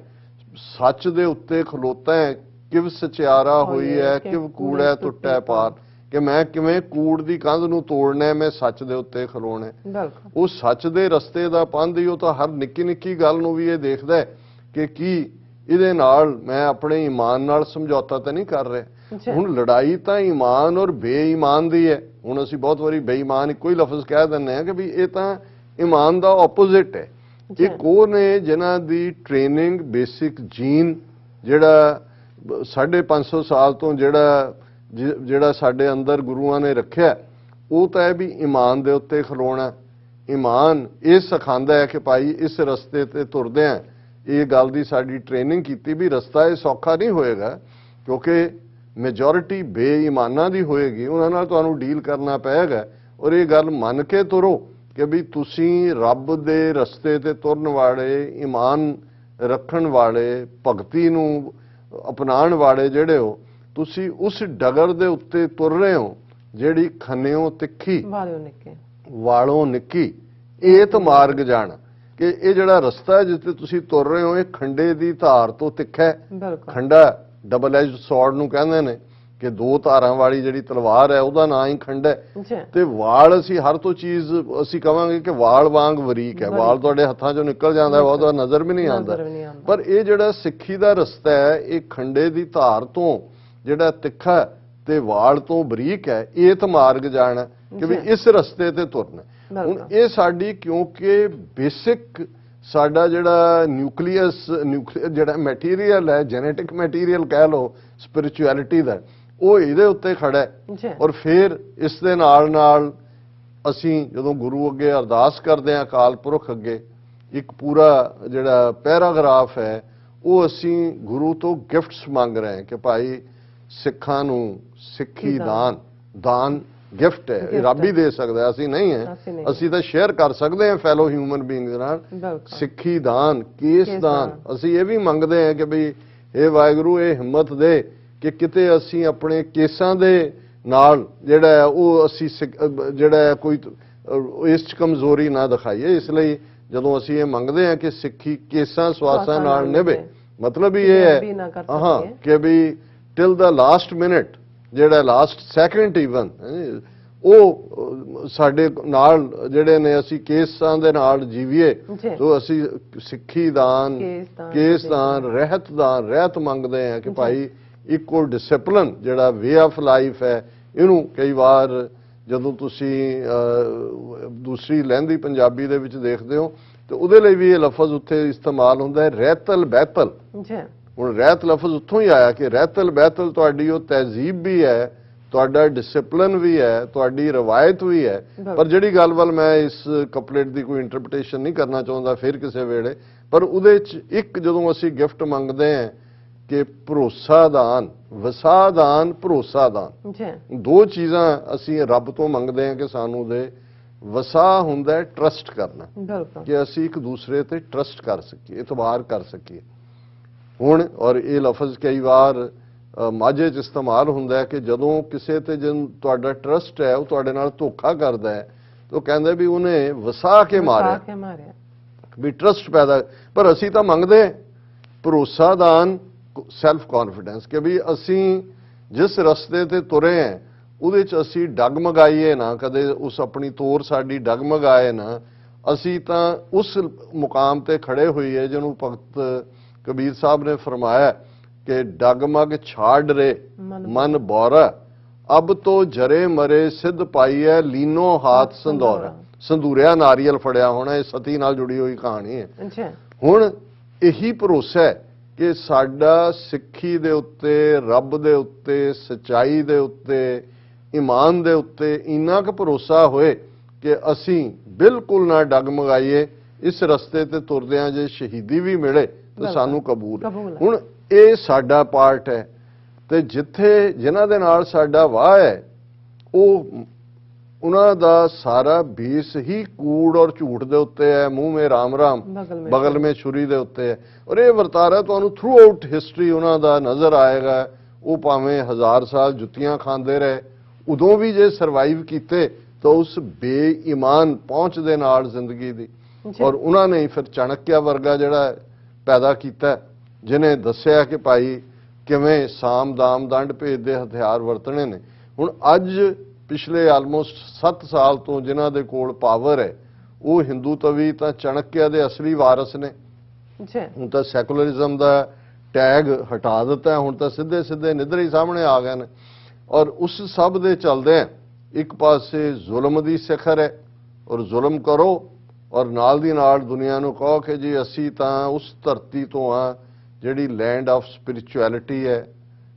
ਸੱਚ ਦੇ ਉੱਤੇ ਖਲੋਤਾ ਹੈ, ਕਿਵ ਸਚਿਆਰਾ ਹੋਈ ਹੈ, ਕਿਵ ਕੂੜੈ ਟੁੱਟੈ ਪਾਰ, ਕਿ ਮੈਂ ਕਿਵੇਂ ਕੂੜ ਦੀ ਕੰਧ ਨੂੰ ਤੋੜਨਾ ਹੈ, ਮੈਂ ਸੱਚ ਦੇ ਉੱਤੇ ਖਲੋਣਾ ਹੈ। ਉਹ ਸੱਚ ਦੇ ਰਸਤੇ ਦਾ ਪਾਂਧੀ, ਉਹ ਤਾਂ ਹਰ ਨਿੱਕੀ ਨਿੱਕੀ ਗੱਲ ਨੂੰ ਵੀ ਇਹ ਦੇਖਦਾ ਹੈ ਕਿ ਕੀ ਇਹਦੇ ਨਾਲ ਮੈਂ ਆਪਣੇ ਈਮਾਨ ਨਾਲ ਸਮਝੌਤਾ ਤਾਂ ਨਹੀਂ ਕਰ ਰਿਹਾ। ਹੁਣ ਲੜਾਈ ਤਾਂ ਈਮਾਨ ਔਰ ਬੇਈਮਾਨ ਦੀ ਹੈ। ਹੁਣ ਅਸੀਂ ਬਹੁਤ ਵਾਰੀ ਬੇਈਮਾਨ ਇੱਕੋ ਹੀ ਲਫ਼ਜ਼ ਕਹਿ ਦਿੰਦੇ ਹਾਂ ਕਿ ਵੀ ਇਹ ਤਾਂ ਈਮਾਨ ਦਾ ਆਪੋਜ਼ਿਟ ਹੈ। ਇੱਕ ਉਹ ਨੇ ਜਿਨ੍ਹਾਂ ਦੀ ਟ੍ਰੇਨਿੰਗ ਬੇਸਿਕ ਜੀਨ, ਜਿਹੜਾ 550 ਸਾਲ ਤੋਂ ਜਿਹੜਾ ਸਾਡੇ ਅੰਦਰ ਗੁਰੂਆਂ ਨੇ ਰੱਖਿਆ, ਉਹ ਤਾਂ ਹੈ ਵੀ ਈਮਾਨ ਦੇ ਉੱਤੇ ਖਲੋਣਾ। ਈਮਾਨ ਇਹ ਸਿਖਾਉਂਦਾ ਹੈ ਕਿ ਭਾਈ ਇਸ ਰਸਤੇ ਤੇ ਤੁਰਦੇ ਆਂ, ਇਹ ਗੱਲ ਦੀ ਸਾਡੀ ਟ੍ਰੇਨਿੰਗ ਕੀਤੀ ਵੀ ਰਸਤਾ ਇਹ ਸੌਖਾ ਨਹੀਂ ਹੋਏਗਾ, ਕਿਉਂਕਿ ਮੈਜੋਰਿਟੀ ਬੇਈਮਾਨਾਂ ਦੀ ਹੋਏਗੀ, ਉਹਨਾਂ ਨਾਲ ਤੁਹਾਨੂੰ ਡੀਲ ਕਰਨਾ ਪਏਗਾ। ਔਰ ਇਹ ਗੱਲ ਮੰਨ ਕੇ ਤੁਰੋ ਕਿ ਵੀ ਤੁਸੀਂ ਰੱਬ ਦੇ ਰਸਤੇ ਤੇ ਤੁਰਨ ਵਾਲੇ, ਈਮਾਨ ਰੱਖਣ ਵਾਲੇ, ਭਗਤੀ ਨੂੰ ਅਪਣਾਉਣ ਵਾਲੇ ਜਿਹੜੇ ਹੋ, ਤੁਸੀਂ ਉਸ ਡਗਰ ਦੇ ਉੱਤੇ ਤੁਰ ਰਹੇ ਹੋ ਜਿਹੜੀ ਖੰਨਿਓ ਤਿੱਖੀ ਵਾਲੋਂ ਨਿੱਕੀ, ਏਤ ਮਾਰਗ ਜਾਣ, ਕਿ ਇਹ ਜਿਹੜਾ ਰਸਤਾ ਹੈ ਜਿਸ ਤੇ ਤੁਸੀਂ ਤੁਰ ਰਹੇ ਹੋ ਇਹ ਖੰਡੇ ਦੀ ਧਾਰ ਤੋਂ ਤਿੱਖਾ ਹੈ। ਖੰਡਾ ਡਬਲ ਐਜਡ ਸੌਰਡ ਨੂੰ ਕਹਿੰਦੇ ਨੇ ਕਿ ਦੋ ਧਾਰਾਂ ਵਾਲੀ ਜਿਹੜੀ ਤਲਵਾਰ ਹੈ ਉਹਦਾ ਨਾਂ ਹੀ ਖੰਡਾ ਹੈ। ਤੇ ਵਾਲ ਅਸੀਂ ਹਰ ਤੋਂ ਚੀਜ਼ ਅਸੀਂ ਕਵਾਂਗੇ ਕਿ ਵਾਲ ਵਾਂਗ ਬਰੀਕ ਹੈ, ਵਾਲ ਤੁਹਾਡੇ ਹੱਥਾਂ ਚੋਂ ਨਿਕਲ ਜਾਂਦਾ, ਉਹਦਾ ਨਜ਼ਰ ਵੀ ਨਹੀਂ ਆਉਂਦਾ। ਪਰ ਇਹ ਜਿਹੜਾ ਸਿੱਖੀ ਦਾ ਰਸਤਾ ਹੈ ਇਹ ਖੰਡੇ ਦੀ ਧਾਰ ਤੋਂ ਜਿਹੜਾ ਤਿੱਖਾ ਤੇ ਵਾਲ ਤੋਂ ਬਰੀਕ ਹੈ, ਏਤ ਮਾਰਗ ਜਾਣਾ, ਕਿ ਵੀ ਇਸ ਰਸਤੇ ਤੇ ਤੁਰਨਾ। ਹੁਣ ਇਹ ਸਾਡੀ, ਕਿਉਂਕਿ ਬੇਸਿਕ ਸਾਡਾ ਜਿਹੜਾ ਨਿਊਕਲੀਅਸ, ਜਿਹੜਾ ਮੈਟੀਰੀਅਲ ਹੈ, ਜੈਨੇਟਿਕ ਮੈਟੀਰੀਅਲ ਕਹਿ ਲਓ ਸਪਿਰਿਚੁਅਲਿਟੀ ਦਾ, ਉਹ ਇਹਦੇ ਉੱਤੇ ਖੜਾ ਹੈ। ਔਰ ਫਿਰ ਇਸ ਦੇ ਨਾਲ ਨਾਲ ਅਸੀਂ ਜਦੋਂ ਗੁਰੂ ਅੱਗੇ ਅਰਦਾਸ ਕਰਦੇ ਹਾਂ, ਅਕਾਲ ਪੁਰਖ ਅੱਗੇ, ਇੱਕ ਪੂਰਾ ਜਿਹੜਾ ਪੈਰਾਗ੍ਰਾਫ ਹੈ ਉਹ ਅਸੀਂ ਗੁਰੂ ਤੋਂ ਗਿਫਟਸ ਮੰਗ ਰਹੇ ਹਾਂ ਕਿ ਭਾਈ ਸਿੱਖਾਂ ਨੂੰ ਸਿੱਖੀ ਦਾਨ ਗਿਫਟ ਹੈ, ਇਹ ਰੱਬ ਹੀ ਦੇ ਸਕਦਾ, ਅਸੀਂ ਨਹੀਂ ਹੈ। ਅਸੀਂ ਤਾਂ ਸ਼ੇਅਰ ਕਰ ਸਕਦੇ ਹਾਂ ਫੈਲੋ ਹਿਊਮਨ ਬੀਇੰਗਸ ਨਾਲ। ਸਿੱਖੀ ਦਾਨ, ਕੇਸ ਦਾਨ, ਅਸੀਂ ਇਹ ਵੀ ਮੰਗਦੇ ਹਾਂ ਕਿ ਬਈ ਇਹ ਵਾਹਿਗੁਰੂ ਇਹ ਹਿੰਮਤ ਦੇ ਕਿ ਕਿਤੇ ਅਸੀਂ ਆਪਣੇ ਕੇਸਾਂ ਦੇ ਨਾਲ ਜਿਹੜਾ ਉਹ ਅਸੀਂ ਜਿਹੜਾ ਕੋਈ ਇਸ 'ਚ ਕਮਜ਼ੋਰੀ ਨਾ ਦਿਖਾਈਏ। ਇਸ ਲਈ ਜਦੋਂ ਅਸੀਂ ਇਹ ਮੰਗਦੇ ਹਾਂ ਕਿ ਸਿੱਖੀ ਕੇਸਾਂ ਸਵਾਸਾਂ ਨਾਲ ਨਿਭੇ, ਮਤਲਬ ਹੀ ਇਹ ਹੈ ਹਾਂ ਕਿ ਵੀ ਟਿਲ ਦਾ ਲਾਸਟ ਮਿੰਟ, ਜਿਹੜਾ ਲਾਸਟ ਸੈਕਿੰਡ ਈਵਨ, ਉਹ ਸਾਡੇ ਨਾਲ ਜਿਹੜੇ ਨੇ ਅਸੀਂ ਕੇਸਾਂ ਦੇ ਨਾਲ ਜੀਵੀਏ। ਸੋ ਅਸੀਂ ਸਿੱਖੀ ਦਾਨ, ਕੇਸ ਦਾਨ, ਰਹਿਤ ਮੰਗਦੇ ਹਾਂ ਕਿ ਭਾਈ ਇੱਕੋ ਡਿਸਪਲਿਨ ਜਿਹੜਾ ਵੇ ਆਫ ਲਾਈਫ ਹੈ, ਇਹਨੂੰ ਕਈ ਵਾਰ ਜਦੋਂ ਤੁਸੀਂ ਦੂਸਰੀ ਲਹਿੰਦੀ ਪੰਜਾਬੀ ਦੇ ਵਿੱਚ ਦੇਖਦੇ ਹੋ ਤੇ ਉਹਦੇ ਲਈ ਵੀ ਇਹ ਲਫ਼ਜ਼ ਉੱਥੇ ਇਸਤੇਮਾਲ ਹੁੰਦਾ ਹੈ, ਰਹਿਤਲ ਬਹਿਤਲ। ਹੁਣ ਰਹਿਤ ਲਫ਼ਜ਼ ਉੱਥੋਂ ਹੀ ਆਇਆ ਕਿ ਰਹਿਤਲ ਬਹਿਤਲ ਤੁਹਾਡੀ ਉਹ ਤਹਿਜ਼ੀਬ ਵੀ ਹੈ, ਤੁਹਾਡਾ ਡਿਸਪਲਿਨ ਵੀ ਹੈ, ਤੁਹਾਡੀ ਰਵਾਇਤ ਵੀ ਹੈ। ਪਰ ਜਿਹੜੀ ਗੱਲ ਵੱਲ ਮੈਂ ਇਸ ਕਪਲੇਟ ਦੀ ਕੋਈ ਇੰਟਰਪ੍ਰੀਟੇਸ਼ਨ ਨਹੀਂ ਕਰਨਾ ਚਾਹੁੰਦਾ ਫਿਰ ਕਿਸੇ ਵੇਲੇ, ਪਰ ਉਹਦੇ 'ਚ ਇੱਕ ਜਦੋਂ ਅਸੀਂ ਗਿਫਟ ਮੰਗਦੇ ਹਾਂ ਕਿ ਭਰੋਸਾ ਦਾਨ, ਵਸਾ ਦਾਨ, ਭਰੋਸਾ ਦਾਨ, ਦੋ ਚੀਜ਼ਾਂ ਅਸੀਂ ਰੱਬ ਤੋਂ ਮੰਗਦੇ ਹਾਂ ਕਿ ਸਾਨੂੰ ਦੇ, ਵਸਾ ਹੁੰਦਾ ਹੈ ਟਰਸਟ ਕਰਨਾ, ਬਿਲਕੁਲ ਕਿ ਅਸੀਂ ਇੱਕ ਦੂਸਰੇ ਤੇ ਟਰਸਟ ਕਰ ਸਕੀਏ, ਇਤਬਾਰ ਕਰ ਸਕੀਏ। ਹੁਣ ਔਰ ਇਹ ਲਫ਼ਜ਼ ਕਈ ਵਾਰ ਮਾਝੇ 'ਚ ਇਸਤੇਮਾਲ ਹੁੰਦਾ ਹੈ ਕਿ ਜਦੋਂ ਕਿਸੇ ਤੇ ਤੁਹਾਡਾ ਟਰਸਟ ਹੈ ਉਹ ਤੁਹਾਡੇ ਨਾਲ ਧੋਖਾ ਕਰਦਾ ਹੈ ਤਾਂ ਉਹ ਕਹਿੰਦੇ ਵੀ ਉਹਨੇ ਵਸਾ ਕੇ ਮਾਰਿਆ, ਵੀ ਟਰਸਟ ਪੈਦਾ। ਪਰ ਅਸੀਂ ਤਾਂ ਮੰਗਦੇ ਭਰੋਸਾਦਾਨ, ਸੈਲਫ ਕੌਨਫੀਡੈਂਸ, ਕਿ ਵੀ ਅਸੀਂ ਜਿਸ ਰਸਤੇ ਤੇ ਤੁਰੇ ਹਾਂ ਉਹਦੇ 'ਚ ਅਸੀਂ ਡਗਮਗਾਈਏ ਨਾ, ਕਦੇ ਉਸ ਆਪਣੀ ਤੋਰ ਸਾਡੀ ਡਗਮਗਾਏ ਨਾ। ਅਸੀਂ ਤਾਂ ਉਸ ਮੁਕਾਮ ਤੇ ਖੜੇ ਹੋਈਏ ਜਿਹਨੂੰ ਭਗਤ ਕਬੀਰ ਸਾਹਿਬ ਨੇ ਫਰਮਾਇਆ ਕਿ ਡਗਮਗ ਛਾੜ ਰੇ ਮਨ ਬੌਰਾ, ਅਬ ਤੋਂ ਜਰੇ ਮਰੇ ਸਿੱਧ ਪਾਈਐ ਲੀਨੋ ਹਾਥ ਸੰਧੌਰਾ। ਸੰਧੂਰਿਆ ਨਾਰੀਅਲ ਫੜਿਆ ਹੋਣਾ, ਇਹ ਸਤੀ ਨਾਲ ਜੁੜੀ ਹੋਈ ਕਹਾਣੀ ਹੈ। ਹੁਣ ਇਹੀ ਭਰੋਸਾ ਹੈ ਕਿ ਸਾਡਾ ਸਿੱਖੀ ਦੇ ਉੱਤੇ, ਰੱਬ ਦੇ ਉੱਤੇ, ਸੱਚਾਈ ਦੇ ਉੱਤੇ, ਈਮਾਨ ਦੇ ਉੱਤੇ ਇੰਨਾ ਕੁ ਭਰੋਸਾ ਹੋਏ ਕਿ ਅਸੀਂ ਬਿਲਕੁਲ ਨਾ ਡਗਮਗਾਈਏ, ਇਸ ਰਸਤੇ ਤੇ ਤੁਰਦਿਆਂ ਜੇ ਸ਼ਹੀਦੀ ਵੀ ਮਿਲੇ ਤਾਂ ਸਾਨੂੰ ਕਬੂਲ। ਹੁਣ ਇਹ ਸਾਡਾ ਪਾਰਟ ਹੈ, ਤੇ ਜਿੱਥੇ ਜਿਨ੍ਹਾਂ ਦੇ ਨਾਲ ਸਾਡਾ ਵਾਹ ਹੈ ਉਹਨਾਂ ਦਾ ਸਾਰਾ ਬੇਸ ਹੀ ਕੂੜ ਔਰ ਝੂਠ ਦੇ ਉੱਤੇ ਹੈ, ਮੂੰਹ ਮੇ ਰਾਮ ਰਾਮ ਬਗਲ ਮੇ ਛੁਰੀ ਦੇ ਉੱਤੇ ਹੈ। ਔਰ ਇਹ ਵਰਤਾਰਾ ਤੁਹਾਨੂੰ ਥਰੂ ਆਊਟ ਹਿਸਟਰੀ ਉਹਨਾਂ ਦਾ ਨਜ਼ਰ ਆਏਗਾ। ਉਹ ਭਾਵੇਂ 1000 ਸਾਲ ਜੁੱਤੀਆਂ ਖਾਂਦੇ ਰਹੇ, ਉਦੋਂ ਵੀ ਜੇ ਸਰਵਾਈਵ ਕੀਤੇ ਤਾਂ ਉਸ ਬੇਈਮਾਨ ਪਹੁੰਚ ਦੇ ਨਾਲ ਜ਼ਿੰਦਗੀ ਦੀ। ਔਰ ਉਹਨਾਂ ਨੇ ਫਿਰ ਚਾਣਕਿਆ ਵਰਗਾ ਜਿਹੜਾ ਪੈਦਾ ਕੀਤਾ, ਜਿਹਨੇ ਦੱਸਿਆ ਕਿ ਭਾਈ ਕਿਵੇਂ ਸਾਮ ਦਾਮ ਦੰਡ ਭੇਦ ਦੇ ਹਥਿਆਰ ਵਰਤਣੇ ਨੇ। ਹੁਣ ਅੱਜ ਪਿਛਲੇ ਆਲਮੋਸਟ 7 ਸਾਲ ਤੋਂ ਜਿਨ੍ਹਾਂ ਦੇ ਕੋਲ ਪਾਵਰ ਹੈ ਉਹ ਹਿੰਦੂ ਤਵੀ ਤਾਂ ਚਾਣਕਿਆ ਦੇ ਅਸਲੀ ਵਾਰਸ ਨੇ। ਹੁਣ ਤਾਂ ਸੈਕੂਲਰਿਜ਼ਮ ਦਾ ਟੈਗ ਹਟਾ ਦਿੱਤਾ, ਹੁਣ ਤਾਂ ਸਿੱਧੇ ਸਿੱਧੇ ਨਿੱਧਰ ਹੀ ਸਾਹਮਣੇ ਆ ਗਏ ਨੇ। ਔਰ ਉਸ ਸਭ ਦੇ ਚਲਦੇ ਇੱਕ ਪਾਸੇ ਜ਼ੁਲਮ ਦੀ ਸਿਖਰ ਹੈ ਔਰ ਜ਼ੁਲਮ ਕਰੋ, ਔਰ ਨਾਲ ਦੀ ਨਾਲ ਦੁਨੀਆ ਨੂੰ ਕਹੋ ਕਿ ਜੀ ਅਸੀਂ ਤਾਂ ਉਸ ਧਰਤੀ ਤੋਂ ਆ ਜਿਹੜੀ ਲੈਂਡ ਆਫ ਸਪਿਰਿਚੁਅਲਿਟੀ ਹੈ,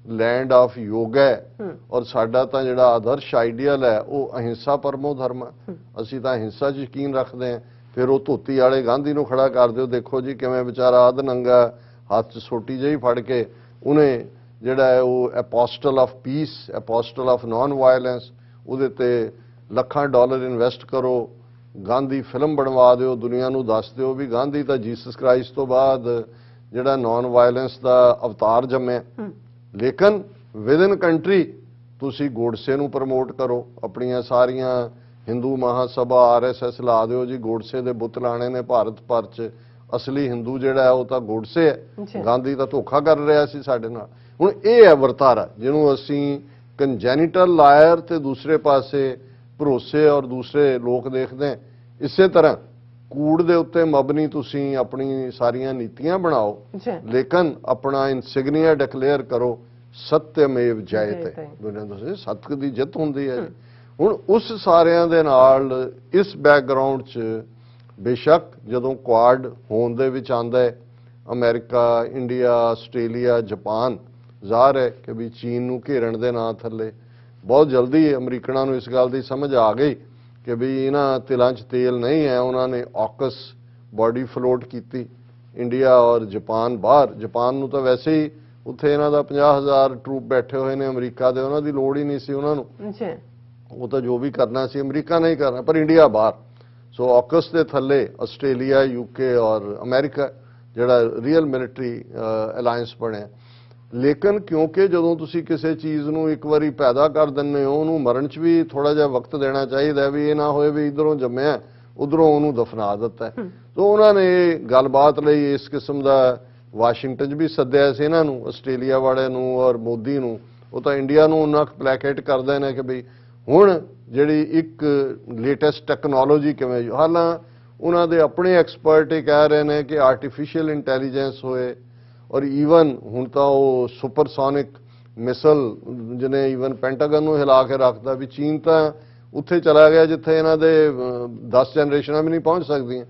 ਲੈਂਡ ਆਫ ਯੋਗਾ ਹੈ। ਔਰ ਸਾਡਾ ਤਾਂ ਜਿਹੜਾ ਆਦਰਸ਼ ਆਈਡੀਅਲ ਹੈ ਉਹ ਅਹਿੰਸਾ ਪਰਮੋ ਧਰਮ ਹੈ। ਅਸੀਂ ਤਾਂ ਅਹਿੰਸਾ 'ਚ ਯਕੀਨ ਰੱਖਦੇ ਹਾਂ। ਫਿਰ ਉਹ ਧੋਤੀ ਵਾਲੇ ਗਾਂਧੀ ਨੂੰ ਖੜਾ ਕਰ ਦਿਓ, ਦੇਖੋ ਜੀ ਕਿਵੇਂ ਵਿਚਾਰਾ ਅੱਧ ਨੰਗਾ ਹੱਥ 'ਚ ਸੋਟੀ ਜਿਹੀ ਫੜ ਕੇ ਉਹਨੇ ਜਿਹੜਾ ਹੈ ਉਹ apostle of peace, apostle of non violence, ਉਹਦੇ ਤੇ ਲੱਖਾਂ ਡਾਲਰ ਇਨਵੈਸਟ ਕਰੋ, ਗਾਂਧੀ ਫਿਲਮ ਬਣਵਾ ਦਿਓ, ਦੁਨੀਆ ਨੂੰ ਦੱਸ ਦਿਓ ਵੀ ਗਾਂਧੀ ਤਾਂ ਜੀਸਸ ਕ੍ਰਾਈਸਟ ਤੋਂ ਬਾਅਦ ਜਿਹੜਾ ਨਾਨ ਵਾਇਲੈਂਸ ਦਾ ਅਵਤਾਰ ਜੰਮਿਆ। ਲੇਕਿਨ ਵਿਦਨ ਕੰਟਰੀ ਤੁਸੀਂ ਗੋਡਸੇ ਨੂੰ ਪ੍ਰਮੋਟ ਕਰੋ, ਆਪਣੀਆਂ ਸਾਰੀਆਂ ਹਿੰਦੂ ਮਹਾਸਭਾ RSS ਲਾ ਦਿਓ ਜੀ, ਗੋਡਸੇ ਦੇ ਬੁੱਤ ਲਾਣੇ ਨੇ ਭਾਰਤ ਭਰ 'ਚ। ਅਸਲੀ ਹਿੰਦੂ ਜਿਹੜਾ ਹੈ ਉਹ ਤਾਂ ਗੋਡਸੇ ਹੈ, ਗਾਂਧੀ ਤਾਂ ਧੋਖਾ ਕਰ ਰਿਹਾ ਸੀ ਸਾਡੇ ਨਾਲ। ਹੁਣ ਇਹ ਹੈ ਵਰਤਾਰਾ ਜਿਹਨੂੰ ਅਸੀਂ ਕੰਜੈਨੀਟਲ ਲਾਇਰ ਤੇ ਦੂਸਰੇ ਪਾਸੇ ਭਰੋਸੇ ਔਰ ਦੂਸਰੇ ਲੋਕ ਦੇਖਦੇ ਹਾਂ। ਇਸੇ ਤਰ੍ਹਾਂ ਕੂੜ ਦੇ ਉੱਤੇ ਮਬਨੀ ਤੁਸੀਂ ਆਪਣੀ ਸਾਰੀਆਂ ਨੀਤੀਆਂ ਬਣਾਓ, ਲੇਕਿਨ ਆਪਣਾ ਇਨਸਿਗਨੀਆ ਡਿਕਲੇਅਰ ਕਰੋ ਸਤਿਅਮੇਵ ਜਯਤੇ, ਦੁਨੀਆ ਤੋਂ ਸੱਤ ਦੀ ਜਿੱਤ ਹੁੰਦੀ ਹੈ। ਹੁਣ ਉਸ ਸਾਰਿਆਂ ਦੇ ਨਾਲ ਇਸ ਬੈਕਗ੍ਰਾਉਂਡ 'ਚ ਬੇਸ਼ੱਕ ਜਦੋਂ ਕੁਆਡ ਹੋਣ ਦੇ ਵਿੱਚ ਆਉਂਦਾ ਹੈ, ਅਮਰੀਕਾ, ਇੰਡੀਆ, ਆਸਟ੍ਰੇਲੀਆ, ਜਾਪਾਨ, ਜ਼ਾਹਰ ਹੈ ਕਿ ਵੀ ਚੀਨ ਨੂੰ ਘੇਰਨ ਦੇ ਨਾਂ ਥੱਲੇ ਬਹੁਤ ਜਲਦੀ ਅਮਰੀਕਨਾਂ ਨੂੰ ਇਸ ਗੱਲ ਦੀ ਸਮਝ ਆ ਗਈ ਕਿ ਵੀ ਇਹਨਾਂ ਤਿਲਾਂ 'ਚ ਤੇਲ ਨਹੀਂ ਹੈ। ਉਹਨਾਂ ਨੇ ਆਕਸ ਬਾਡੀ ਫਲੋਟ ਕੀਤੀ, ਇੰਡੀਆ ਔਰ ਜਾਪਾਨ ਬਾਹਰ। ਜਾਪਾਨ ਨੂੰ ਤਾਂ ਵੈਸੇ ਹੀ ਉੱਥੇ ਇਹਨਾਂ ਦਾ 50,000 ਟਰੂਪ ਬੈਠੇ ਹੋਏ ਨੇ ਅਮਰੀਕਾ ਦੇ, ਉਹਨਾਂ ਦੀ ਲੋੜ ਹੀ ਨਹੀਂ ਸੀ ਉਹਨਾਂ ਨੂੰ। ਉਹ ਤਾਂ ਜੋ ਵੀ ਕਰਨਾ ਸੀ ਅਮਰੀਕਾ ਨੇ ਹੀ ਕਰਨਾ, ਪਰ ਇੰਡੀਆ ਬਾਹਰ। ਸੋ ਆਕਸ ਦੇ ਥੱਲੇ ਆਸਟ੍ਰੇਲੀਆ, UK ਔਰ ਅਮਰੀਕਾ ਜਿਹੜਾ ਰੀਅਲ ਮਿਲਟਰੀ ਅਲਾਇੰਸ ਬਣਿਆ। ਲੇਕਿਨ ਕਿਉਂਕਿ ਜਦੋਂ ਤੁਸੀਂ ਕਿਸੇ ਚੀਜ਼ ਨੂੰ ਇੱਕ ਵਾਰੀ ਪੈਦਾ ਕਰ ਦਿੰਦੇ ਹੋ, ਉਹਨੂੰ ਮਰਨ 'ਚ ਵੀ ਥੋੜਾ ਜਿਹਾ ਵਕਤ ਦੇਣਾ ਚਾਹੀਦਾ, ਵੀ ਇਹ ਨਾ ਹੋਏ ਵੀ ਇਧਰੋਂ ਜੰਮਿਆ ਉਧਰੋਂ ਉਹਨੂੰ ਦਫਨਾ ਦਿੱਤਾ। ਸੋ ਉਹਨਾਂ ਨੇ ਗੱਲਬਾਤ ਲਈ ਇਸ ਕਿਸਮ ਦਾ ਵਾਸ਼ਿੰਗਟਨ 'ਚ ਵੀ ਸੱਦਿਆ ਸੀ ਇਹਨਾਂ ਨੂੰ, ਆਸਟ੍ਰੇਲੀਆ ਵਾਲਿਆਂ ਨੂੰ ਔਰ ਮੋਦੀ ਨੂੰ। ਉਹ ਤਾਂ ਇੰਡੀਆ ਨੂੰ ਉਹਨਾਂ ਪਲੈਕੇਟ ਕਰਦੇ ਨੇ ਕਿ ਬਈ ਹੁਣ ਜਿਹੜੀ ਇੱਕ ਲੇਟੈਸਟ ਟੈਕਨੋਲੋਜੀ ਕਿਵੇਂ, ਹਾਲਾਂ ਉਹਨਾਂ ਦੇ ਆਪਣੇ ਐਕਸਪਰਟ ਇਹ ਕਹਿ ਰਹੇ ਨੇ ਕਿ ਆਰਟੀਫੀਸ਼ੀਅਲ ਇੰਟੈਲੀਜੈਂਸ ਹੋਏ ਔਰ ਈਵਨ ਹੁਣ ਤਾਂ ਉਹ ਸੁਪਰਸੋਨਿਕ ਮਿਸਲ ਜਿਹਨੇ ਈਵਨ ਪੈਂਟਾਗਨ ਨੂੰ ਹਿਲਾ ਕੇ ਰੱਖਦਾ, ਵੀ ਚੀਨ ਤਾਂ ਉੱਥੇ ਚਲਾ ਗਿਆ ਜਿੱਥੇ ਇਹਨਾਂ ਦੇ 10 ਜਨਰੇਸ਼ਨਾਂ ਵੀ ਨਹੀਂ ਪਹੁੰਚ ਸਕਦੀਆਂ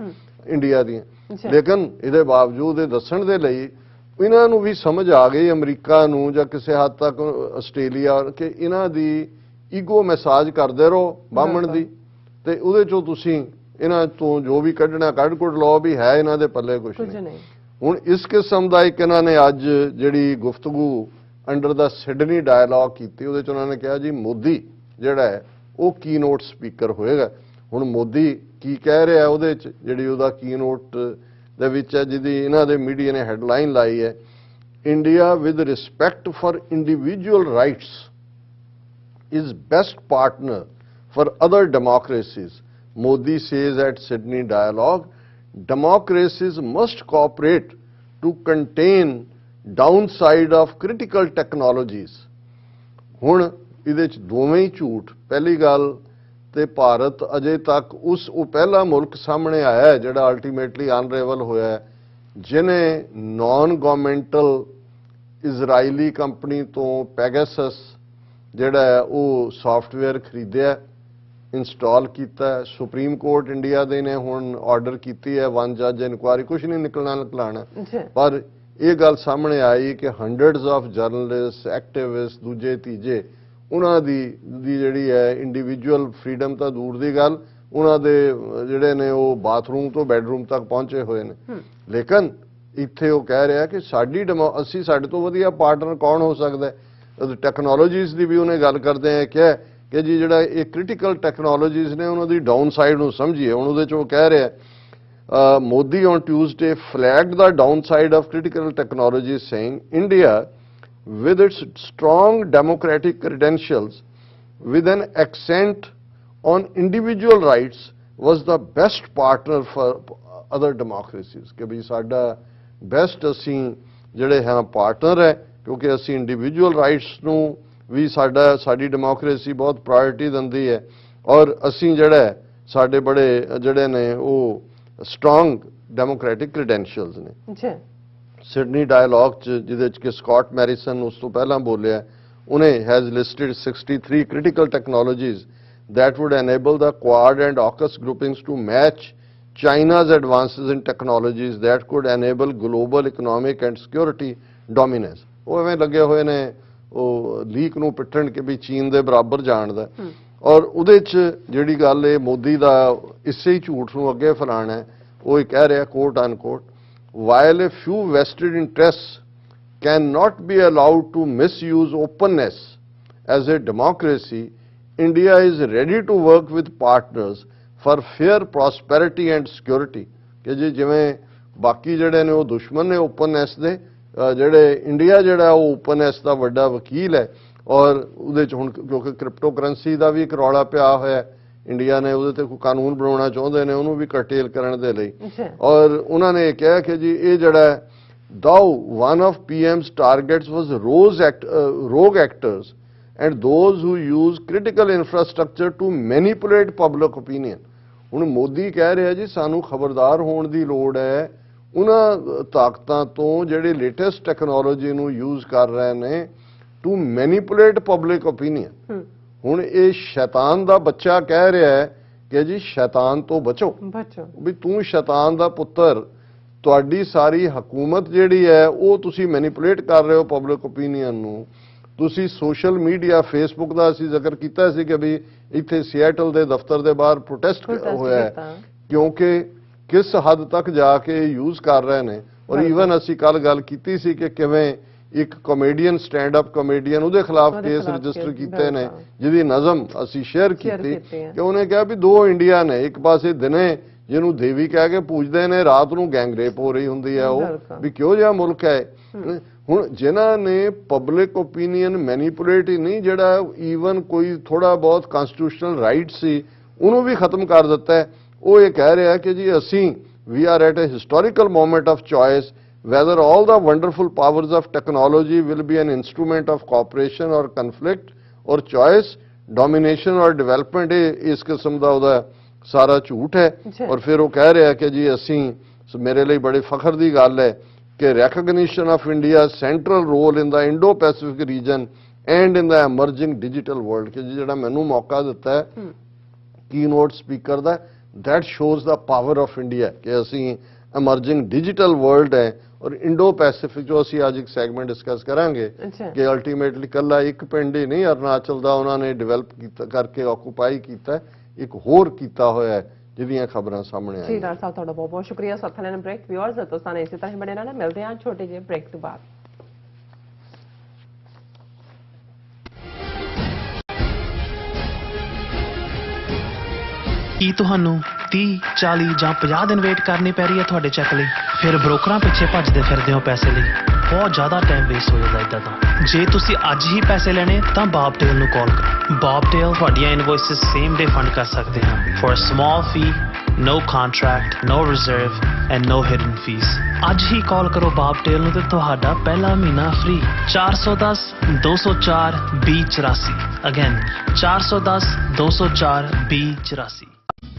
ਇੰਡੀਆ ਦੀਆਂ। ਲੇਕਿਨ ਇਹਦੇ ਬਾਵਜੂਦ ਇਹ ਦੱਸਣ ਦੇ ਲਈ ਇਹਨਾਂ ਨੂੰ ਵੀ ਸਮਝ ਆ ਗਈ, ਅਮਰੀਕਾ ਨੂੰ ਜਾਂ ਕਿਸੇ ਹੱਦ ਤੱਕ ਆਸਟ੍ਰੇਲੀਆ, ਕਿ ਇਹਨਾਂ ਦੀ ਈਗੋ ਮੈਸਾਜ ਕਰਦੇ ਰਹੋ ਬਾਹਮਣ ਦੀ, ਤੇ ਉਹਦੇ ਚੋਂ ਤੁਸੀਂ ਇਹਨਾਂ ਤੋਂ ਜੋ ਵੀ ਕੱਢਣਾ ਕੱਢ ਕੁੱਟ ਲਓ, ਵੀ ਹੈ ਇਹਨਾਂ ਦੇ ਪੱਲੇ ਕੁਝ ਨਹੀਂ। ਹੁਣ ਇਸ ਕਿਸਮ ਦਾ ਇੱਕ ਇਹਨਾਂ ਨੇ ਅੱਜ ਜਿਹੜੀ ਗੁਫ਼ਤਗੂ ਅੰਡਰ ਦਾ ਸਿਡਨੀ ਡਾਇਲੌਗ ਕੀਤੀ, ਉਹਦੇ 'ਚ ਉਹਨਾਂ ਨੇ ਕਿਹਾ ਜੀ ਮੋਦੀ ਜਿਹੜਾ ਹੈ ਉਹ ਕੀਨੋਟ ਸਪੀਕਰ ਹੋਏਗਾ। ਹੁਣ ਮੋਦੀ ਕੀ ਕਹਿ ਰਿਹਾ ਉਹਦੇ ਚ, ਜਿਹੜੀ ਉਹਦਾ ਕੀਨੋਟ ਦੇ ਵਿੱਚ ਹੈ, ਜਿਹਦੀ ਇਹਨਾਂ ਦੇ ਮੀਡੀਆ ਨੇ ਹੈਡਲਾਈਨ ਲਾਈ ਹੈ, India with respect for individual rights is best partner for other democracies. Modi says at Sydney Dialogue, democracies must cooperate to contain downside of critical technologies. ਹੁਣ ਇਹਦੇ ਚ ਦੋਵੇਂ ਹੀ ਝੂਠ। ਪਹਿਲੀ ਗੱਲ ਤੇ ਭਾਰਤ ਅਜੇ ਤੱਕ ਉਹ ਪਹਿਲਾ ਮੁਲਕ ਸਾਹਮਣੇ ਆਇਆ ਹੈ ਜਿਹੜਾ ਅਲਟੀਮੇਟਲੀ ਅਨਰੇਵਲ ਹੋਇਆ ਹੈ, ਜਿਹਨੇ ਨਾਨ ਗਵਰਨਮੈਂਟਲ ਇਜ਼ਰਾਈਲੀ ਕੰਪਨੀ ਤੋਂ ਪੈਗਾਸਸ ਜਿਹੜਾ ਹੈ ਉਹ ਸੌਫਟਵੇਅਰ ਖਰੀਦਿਆ, ਇੰਸਟਾਲ ਕੀਤਾ। ਸੁਪਰੀਮ ਕੋਰਟ ਇੰਡੀਆ ਦੇ ਨੇ ਹੁਣ ਆਰਡਰ ਕੀਤੀ ਹੈ 1 ਜੱਜ ਇਨਕੁਆਇਰੀ, ਕੁਝ ਨਹੀਂ ਨਿਕਲਣਾ, ਪਰ ਇਹ ਗੱਲ ਸਾਹਮਣੇ ਆਈ ਕਿ ਹੰਡਰਡਸ ਆਫ ਜਰਨਲਿਸਟ, ਐਕਟਿਵਿਸਟ, ਦੂਜੇ ਤੀਜੇ, ਉਹਨਾਂ ਦੀ ਜਿਹੜੀ ਹੈ ਇੰਡੀਵਿਜੂਅਲ ਫਰੀडम ਤਾਂ ਦੂਰ ਦੀ ਗੱਲ, ਉਹਨਾਂ ਦੇ ਜਿਹੜੇ ਨੇ ਉਹ ਬਾਥਰੂਮ ਤੋਂ ਬੈਡਰੂਮ ਤੱਕ ਪਹੁੰਚੇ ਹੋਏ ਨੇ। ਲੇਕਿਨ ਇੱਥੇ ਉਹ ਕਹਿ ਰਿਹਾ ਕਿ ਅਸੀਂ ਸਾਡੇ ਤੋਂ ਵਧੀਆ ਪਾਰਟਨਰ ਕੌਣ ਹੋ ਸਕਦਾ ਹੈ। ਟੈਕਨੋਲੋਜੀਜ਼ ਦੀ ਵੀ ਉਹਨੇ ਗੱਲ ਕਰਦੇ ਆ ਕਿ ਜੀ ਜਿਹੜਾ ਇਹ ਕ੍ਰਿਟੀਕਲ ਟੈਕਨੋਲੋਜੀਜ਼ ਨੇ ਉਹਨਾਂ ਦੀ ਡਾਊਨ ਸਾਈਡ ਨੂੰ ਸਮਝੀਏ। ਹੁਣ ਉਹਦੇ 'ਚ ਉਹ ਕਹਿ ਰਿਹਾ, Modi on Tuesday flagged the downside of critical technologies saying India with its strong democratic credentials with an accent on individual rights was the best partner for other democracies। ਕਿ ਵੀ ਸਾਡਾ ਬੈਸਟ ਅਸੀਂ ਜਿਹੜੇ ਹਾਂ ਪਾਰਟਨਰ ਹੈ, ਕਿਉਂਕਿ ਅਸੀਂ ਇੰਡੀਵਿਜੂਅਲ ਰਾਈਟਸ ਨੂੰ ਵੀ ਸਾਡੀ ਡੈਮੋਕ੍ਰੇਸੀ ਬਹੁਤ ਪ੍ਰਾਇੋਰਟੀ ਦਿੰਦੀ ਹੈ, ਔਰ ਅਸੀਂ ਜਿਹੜਾ ਸਾਡੇ ਬੜੇ ਜਿਹੜੇ ਨੇ ਉਹ ਸਟਰੋਂਗ ਡੈਮੋਕ੍ਰੈਟਿਕ ਕ੍ਰੈਡੈਂਸ਼ੀਅਲਸ ਨੇ। ਜੀ ਸਿਡਨੀ ਡਾਇਲੌਗ ਚ ਜਿਹਦੇ ਚ ਕਿ ਸਕਾਟ ਮੈਰੀਸਨ ਉਸ ਤੋਂ ਪਹਿਲਾਂ ਬੋਲਿਆ, ਉਹਨੇ has listed 63 critical technologies that would enable the Quad and AUKUS groupings to match China's advances in technologies that could enable global economic and security dominance। ਉਹ ਐਵੇਂ ਲੱਗੇ ਹੋਏ ਨੇ ਉਹ ਲੀਕ ਨੂੰ ਪਿੱਟਣ ਕਿ ਵੀ ਚੀਨ ਦੇ ਬਰਾਬਰ ਜਾਣਦਾ, ਔਰ ਉਹਦੇ ਚ ਜਿਹੜੀ ਗੱਲ ਇਹ ਮੋਦੀ ਦਾ ਇਸੇ ਹੀ ਝੂਠ ਨੂੰ ਅੱਗੇ ਫੈਲਾਣਾ ਹੈ। ਉਹ ਇਹ ਕਹਿ ਰਿਹਾ ਕੋਟ ਅਨਕੋਟ, while a few vested interests cannot be allowed to misuse openness as a democracy, India is ready to work with partners for fair prosperity and security। ਕਿ ਜਿਵੇਂ ਬਾਕੀ ਜਿਹੜੇ ਨੇ ਉਹ ਦੁਸ਼ਮਣ ਨੇ ਓਪਨਨੈਸ ਦੇ, ਜਿਹੜੇ ਇੰਡੀਆ ਜਿਹੜਾ ਉਹ ਓਪਨਨੈਸ ਦਾ ਵੱਡਾ ਵਕੀਲ ਹੈ, ਔਰ ਉਹਦੇ ਚ ਹੁਣ ਕਿਉਂਕਿ ਕ੍ਰਿਪਟੋ ਕਰੰਸੀ ਦਾ ਵੀ ਇੱਕ ਰੌਲਾ ਪਿਆ ਹੋਇਆ, ਇੰਡੀਆ ਨੇ ਉਹਦੇ ਤੇ ਕੋਈ ਕਾਨੂੰਨ ਬਣਾਉਣਾ ਚਾਹੁੰਦੇ ਨੇ ਉਹਨੂੰ ਵੀ ਕਰਟੇਲ ਕਰਨ ਦੇ ਲਈ, ਔਰ ਉਹਨਾਂ ਨੇ ਇਹ ਕਿਹਾ ਕਿ ਜੀ ਇਹ ਜਿਹੜਾ though one of PM's targets was rogue actors and those who use critical infrastructure to manipulate public opinion। ਹੁਣ ਮੋਦੀ ਕਹਿ ਰਿਹਾ ਜੀ ਸਾਨੂੰ ਖਬਰਦਾਰ ਹੋਣ ਦੀ ਲੋੜ ਹੈ ਉਹਨਾਂ ਤਾਕਤਾਂ ਤੋਂ ਜਿਹੜੇ ਲੇਟੈਸਟ ਟੈਕਨੋਲੋਜੀ ਨੂੰ ਯੂਜ਼ ਕਰ ਰਹੇ ਨੇ ਟੂ ਮੈਨੀਪੂਲੇਟ ਪਬਲਿਕ ਓਪੀਨੀਅਨ। ਹੁਣ ਇਹ ਸ਼ੈਤਾਨ ਦਾ ਬੱਚਾ ਕਹਿ ਰਿਹਾ ਹੈ ਕਿ ਜੀ ਸ਼ੈਤਾਨ ਤੋਂ ਬਚੋ, ਵੀ ਤੂੰ ਸ਼ੈਤਾਨ ਦਾ ਪੁੱਤਰ, ਤੁਹਾਡੀ ਸਾਰੀ ਹਕੂਮਤ ਜਿਹੜੀ ਹੈ ਉਹ ਤੁਸੀਂ ਮੈਨੀਪੂਲੇਟ ਕਰ ਰਹੇ ਹੋ ਪਬਲਿਕ ਓਪੀਨੀਅਨ ਨੂੰ। ਤੁਸੀਂ ਸੋਸ਼ਲ ਮੀਡੀਆ, ਫੇਸਬੁੱਕ ਦਾ ਅਸੀਂ ਜ਼ਿਕਰ ਕੀਤਾ ਸੀ ਕਿ ਵੀ ਇੱਥੇ ਸੀਐਟਲ ਦੇ ਦਫ਼ਤਰ ਦੇ ਬਾਹਰ ਪ੍ਰੋਟੈਸਟ ਹੋਇਆ ਹੈ, ਕਿਉਂਕਿ ਕਿਸ ਹੱਦ ਤੱਕ ਜਾ ਕੇ ਯੂਜ਼ ਕਰ ਰਹੇ ਨੇ। ਔਰ ਈਵਨ ਅਸੀਂ ਕੱਲ ਗੱਲ ਕੀਤੀ ਸੀ ਕਿ ਕਿਵੇਂ ਇੱਕ ਕਾਮੇਡੀਅਨ, ਸਟੈਂਡ ਅਪ ਕਾਮੇਡੀਅਨ, ਉਹਦੇ ਖਿਲਾਫ ਕੇਸ ਰਜਿਸਟਰ ਕੀਤੇ ਨੇ, ਜਿਹਦੀ ਨਜ਼ਮ ਅਸੀਂ ਸ਼ੇਅਰ ਕੀਤੀ ਕਿ ਉਹਨੇ ਕਿਹਾ ਵੀ ਦੋ ਇੰਡੀਆ ਨੇ, ਇੱਕ ਪਾਸੇ ਦਿਨੇ ਜਿਹਨੂੰ ਦੇਵੀ ਕਹਿ ਕੇ ਪੂਜਦੇ ਨੇ, ਰਾਤ ਨੂੰ ਗੈਂਗਰੇਪ ਹੋ ਰਹੀ ਹੁੰਦੀ ਹੈ, ਉਹ ਵੀ ਕਿਹੋ ਜਿਹਾ ਮੁਲਕ ਹੈ। ਹੁਣ ਜਿਨ੍ਹਾਂ ਨੇ ਪਬਲਿਕ ਓਪੀਨੀਅਨ ਮੈਨੀਪੂਲੇਟ ਹੀ ਨਹੀਂ, ਜਿਹੜਾ ਈਵਨ ਕੋਈ ਥੋੜਾ ਬਹੁਤ ਕਨਸਟੀਟਿਊਸ਼ਨਲ ਰਾਈਟ ਸੀ ਉਹਨੂੰ ਵੀ ਖਤਮ ਕਰ ਦਿੱਤਾ ਹੈ। ਉਹ ਇਹ ਕਹਿ ਰਿਹਾ ਕਿ ਜੀ ਅਸੀਂ we are at a historical moment of choice whether all the wonderful powers of technology will be an instrument of cooperation or conflict or choice, domination or development। ਇਸ ਕਿਸਮ ਦਾ ਉਹਦਾ ਸਾਰਾ ਝੂਠ ਹੈ। ਔਰ ਫਿਰ ਉਹ ਕਹਿ ਰਿਹਾ ਕਿ ਜੀ ਅਸੀਂ, ਮੇਰੇ ਲਈ ਬੜੇ ਫਖਰ ਦੀ ਗੱਲ ਹੈ ਕਿ recognition of India's central role in the Indo-Pacific region and in the emerging digital world, ਕਿ ਜਿਹੜਾ ਮੈਨੂੰ ਮੌਕਾ ਦਿੱਤਾ ਹੈ ਕੀਨੋਟ ਸਪੀਕਰ ਦਾ, that shows the power of India ਕਿ ਅਸੀਂ emerging digital world ਹੈ। ਔਰ ਇੰਡੋ ਪੈਸੀਫਿਕ ਜੋ ਅਸੀਂ ਅੱਜ ਇੱਕ ਸੈਗਮੈਂਟ ਡਿਸਕਸ ਕਰਾਂਗੇ ਕਿ ਅਲਟੀਮੇਟਲੀ ਕੱਲਾ ਇੱਕ ਪਿੰਡ ਹੀ ਨਹੀਂ ਅਰੁਣਾਚਲ ਦਾ ਉਹਨਾਂ ਨੇ ਡਿਵੈਲਪ ਕੀਤਾ ਕਰਕੇ ਆਕੂਪਾਈ ਕੀਤਾ, ਇੱਕ ਹੋਰ ਕੀਤਾ ਹੋਇਆ ਹੈ, ਜਿਹਦੀਆਂ ਖਬਰਾਂ ਸਾਹਮਣੇ ਆਈਆਂ। ਜੀ ਡਾਕਟਰ ਸਾਹਿਬ ਤੁਹਾਡਾ ਬਹੁਤ ਬਹੁਤ ਸ਼ੁਕਰੀਆ। ਸਾਥ ਲੈਣ ਬ੍ਰੇਕ ਵਿਊਅਰਸ ਦੋਸਤਾਂ ਨੇ ਇਸੇ ਤਰ੍ਹਾਂ ਹੀ ਬਣੇ ਰਹਿਣਾ, ਮਿਲਦੇ ਹਾਂ ਛੋਟੇ ਜਿਹੇ ਬ੍ਰੇਕ ਤੋਂ ਬਾਅਦ। ਕੀ ਤੁਹਾਨੂੰ 30 40 ਜਾਂ 50 ਦਿਨ ਵੇਟ ਕਰਨੀ ਪੈ ਰਹੀ ਹੈ ਤੁਹਾਡੇ ਚੈੱਕ ਲਈ? ਫਿਰ ਬ੍ਰੋਕਰਾਂ ਪਿੱਛੇ ਭੱਜਦੇ ਫਿਰਦੇ ਹੋ ਪੈਸੇ ਲਈ। ਬਹੁਤ ਜ਼ਿਆਦਾ ਟਾਈਮ ਵੇਸਟ ਹੋ ਜਾਂਦਾ ਇਦਾਂ ਤਾਂ। ਜੇ ਤੁਸੀਂ ਅੱਜ ਹੀ ਪੈਸੇ ਲੈਣੇ ਤਾਂ ਬੌਬਟੇਲ ਨੂੰ ਕਾਲ ਕਰੋ। ਬੌਬਟੇਲ ਤੁਹਾਡੀਆਂ ਇਨਵੌਇਸਸ ਸੇਮ ਡੇ ਫੰਡ ਕਰ ਸਕਦੇ ਹਨ for a small fee, no contract, no reserve and no hidden fees। ਅੱਜ ਹੀ ਕਾਲ ਕਰੋ ਬੌਬਟੇਲ ਨੂੰ ਤੇ ਤੁਹਾਡਾ ਪਹਿਲਾ ਮਹੀਨਾ ਫ੍ਰੀ। 410 204 2084। ਅਗੇਨ 410 204 2084।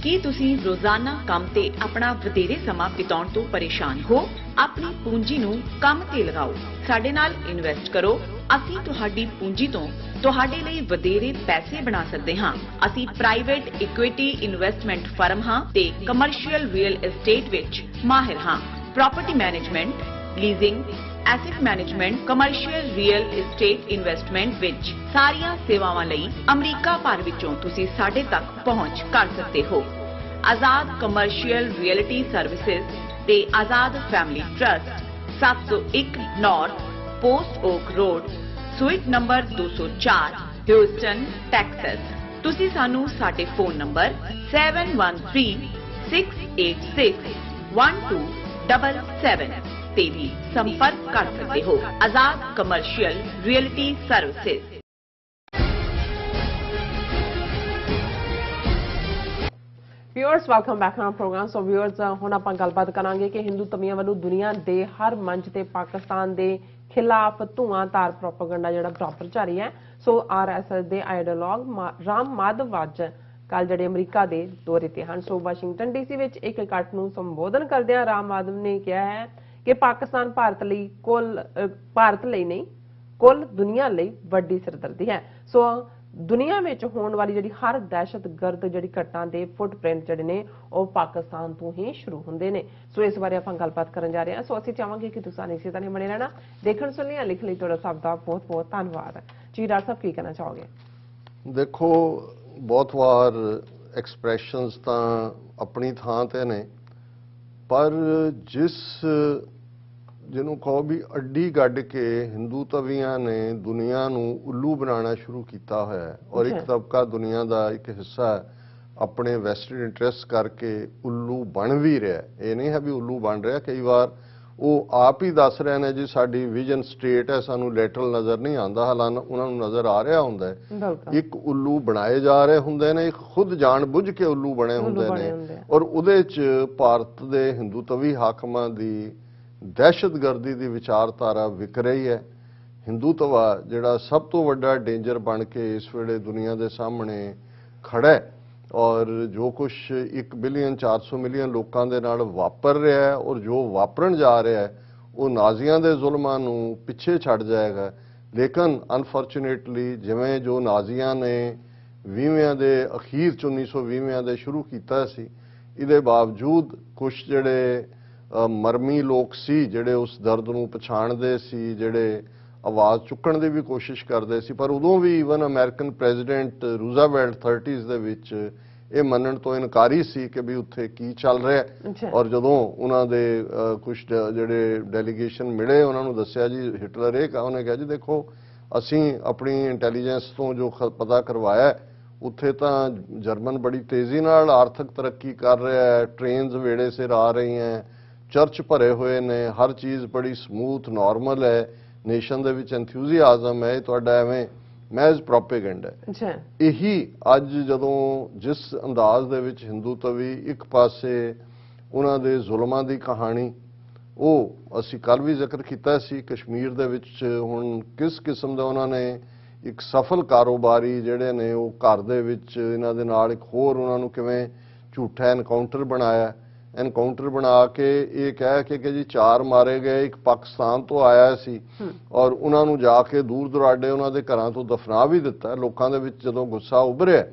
ਕੀ ਤੁਸੀਂ ਰੋਜ਼ਾਨਾ ਕੰਮ ਤੇ ਆਪਣਾ ਵਧੇਰੇ ਸਮਾਂ ਬਿਤਾਉਣ ਤੋਂ ਪਰੇਸ਼ਾਨ ਹੋ? ਆਪਣੀ ਪੂੰਜੀ ਨੂੰ ਕੰਮ ਤੇ ਲਗਾਓ, ਸਾਡੇ ਨਾਲ ਇਨਵੈਸਟ ਕਰੋ। ਅਸੀਂ ਤੁਹਾਡੀ ਪੂੰਜੀ ਤੋਂ ਤੁਹਾਡੇ ਲਈ ਵਧੇਰੇ ਪੈਸੇ ਬਣਾ ਸਕਦੇ ਹਾਂ। ਅਸੀਂ ਪ੍ਰਾਈਵੇਟ ਇਕੁਇਟੀ ਇਨਵੈਸਟਮੈਂਟ ਫਰਮ ਹਾਂ ਤੇ ਕਮਰਸ਼ੀਅਲ ਰੀਅਲ ਏਸਟੇਟ ਵਿੱਚ ਮਾਹਿਰ ਹਾਂ। Property management, leasing, asset management, commercial real estate investment ਵਿੱਚ ਸਾਰੀਆਂ ਸੇਵਾਵਾਂ ਲਈ ਅਮਰੀਕਾ ਭਰ ਵਿੱਚੋਂ ਤੁਸੀਂ ਸਾਡੇ ਤੱਕ ਪਹੁੰਚ ਕਰ ਸਕਦੇ ਹੋ। ਆਜ਼ਾਦ ਕਮਰਸ਼ੀਅਲ ਰੀਅਲਟੀ ਸਰਵਿਸਿਜ਼ ਤੇ Azad family trust, 701 north post oak road, suite number 204, Houston, Texas. ਤੁਸੀਂ ਸਾਨੂੰ ਸਾਡੇ ਫੋਨ ਨੰਬਰ 713 686 1277 ਤੇ ਵੀ ਸੰਪਰਕ ਕਰ ਸਕਦੇ ਹੋ। Azad commercial realty services. Viewers welcome back on program. So viewers ਹੁਣ ਆਪਾਂ ਗੱਲਬਾਤ ਕਰਾਂਗੇ ਕਿ ਹਿੰਦੂ ਧਰਮੀਆਂ ਵੱਲੋਂ ਦੁਨੀਆ ਦੇ ਹਰ ਮੰਚ ਤੇ ਪਾਕਿਸਤਾਨ ਦੇ ਖਿਲਾਫ ਧੂਆਂਧਾਰ ਪ੍ਰੋਪੇਗੈਂਡਾ ਜਿਹੜਾ ਬਰਾਬਰ ਜਾਰੀ ਹੈ। ਸੋ ਆਰਐਸਐਸ ਦੇ ਆਈਡੀਓਲੋਗ ਰਾਮ ਮਾਧਵ ਅੱਜ ਕੱਲ੍ਹ ਜਿਹੜੇ ਅਮਰੀਕਾ ਦੇ ਦੌਰੇ ਤੇ ਹਨ। ਸੋ ਵਾਸ਼ਿੰਗਟਨ ਡੀਸੀ ਵਿੱਚ ਇੱਕ ਇਕੱਠ ਨੂੰ ਸੰਬੋਧਨ ਕਰਦਿਆਂ ਰਾਮ ਮਾਧਵ ਨੇ ਕਿਹਾ ਹੈ ਕਿ ਪਾਕਿਸਤਾਨ ਭਾਰਤ ਲਈ ਨਹੀਂ ਕੁੱਲ ਦੁਨੀਆ ਲਈ ਵੱਡੀ ਸਿਰਦਰਦੀ ਹੈ। ਸੋ ਦੁਨੀਆ ਵਿੱਚ ਹੋਣ ਵਾਲੀ ਜਿਹੜੀ ਹਰ ਦਹਿਸ਼ਤਗਰਦ ਜਿਹੜੀ ਘਟਨਾ ਦੇ ਫੁੱਟਪ੍ਰਿੰਟ ਜਿਹੜੇ ਨੇ ਉਹ ਪਾਕਿਸਤਾਨ ਤੋਂ ਹੀ ਸ਼ੁਰੂ ਹੁੰਦੇ ਨੇ। ਸੋ ਇਸ ਬਾਰੇ ਆਪਾਂ ਗੱਲਬਾਤ ਕਰਨ ਜਾ ਰਹੇ ਹਾਂ। ਸੋ ਅਸੀਂ ਚਾਹਾਂਗੇ ਕਿ ਤੁਸੀਂ ਇਸੇ ਤਰ੍ਹਾਂ ਬਣੇ ਰਹਿਣਾ। ਦੇਖਣ ਸੁਣਨ ਲਈ ਲਿਖਣ ਲਈ ਤੁਹਾਡਾ ਸਭ ਦਾ ਬਹੁਤ ਬਹੁਤ ਧੰਨਵਾਦ। ਜੀ ਡਾਕਟਰ ਸਾਹਿਬ ਕੀ ਕਹਿਣਾ ਚਾਹੋਗੇ? ਦੇਖੋ, ਬਹੁਤ ਵਾਰ ਐਕਸਪ੍ਰੈਸ਼ਨਸ ਤਾਂ ਆਪਣੀ ਥਾਂ ਤੇ ਨੇ, ਪਰ ਜਿਹਨੂੰ ਕਹੋ ਵੀ ਅੱਡੀ ਗੱਡ ਕੇ ਹਿੰਦੂ ਤਵੀਆਂ ਨੇ ਦੁਨੀਆ ਨੂੰ ਉੱਲੂ ਬਣਾਉਣਾ ਸ਼ੁਰੂ ਕੀਤਾ ਹੋਇਆ ਹੈ ਔਰ ਇੱਕ ਤਬਕਾ ਦੁਨੀਆ ਦਾ ਇੱਕ ਹਿੱਸਾ ਆਪਣੇ ਵੈਸਟਡ ਇੰਟਰਸਟ ਕਰਕੇ ਉੱਲੂ ਬਣ ਵੀ ਰਿਹਾ। ਇਹ ਨਹੀਂ ਹੈ ਵੀ ਉੱਲੂ ਬਣ ਰਿਹਾ, ਕਈ ਵਾਰ ਉਹ ਆਪ ਹੀ ਦੱਸ ਰਹੇ ਨੇ ਜੀ ਸਾਡੀ ਵਿਜ਼ਨ ਸਟੇਟ ਹੈ, ਸਾਨੂੰ ਲੈਟਰਲ ਨਜ਼ਰ ਨਹੀਂ ਆਉਂਦਾ, ਹਾਲਾਂਕਿ ਉਹਨਾਂ ਨੂੰ ਨਜ਼ਰ ਆ ਰਿਹਾ ਹੁੰਦਾ ਹੈ। ਇੱਕ ਉੱਲੂ ਬਣਾਏ ਜਾ ਰਹੇ ਹੁੰਦੇ ਨੇ, ਇੱਕ ਖੁਦ ਜਾਣ ਬੁੱਝ ਕੇ ਉੱਲੂ ਬਣੇ ਹੁੰਦੇ ਨੇ ਔਰ ਉਹਦੇ 'ਚ ਭਾਰਤ ਦੇ ਹਿੰਦੂ ਤਵੀ ਹਾਕਮਾਂ ਦੀ ਦਹਿਸ਼ਤਗਰਦੀ ਦੀ ਵਿਚਾਰਧਾਰਾ ਵਿਕ ਰਹੀ ਹੈ। ਹਿੰਦੂਤਵਾ ਜਿਹੜਾ ਸਭ ਤੋਂ ਵੱਡਾ ਡੇਂਜਰ ਬਣ ਕੇ ਇਸ ਵੇਲੇ ਦੁਨੀਆ ਦੇ ਸਾਹਮਣੇ ਖੜਾ ਹੈ ਔਰ ਜੋ ਕੁਝ 1 ਬਿਲੀਅਨ 400 ਮਿਲੀਅਨ ਲੋਕਾਂ ਦੇ ਨਾਲ ਵਾਪਰ ਰਿਹਾ ਹੈ ਔਰ ਜੋ ਵਾਪਰਨ ਜਾ ਰਿਹਾ ਹੈ ਉਹ ਨਾਜ਼ੀਆਂ ਦੇ ਜ਼ੁਲਮਾਂ ਨੂੰ ਪਿੱਛੇ ਛੱਡ ਜਾਏਗਾ। ਲੇਕਿਨ ਅਨਫੋਰਚੂਨੇਟਲੀ ਜਿਵੇਂ ਜੋ ਨਾਜ਼ੀਆਂ ਨੇ 20ਵੀਂ ਦੇ ਅਖੀਰ 'ਚ 1920 ਦੇ ਸ਼ੁਰੂ ਕੀਤਾ ਸੀ, ਇਹਦੇ ਬਾਵਜੂਦ ਕੁਝ ਜਿਹੜੇ ਮਰਮੀ ਲੋਕ ਸੀ ਜਿਹੜੇ ਉਸ ਦਰਦ ਨੂੰ ਪਛਾਣਦੇ ਸੀ, ਜਿਹੜੇ ਆਵਾਜ਼ ਚੁੱਕਣ ਦੀ ਵੀ ਕੋਸ਼ਿਸ਼ ਕਰਦੇ ਸੀ, ਪਰ ਉਦੋਂ ਵੀ ਈਵਨ ਅਮਰੀਕਨ ਪ੍ਰੈਜ਼ੀਡੈਂਟ ਰੂਜ਼ਾਵੈਲਟ 30s ਦੇ ਵਿੱਚ ਇਹ ਮੰਨਣ ਤੋਂ ਇਨਕਾਰੀ ਸੀ ਕਿ ਵੀ ਉੱਥੇ ਕੀ ਚੱਲ ਰਿਹਾ। ਔਰ ਜਦੋਂ ਉਹਨਾਂ ਦੇ ਕੁਝ ਜਿਹੜੇ ਡੈਲੀਗੇਸ਼ਨ ਮਿਲੇ ਉਹਨਾਂ ਨੂੰ ਦੱਸਿਆ ਜੀ ਹਿਟਲਰ ਇਹ ਉਹਨੇ ਕਿਹਾ ਜੀ ਦੇਖੋ ਅਸੀਂ ਆਪਣੀ ਇੰਟੈਲੀਜੈਂਸ ਤੋਂ ਜੋ ਪਤਾ ਕਰਵਾਇਆ ਉੱਥੇ ਤਾਂ ਜਰਮਨ ਬੜੀ ਤੇਜ਼ੀ ਨਾਲ ਆਰਥਿਕ ਤਰੱਕੀ ਕਰ ਰਿਹਾ ਹੈ, ਟ੍ਰੇਨਸ ਵੇੜੇ ਸਿਰ ਆ ਰਹੀਆਂ, ਚਰਚ ਭਰੇ ਹੋਏ ਨੇ, ਹਰ ਚੀਜ਼ ਬੜੀ ਸਮੂਥ ਨਾਰਮਲ ਹੈ, ਨੇਸ਼ਨ ਦੇ ਵਿੱਚ ਐਂਥੂਸੀਆਜ਼ਮ ਹੈ, ਤੁਹਾਡਾ ਐਵੇਂ ਮਹਿਜ਼ ਪ੍ਰੋਪੇਗੈਂਡਾ ਹੈ। ਇਹੀ ਅੱਜ ਜਦੋਂ ਜਿਸ ਅੰਦਾਜ਼ ਦੇ ਵਿੱਚ ਹਿੰਦੂ ਤਵੀ ਇੱਕ ਪਾਸੇ ਉਹਨਾਂ ਦੇ ਜ਼ੁਲਮਾਂ ਦੀ ਕਹਾਣੀ, ਉਹ ਅਸੀਂ ਕੱਲ੍ਹ ਵੀ ਜ਼ਿਕਰ ਕੀਤਾ ਸੀ ਕਸ਼ਮੀਰ ਦੇ ਵਿੱਚ ਹੁਣ ਕਿਸ ਕਿਸਮ ਦਾ ਉਹਨਾਂ ਨੇ ਇੱਕ ਸਫਲ ਕਾਰੋਬਾਰੀ ਜਿਹੜੇ ਨੇ ਉਹ ਘਰ ਦੇ ਵਿੱਚ ਇਹਨਾਂ ਦੇ ਨਾਲ ਇੱਕ ਹੋਰ ਉਹਨਾਂ ਨੂੰ ਕਿਵੇਂ ਝੂਠਾ ਐਨਕਾਊਂਟਰ ਬਣਾਇਆ, ਐਨਕਾਊਂਟਰ ਬਣਾ ਕੇ ਇਹ ਕਹਿ ਕੇ ਕਿ ਜੀ 4 ਮਾਰੇ ਗਏ, ਇੱਕ ਪਾਕਿਸਤਾਨ ਤੋਂ ਆਇਆ ਸੀ ਔਰ ਉਹਨਾਂ ਨੂੰ ਜਾ ਕੇ ਦੂਰ ਦੁਰਾਡੇ ਉਹਨਾਂ ਦੇ ਘਰਾਂ ਤੋਂ ਦਫਨਾ ਵੀ ਦਿੱਤਾ। ਲੋਕਾਂ ਦੇ ਵਿੱਚ ਜਦੋਂ ਗੁੱਸਾ ਉੱਭਰਿਆ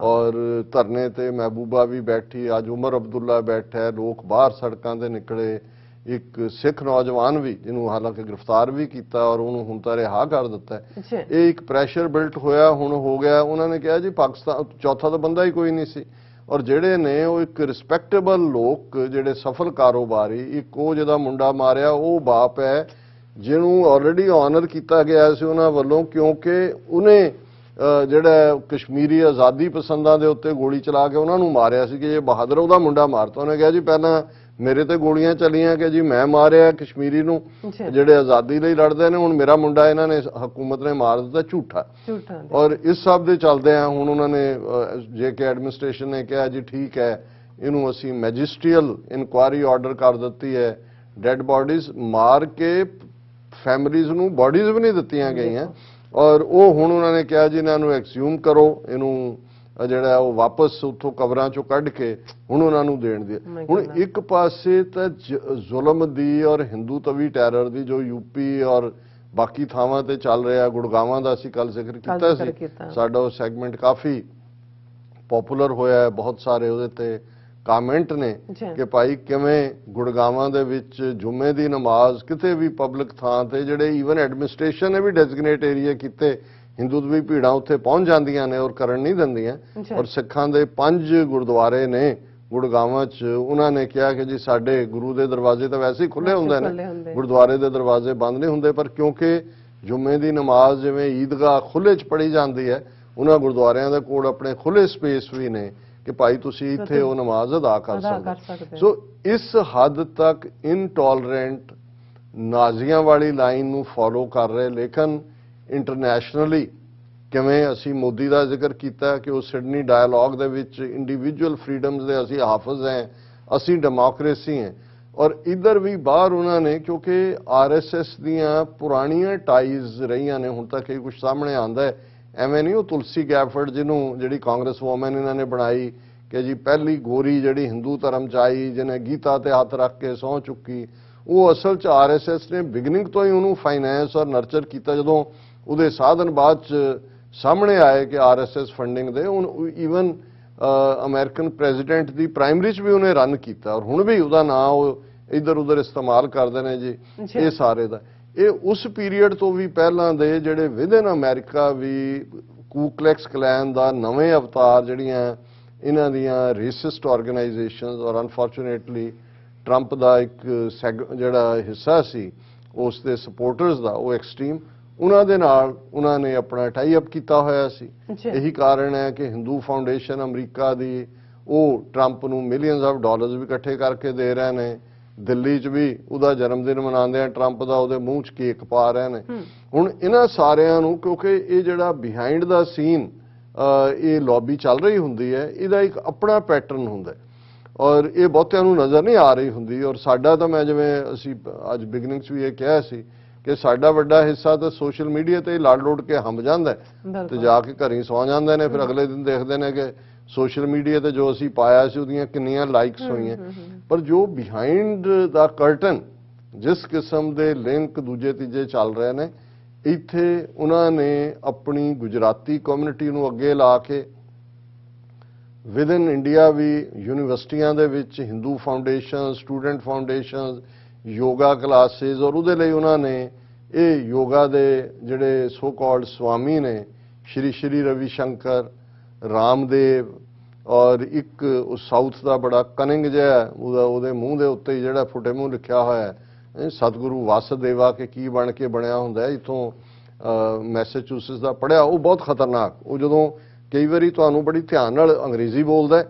ਔਰ ਧਰਨੇ ਤੇ ਮਹਿਬੂਬਾ ਵੀ ਬੈਠੀ, ਅੱਜ ਉਮਰ ਅਬਦੁੱਲਾ ਬੈਠਾ, ਲੋਕ ਬਾਹਰ ਸੜਕਾਂ ਤੇ ਨਿਕਲੇ, ਇੱਕ ਸਿੱਖ ਨੌਜਵਾਨ ਵੀ ਜਿਹਨੂੰ ਹਾਲਾਂਕਿ ਗ੍ਰਿਫਤਾਰ ਵੀ ਕੀਤਾ ਔਰ ਉਹਨੂੰ ਹੁਣ ਤਾਂ ਰਿਹਾ ਕਰ ਦਿੱਤਾ। ਇਹ ਇੱਕ ਪ੍ਰੈਸ਼ਰ ਬਿਲਟ ਹੋਇਆ, ਹੁਣ ਹੋ ਗਿਆ। ਉਹਨਾਂ ਨੇ ਕਿਹਾ ਜੀ ਪਾਕਿਸਤਾਨ ਚੌਥਾ ਤਾਂ ਬੰਦਾ ਹੀ ਕੋਈ ਨਹੀਂ ਸੀ ਔਰ ਜਿਹੜੇ ਨੇ ਉਹ ਇੱਕ ਰਿਸਪੈਕਟੇਬਲ ਲੋਕ ਜਿਹੜੇ ਸਫਲ ਕਾਰੋਬਾਰੀ, ਇੱਕ ਉਹ ਜਿਹਦਾ ਮੁੰਡਾ ਮਾਰਿਆ ਉਹ ਬਾਪ ਹੈ ਜਿਹਨੂੰ ਆਲਰੇਡੀ ਆਨਰ ਕੀਤਾ ਗਿਆ ਸੀ ਉਹਨਾਂ ਵੱਲੋਂ ਕਿਉਂਕਿ ਉਹਨੇ ਜਿਹੜਾ ਕਸ਼ਮੀਰੀ ਆਜ਼ਾਦੀ ਪਸੰਦਾਂ ਦੇ ਉੱਤੇ ਗੋਲੀ ਚਲਾ ਕੇ ਉਹਨਾਂ ਨੂੰ ਮਾਰਿਆ ਸੀ ਕਿ ਇਹ ਬਹਾਦਰ ਉਹਦਾ ਮੁੰਡਾ ਮਾਰਤਾ। ਉਹਨੇ ਕਿਹਾ ਜੀ ਪਹਿਲਾਂ ਮੇਰੇ ਤੇ ਗੋਲੀਆਂ ਚੱਲੀਆਂ ਕਿ ਜੀ ਮੈਂ ਮਾਰਿਆ ਕਸ਼ਮੀਰੀ ਨੂੰ ਜਿਹੜੇ ਆਜ਼ਾਦੀ ਲਈ ਲੜਦੇ ਨੇ, ਹੁਣ ਮੇਰਾ ਮੁੰਡਾ ਇਹਨਾਂ ਨੇ ਹਕੂਮਤ ਨੇ ਮਾਰ ਦਿੱਤਾ। ਝੂਠਾ। ਔਰ ਇਸ ਸਭ ਦੇ ਚੱਲਦੇ ਆ ਹੁਣ ਉਹਨਾਂ ਨੇ JK ਐਡਮਿਨਿਸਟ੍ਰੇਸ਼ਨ ਨੇ ਕਿਹਾ ਜੀ ਠੀਕ ਹੈ ਇਹਨੂੰ ਅਸੀਂ ਮੈਜਿਸਟਰੀਅਲ ਇਨਕੁਆਇਰੀ ਆਰਡਰ ਕਰ ਦਿੱਤੀ ਹੈ। ਡੈਡ ਬਾਡੀਜ਼ ਮਾਰ ਕੇ ਫੈਮਿਲੀਜ਼ ਨੂੰ ਬਾਡੀਜ਼ ਵੀ ਨਹੀਂ ਦਿੱਤੀਆਂ ਗਈਆਂ ਔਰ ਉਹ ਹੁਣ ਉਹਨਾਂ ਨੇ ਕਿਹਾ ਜੀ ਇਹਨਾਂ ਨੂੰ ਐਕਸਿਊਮ ਕਰੋ, ਇਹਨੂੰ ਜਿਹੜਾ ਉਹ ਵਾਪਸ ਉੱਥੋਂ ਕਬਰਾਂ ਚੋਂ ਕੱਢ ਕੇ ਹੁਣ ਉਹਨਾਂ ਨੂੰ ਦੇਣ ਦੀ। ਹੁਣ ਇੱਕ ਪਾਸੇ ਤਾਂ ਜ਼ੁਲਮ ਦੀ ਔਰ ਹਿੰਦੂ ਤਵੀ ਟੈਰਰ ਦੀ ਜੋ UP ਔਰ ਬਾਕੀ ਥਾਵਾਂ ਤੇ ਚੱਲ ਰਿਹਾ, ਗੁੜਗਾਵਾਂ ਦਾ ਅਸੀਂ ਕੱਲ ਜ਼ਿਕਰ ਕੀਤਾ ਸੀ, ਸਾਡਾ ਉਹ ਸੈਗਮੈਂਟ ਕਾਫੀ ਪਪੂਲਰ ਹੋਇਆ, ਬਹੁਤ ਸਾਰੇ ਉਹਦੇ ਤੇ ਕਾਮੈਂਟ ਨੇ ਕਿ ਭਾਈ ਕਿਵੇਂ ਗੁੜਗਾਵਾਂ ਦੇ ਵਿੱਚ ਜੁਮੇ ਦੀ ਨਮਾਜ਼ ਕਿਤੇ ਵੀ ਪਬਲਿਕ ਥਾਂ ਤੇ ਜਿਹੜੇ ਈਵਨ ਐਡਮਿਨਿਸਟ੍ਰੇਸ਼ਨ ਨੇ ਵੀ ਡੈਜ਼ਿਗਨੇਟ ਏਰੀਆ ਕੀਤੇ, ਹਿੰਦੂ ਵੀ ਭੀੜਾਂ ਉੱਥੇ ਪਹੁੰਚ ਜਾਂਦੀਆਂ ਨੇ ਔਰ ਕਰਨ ਨਹੀਂ ਦਿੰਦੀਆਂ। ਔਰ ਸਿੱਖਾਂ ਦੇ 5 ਗੁਰਦੁਆਰੇ ਨੇ ਗੁੜਗਾਵਾਂ 'ਚ, ਉਹਨਾਂ ਨੇ ਕਿਹਾ ਕਿ ਜੀ ਸਾਡੇ ਗੁਰੂ ਦੇ ਦਰਵਾਜ਼ੇ ਤਾਂ ਵੈਸੇ ਹੀ ਖੁੱਲੇ ਹੁੰਦੇ ਨੇ, ਗੁਰਦੁਆਰੇ ਦੇ ਦਰਵਾਜ਼ੇ ਬੰਦ ਨਹੀਂ ਹੁੰਦੇ, ਪਰ ਕਿਉਂਕਿ ਜੁਮੇ ਦੀ ਨਮਾਜ਼ ਜਿਵੇਂ ਈਦਗਾਹ ਖੁੱਲੇ 'ਚ ਪੜ੍ਹੀ ਜਾਂਦੀ ਹੈ, ਉਹਨਾਂ ਗੁਰਦੁਆਰਿਆਂ ਦੇ ਕੋਲ ਆਪਣੇ ਖੁੱਲੇ ਸਪੇਸ ਵੀ ਨੇ ਕਿ ਭਾਈ ਤੁਸੀਂ ਇੱਥੇ ਉਹ ਨਮਾਜ਼ ਅਦਾ ਕਰ ਸਕਦੇ। ਸੋ ਇਸ ਹੱਦ ਤੱਕ ਇਨਟੋਲਰੈਂਟ ਨਾਜ਼ੀਆਂ ਵਾਲੀ ਲਾਈਨ ਨੂੰ ਫੋਲੋ ਕਰ ਰਹੇ। ਲੇਕਿਨ ਇੰਟਰਨੈਸ਼ਨਲੀ ਕਿਵੇਂ ਅਸੀਂ ਮੋਦੀ ਦਾ ਜ਼ਿਕਰ ਕੀਤਾ ਕਿ ਉਹ ਸਿਡਨੀ ਡਾਇਲੌਗ ਦੇ ਵਿੱਚ ਇੰਡੀਵਿਜੂਅਲ ਫਰੀडम्स ਦੇ ਅਸੀਂ ਹਾਫਜ਼ ਹੈ, ਅਸੀਂ ਡੈਮੋਕ੍ਰੇਸੀ ਹੈ। ਔਰ ਇਧਰ ਵੀ ਬਾਹਰ ਉਹਨਾਂ ਨੇ ਕਿਉਂਕਿ RSS ਦੀਆਂ ਪੁਰਾਣੀਆਂ ਟਾਈਜ਼ ਰਹੀਆਂ ਨੇ, ਹੁਣ ਤੱਕ ਇਹ ਕੁਝ ਸਾਹਮਣੇ ਆਉਂਦਾ ਹੈ। ਐਵੇਂ ਨਹੀਂ ਉਹ ਤੁਲਸੀ ਗੈਫਰਡ ਜਿਹਨੂੰ ਜਿਹੜੀ ਕਾਂਗਰਸ ਵੂਮਨ ਇਹਨਾਂ ਨੇ ਬਣਾਈ ਕਿ ਜੀ ਪਹਿਲੀ ਗੋਰੀ ਜਿਹੜੀ ਹਿੰਦੂ ਧਰਮ 'ਚ ਆਈ ਜਿਹਨੇ ਗੀਤਾ ਤੇ ਹੱਥ ਰੱਖ ਕੇ ਸਹੁੰ ਚੁੱਕੀ, ਉਹ ਅਸਲ 'ਚ RSS ਨੇ ਬਿਗਨਿੰਗ ਤੋਂ ਹੀ ਉਹਨੂੰ ਫਾਈਨੈਂਸ ਔਰ ਨਰਚਰ ਕੀਤਾ। ਜਦੋਂ ਉਹਦੇ ਸਾਧਨ ਬਾਅਦ 'ਚ ਸਾਹਮਣੇ ਆਏ ਕਿ RSS ਫੰਡਿੰਗ ਦੇ, ਹੁਣ ਈਵਨ ਅਮਰੀਕਨ ਪ੍ਰੈਜ਼ੀਡੈਂਟ ਦੀ ਪ੍ਰਾਇਮਰੀ 'ਚ ਵੀ ਉਹਨੇ ਰਨ ਕੀਤਾ ਔਰ ਹੁਣ ਵੀ ਉਹਦਾ ਨਾਂ ਉਹ ਇੱਧਰ ਉੱਧਰ ਇਸਤੇਮਾਲ ਕਰਦੇ ਨੇ ਜੀ। ਇਹ ਸਾਰੇ ਦਾ ਇਹ ਉਸ ਪੀਰੀਅਡ ਤੋਂ ਵੀ ਪਹਿਲਾਂ ਦੇ ਜਿਹੜੇ ਵਿਦਨ ਅਮਰੀਕਾ ਵੀ ਕੂਕਲੈਕਸ ਕਲੈਨ ਦਾ ਨਵੇਂ ਅਵਤਾਰ ਜਿਹੜੀਆਂ ਇਹਨਾਂ ਦੀਆਂ ਰੇਸਿਸਟ ਆਰਗੇਨਾਈਜੇਸ਼ਨਸ ਔਰ ਅਨਫੋਰਚੂਨੇਟਲੀ ਟਰੰਪ ਦਾ ਇੱਕ ਜਿਹੜਾ ਹਿੱਸਾ ਸੀ ਉਸ ਦੇ ਸਪੋਰਟਰਸ ਦਾ, ਉਹ ਐਕਸਟ੍ਰੀਮ, ਉਹਨਾਂ ਦੇ ਨਾਲ ਉਹਨਾਂ ਨੇ ਆਪਣਾ ਟਾਈ ਅਪ ਕੀਤਾ ਹੋਇਆ ਸੀ। ਇਹੀ ਕਾਰਨ ਹੈ ਕਿ ਹਿੰਦੂ ਫਾਊਂਡੇਸ਼ਨ ਅਮਰੀਕਾ ਦੀ ਉਹ ਟਰੰਪ ਨੂੰ ਮਿਲੀਅਨਸ ਆਫ ਡਾਲਰਸ ਵੀ ਇਕੱਠੇ ਕਰਕੇ ਦੇ ਰਹੇ ਨੇ। ਦਿੱਲੀ 'ਚ ਵੀ ਉਹਦਾ ਜਨਮ ਦਿਨ ਮਨਾਉਂਦੇ ਆ ਟਰੰਪ ਦਾ, ਉਹਦੇ ਮੂੰਹ 'ਚ ਕੇਕ ਪਾ ਰਹੇ ਨੇ। ਹੁਣ ਇਹਨਾਂ ਸਾਰਿਆਂ ਨੂੰ ਕਿਉਂਕਿ ਇਹ ਜਿਹੜਾ ਬਿਹਾਈਂਡ ਦਾ ਸੀਨ ਇਹ ਲੌਬੀ ਚੱਲ ਰਹੀ ਹੁੰਦੀ ਹੈ, ਇਹਦਾ ਇੱਕ ਆਪਣਾ ਪੈਟਰਨ ਹੁੰਦਾ ਔਰ ਇਹ ਬਹੁਤਿਆਂ ਨੂੰ ਨਜ਼ਰ ਨਹੀਂ ਆ ਰਹੀ ਹੁੰਦੀ। ਔਰ ਸਾਡਾ ਤਾਂ ਮੈਂ ਜਿਵੇਂ ਅਸੀਂ ਅੱਜ ਬਿਗਨਿੰਗ 'ਚ ਵੀ ਇਹ ਕਿਹਾ ਸੀ ਕਿ ਸਾਡਾ ਵੱਡਾ ਹਿੱਸਾ ਤਾਂ ਸੋਸ਼ਲ ਮੀਡੀਆ ਤੇ ਲੜ ਲੁੜ ਕੇ ਹੰਬ ਜਾਂਦਾ ਤੇ ਜਾ ਕੇ ਘਰੀ ਸੌ ਜਾਂਦੇ ਨੇ, ਫਿਰ ਅਗਲੇ ਦਿਨ ਦੇਖਦੇ ਨੇ ਕਿ ਸੋਸ਼ਲ ਮੀਡੀਆ ਤੇ ਜੋ ਅਸੀਂ ਪਾਇਆ ਸੀ ਉਹਦੀਆਂ ਕਿੰਨੀਆਂ ਲਾਈਕਸ ਹੋਈਆਂ। ਪਰ ਜੋ ਬਿਹਾਈਂਡ ਦਾ ਕਰਟਨ ਜਿਸ ਕਿਸਮ ਦੇ ਲਿੰਕ ਦੂਜੇ ਤੀਜੇ ਚੱਲ ਰਹੇ ਨੇ, ਇੱਥੇ ਉਹਨਾਂ ਨੇ ਆਪਣੀ ਗੁਜਰਾਤੀ ਕਮਿਊਨਿਟੀ ਨੂੰ ਅੱਗੇ ਲਾ ਕੇ ਵਿਦਨ ਇੰਡੀਆ ਵੀ ਯੂਨੀਵਰਸਿਟੀਆਂ ਦੇ ਵਿੱਚ Hindu foundation, student foundation, yoga classes, ਔਰ ਉਹਦੇ ਲਈ ਉਹਨਾਂ ਨੇ ਇਹ ਯੋਗਾ ਦੇ ਜਿਹੜੇ ਸੋ ਕਾਲਡ ਸਵਾਮੀ ਨੇ, ਸ਼੍ਰੀ ਰਵੀ ਸ਼ੰਕਰ, ਰਾਮਦੇਵ ਔਰ ਇੱਕ ਸਾਊਥ ਦਾ ਬੜਾ ਕਨਿੰਗ ਜਿਹਾ ਉਹਦੇ ਮੂੰਹ ਦੇ ਉੱਤੇ ਜਿਹੜਾ ਫੁੱਟੇ ਮੂੰਹ ਲਿਖਿਆ ਹੋਇਆ ਹੈ ਸਤਿਗੁਰੂ ਵਾਸਦੇਵਾ ਕੇ ਕੀ ਬਣ ਕੇ ਬਣਿਆ ਹੁੰਦਾ ਹੈ, ਇੱਥੋਂ ਮੈਸੇਚੂਸਟਸ ਦਾ ਪੜਿਆ, ਉਹ ਬਹੁਤ ਖਤਰਨਾਕ। ਉਹ ਜਦੋਂ ਕਈ ਵਾਰੀ ਤੁਹਾਨੂੰ ਬੜੀ ਧਿਆਨ ਨਾਲ ਅੰਗਰੇਜ਼ੀ ਬੋਲਦਾ,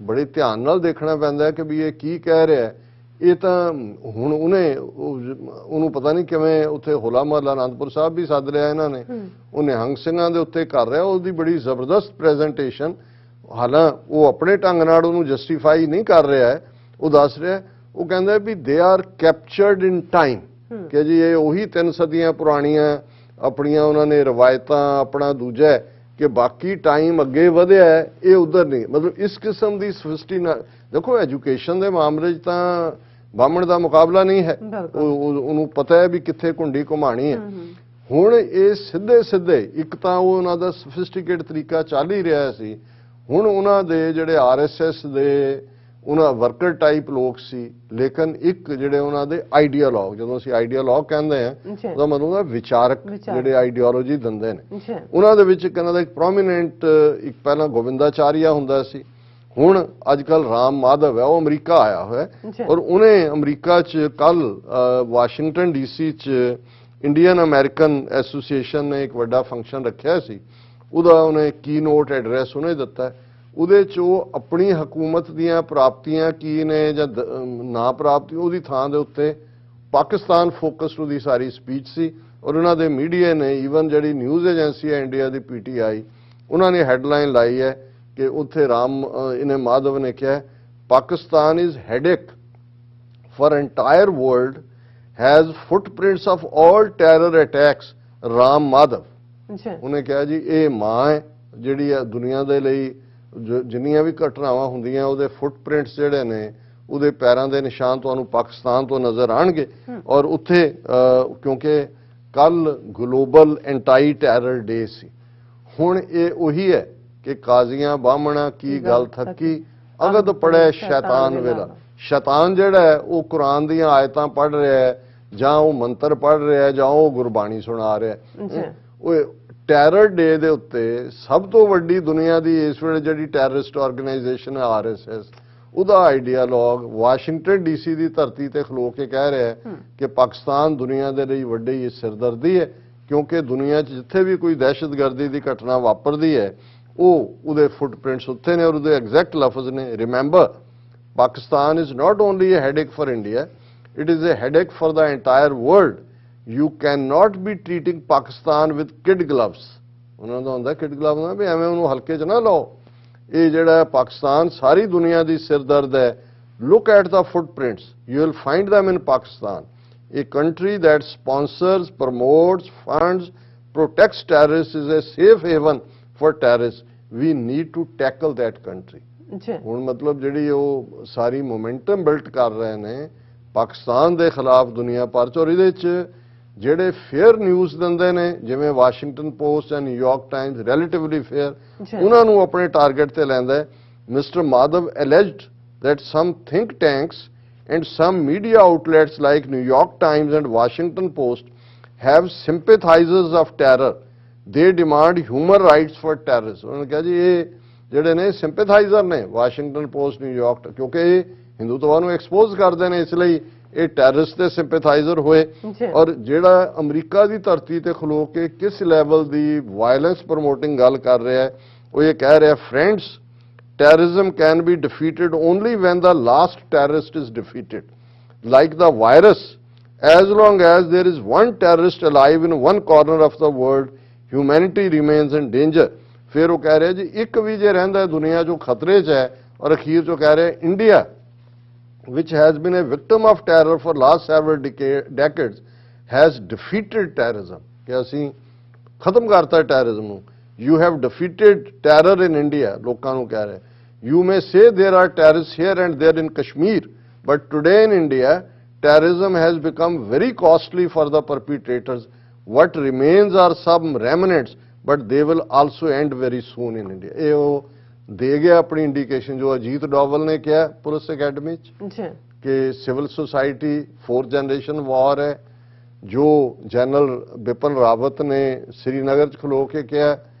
ਬੜੇ ਧਿਆਨ ਨਾਲ ਦੇਖਣਾ ਪੈਂਦਾ ਕਿ ਵੀ ਇਹ ਕੀ ਕਹਿ ਰਿਹਾ। ਇਹ ਤਾਂ ਹੁਣ ਉਹਨੂੰ ਪਤਾ ਨਹੀਂ ਕਿਵੇਂ ਉੱਥੇ ਹੋਲਾ ਮਹੱਲਾ ਅਨੰਦਪੁਰ ਸਾਹਿਬ ਵੀ ਸੱਦ ਲਿਆ ਇਹਨਾਂ ਨੇ, ਉਹ ਨਿਹੰਗ ਸਿੰਘਾਂ ਦੇ ਉੱਤੇ ਕਰ ਰਿਹਾ, ਉਹਦੀ ਬੜੀ ਜ਼ਬਰਦਸਤ ਪ੍ਰੈਜੈਂਟੇਸ਼ਨ। ਹਾਲਾਂ ਉਹ ਆਪਣੇ ਢੰਗ ਨਾਲ ਉਹਨੂੰ ਜਸਟੀਫਾਈ ਨਹੀਂ ਕਰ ਰਿਹਾ ਹੈ, ਉਹ ਦੱਸ ਰਿਹਾ, ਉਹ ਕਹਿੰਦਾ ਵੀ ਦੇ ਆਰ ਕੈਪਚਰਡ ਇਨ ਟਾਈਮ, ਕਿ ਜੀ ਇਹ ਉਹੀ 3 ਸਦੀਆਂ ਪੁਰਾਣੀਆਂ ਆਪਣੀਆਂ ਉਹਨਾਂ ਨੇ ਰਵਾਇਤਾਂ, ਆਪਣਾ ਦੂਜਾ ਕਿ ਬਾਕੀ ਟਾਈਮ ਅੱਗੇ ਵਧਿਆ ਹੈ, ਇਹ ਉਧਰ ਨਹੀਂ। ਮਤਲਬ ਇਸ ਕਿਸਮ ਦੀ ਸਫਿਸਟੀ ਨਾਲ ਦੇਖੋ, ਐਜੂਕੇਸ਼ਨ ਦੇ ਮਾਮਲੇ 'ਚ ਤਾਂ ਬਾਹਮਣ ਦਾ ਮੁਕਾਬਲਾ ਨਹੀਂ ਹੈ, ਉਹਨੂੰ ਪਤਾ ਹੈ ਵੀ ਕਿੱਥੇ ਘੁੰਡੀ ਘੁਮਾਣੀ ਹੈ। ਹੁਣ ਇਹ ਸਿੱਧੇ ਇੱਕ ਤਾਂ ਉਹ ਉਹਨਾਂ ਦਾ ਸਫਿਸਟੀਕੇਟ ਤਰੀਕਾ ਚੱਲ ਹੀ ਰਿਹਾ ਸੀ, ਹੁਣ ਉਹਨਾਂ ਦੇ ਜਿਹੜੇ RSS ਦੇ ਉਹਨਾਂ ਵਰਕਰ ਟਾਈਪ ਲੋਕ ਸੀ, ਲੇਕਿਨ ਇੱਕ ਜਿਹੜੇ ਉਹਨਾਂ ਦੇ ਆਈਡੀਆਲੋਗ, ਜਦੋਂ ਅਸੀਂ ਆਈਡੀਆਲੋਗ ਕਹਿੰਦੇ ਆ ਉਹਦਾ ਮਤਲਬ ਹੈ ਵਿਚਾਰਕ, ਜਿਹੜੇ ਆਈਡੀਓਲੋਜੀ ਦਿੰਦੇ ਨੇ, ਉਹਨਾਂ ਦੇ ਵਿੱਚ ਇਹਨਾਂ ਦਾ ਇੱਕ ਪ੍ਰੋਮੀਨੈਂਟ ਇੱਕ ਪਹਿਲਾਂ ਗੋਵਿੰਦਾਚਾਰੀਆ ਹੁੰਦਾ ਸੀ, ਹੁਣ ਅੱਜ ਕੱਲ ਰਾਮ ਮਾਧਵ ਹੈ, ਉਹ ਅਮਰੀਕਾ ਆਇਆ ਹੋਇਆ ਔਰ ਉਹਨੇ ਅਮਰੀਕਾ 'ਚ ਕੱਲ ਵਾਸ਼ਿੰਗਟਨ DC 'ਚ ਇੰਡੀਅਨ ਅਮਰੀਕਨ ਐਸੋਸੀਏਸ਼ਨ ਨੇ ਇੱਕ ਵੱਡਾ ਫੰਕਸ਼ਨ ਰੱਖਿਆ ਸੀ ਉਹਦਾ ਉਹਨੇ ਕੀ ਨੋਟ ਐਡਰੈਸ ਉਹਨੇ ਦਿੱਤਾ। ਉਹਦੇ 'ਚ ਉਹ ਆਪਣੀ ਹਕੂਮਤ ਦੀਆਂ ਪ੍ਰਾਪਤੀਆਂ ਕੀ ਨੇ ਜਾਂ ਨਾ ਪ੍ਰਾਪਤੀ, ਉਹਦੀ ਥਾਂ ਦੇ ਉੱਤੇ ਪਾਕਿਸਤਾਨ ਫੋਕਸਡ ਉਹਦੀ ਸਾਰੀ ਸਪੀਚ ਸੀ। ਔਰ ਉਹਨਾਂ ਦੇ ਮੀਡੀਆ ਨੇ, ਈਵਨ ਜਿਹੜੀ ਨਿਊਜ਼ ਏਜੰਸੀ ਹੈ ਇੰਡੀਆ ਦੀ PTI, ਉਹਨਾਂ ਨੇ ਹੈਡਲਾਈਨ ਲਾਈ ਹੈ ਕਿ ਉੱਥੇ ਇਹਨੇ ਮਾਧਵ ਨੇ ਕਿਹਾ Pakistan is headache for entire world has footprints of all terror attacks Ram Madhav. ਅੱਛਾ, ਉਹਨੇ ਕਿਹਾ ਜੀ ਇਹ ਮਾਂ ਹੈ ਜਿਹੜੀ ਆ ਦੁਨੀਆ ਦੇ ਲਈ ਜਿੰਨੀਆਂ ਵੀ ਘਟਨਾਵਾਂ ਹੁੰਦੀਆਂ ਉਹਦੇ ਫੁੱਟਪ੍ਰਿੰਟਸ ਜਿਹੜੇ ਨੇ, ਉਹਦੇ ਪੈਰਾਂ ਦੇ ਨਿਸ਼ਾਨ ਤੁਹਾਨੂੰ ਪਾਕਿਸਤਾਨ ਤੋਂ ਨਜ਼ਰ ਆਣਗੇ। ਔਰ ਉੱਥੇ ਕਿਉਂਕਿ ਕੱਲ ਗਲੋਬਲ ਐਂਟੀ ਟੈਰਰ ਡੇ ਸੀ, ਹੁਣ ਇਹ ਉਹੀ ਹੈ ਕਿ ਕਾਜ਼ੀਆਂ ਬਾਹਮਣਾ ਕੀ ਗੱਲ ਥੱਕੀ ਅਗਦ ਪੜਿਆ ਸ਼ੈਤਾਨ ਵੇਲਾ। ਸ਼ੈਤਾਨ ਜਿਹੜਾ ਹੈ ਉਹ ਕੁਰਾਨ ਦੀਆਂ ਆਇਤਾਂ ਪੜ੍ਹ ਰਿਹਾ ਹੈ ਜਾਂ ਉਹ ਮੰਤਰ ਪੜ੍ਹ ਰਿਹਾ ਹੈ ਜਾਂ ਉਹ ਗੁਰਬਾਣੀ ਸੁਣਾ ਰਿਹਾ ਹੈ। ਉਹ ਟੈਰਰ ਡੇ ਦੇ ਉੱਤੇ ਸਭ ਤੋਂ ਵੱਡੀ ਦੁਨੀਆ ਦੀ ਇਸ ਵੇਲੇ ਜਿਹੜੀ ਟੈਰਰਿਸਟ ਆਰਗੇਨਾਈਜੇਸ਼ਨ ਹੈ RSS, ਉਹਦਾ ਆਈਡੀਆਲੋਗ ਵਾਸ਼ਿੰਗਟਨ DC ਦੀ ਧਰਤੀ ਤੇ ਖਲੋ ਕੇ ਕਹਿ ਰਿਹਾ ਹੈ ਕਿ ਪਾਕਿਸਤਾਨ ਦੁਨੀਆ ਦੇ ਲਈ ਵੱਡੀ ਸਿਰਦਰਦੀ ਹੈ, ਕਿਉਂਕਿ ਦੁਨੀਆ 'ਚ ਜਿੱਥੇ ਵੀ ਕੋਈ ਦਹਿਸ਼ਤਗਰਦੀ ਦੀ ਘਟਨਾ ਵਾਪਰਦੀ ਹੈ ਉਹਦੇ ਫੁੱਟਪ੍ਰਿੰਟਸ ਉੱਥੇ ਨੇ। ਔਰ ਉਹਦੇ ਐਗਜ਼ੈਕਟ ਲਫ਼ਜ਼ ਨੇ, remember Pakistan is not only a headache for India, it is a headache for the entire world. You cannot be treating Pakistan with kid gloves. ਉਹਨਾਂ ਦਾ ਹੁੰਦਾ kid gloves ਨਾ ਵੀ ਐਵੇਂ ਉਹਨੂੰ ਹਲਕੇ 'ਚ ਨਾ ਲਾਓ। ਇਹ ਜਿਹੜਾ ਪਾਕਿਸਤਾਨ ਸਾਰੀ ਦੁਨੀਆ ਦੀ ਸਿਰਦਰਦ ਹੈ। Look at the footprints. You will find them in Pakistan, a country that sponsors, promotes, funds, protects terrorists, is a safe haven for terrorists. We need to tackle that country. ਹੁਣ ਮਤਲਬ ਜਿਹੜੀ ਉਹ ਸਾਰੀ ਮੋਮੈਂਟਮ ਬਿਲਟ ਕਰ ਰਹੇ ਨੇ ਪਾਕਿਸਤਾਨ ਦੇ ਖਿਲਾਫ ਦੁਨੀਆ ਭਰ 'ਚ। ਔਰ ਇਹਦੇ 'ਚ ਜਿਹੜੇ ਫੇਅਰ ਨਿਊਜ਼ ਦਿੰਦੇ ਨੇ ਜਿਵੇਂ ਵਾਸ਼ਿੰਗਟਨ ਪੋਸਟ ਜਾਂ ਨਿਊਯਾਰਕ ਟਾਈਮਜ਼, ਰਿਲੇਟਿਵਲੀ ਫੇਅਰ, ਉਹਨਾਂ ਨੂੰ ਆਪਣੇ ਟਾਰਗੇਟ ਤੇ ਲੈਂਦਾ। Mister Madhav alleged that some think tanks and some media outlets like New York Times and Washington Post have sympathizers of terror. They demand human rights for terrorists. ਉਹਨਾਂ ਨੇ ਕਿਹਾ ਜੀ ਇਹ ਜਿਹੜੇ ਨੇ ਸਿੰਪੈਥਾਈਜ਼ਰ ਨੇ ਵਾਸ਼ਿੰਗਟਨ ਪੋਸਟ, ਨਿਊਯਾਰਕ, ਕਿਉਂਕਿ ਇਹ ਹਿੰਦੂਤਵਾ ਨੂੰ ਐਕਸਪੋਜ਼ ਕਰਦੇ ਨੇ, ਇਸ ਲਈ ਇਹ ਟੈਰਰਿਸਟ ਦੇ ਸਿੰਪੈਥਾਈਜ਼ਰ ਹੋਏ। ਔਰ ਜਿਹੜਾ ਅਮਰੀਕਾ ਦੀ ਧਰਤੀ ਤੇ ਖਲੋ ਕੇ ਕਿਸ ਲੈਵਲ ਦੀ ਵਾਇਲੈਂਸ ਪ੍ਰਮੋਟਿੰਗ ਗੱਲ ਕਰ ਰਿਹਾ ਹੈ, ਉਹ ਇਹ ਕਹਿ ਰਿਹਾ friends terrorism can be defeated only when the last terrorist is defeated. Like the virus, as long as there is one terrorist alive in one corner of the world, humanity remains in danger. ਫਿਰ ਉਹ ਕਹਿ ਰਿਹਾ ਜੀ ਇੱਕ ਵੀ ਜੇ ਰਹਿੰਦਾ ਦੁਨੀਆ 'ਚੋਂ ਖਤਰੇ 'ਚ ਹੈ। ਔਰ ਅਖੀਰ 'ਚੋਂ ਕਹਿ ਰਿਹਾ India which has been a victim of terror for last several decades has defeated terrorism. ਕਿ ਅਸੀਂ ਖਤਮ ਕਰਤਾ ਟੈਰਰਿਜ਼ਮ ਨੂੰ। You have defeated terror in India, ਲੋਕਾਂ ਨੂੰ ਕਹਿ ਰਿਹਾ। You may say there are terrorists here and there in Kashmir, but today in India, terrorism has become very costly for the perpetrators. What remains are some remnants, but they will also end very soon in India. ਇਹ ਉਹ ਦੇ ਗਿਆ ਆਪਣੀ ਇੰਡੀਕੇਸ਼ਨ ਜੋ ਅਜੀਤ ਡੋਵਲ ਨੇ ਕਿਹਾ ਪੁਲਿਸ ਅਕੈਡਮੀ 'ਚ ਕਿ ਸਿਵਲ ਸੁਸਾਇਟੀ 4th ਜਨਰੇਸ਼ਨ ਵਾਰ ਹੈ। ਜੋ ਜਨਰਲ ਬਿਪਨ ਰਾਵਤ ਨੇ ਸ੍ਰੀਨਗਰ 'ਚ ਖਲੋ ਕੇ ਕਿਹਾ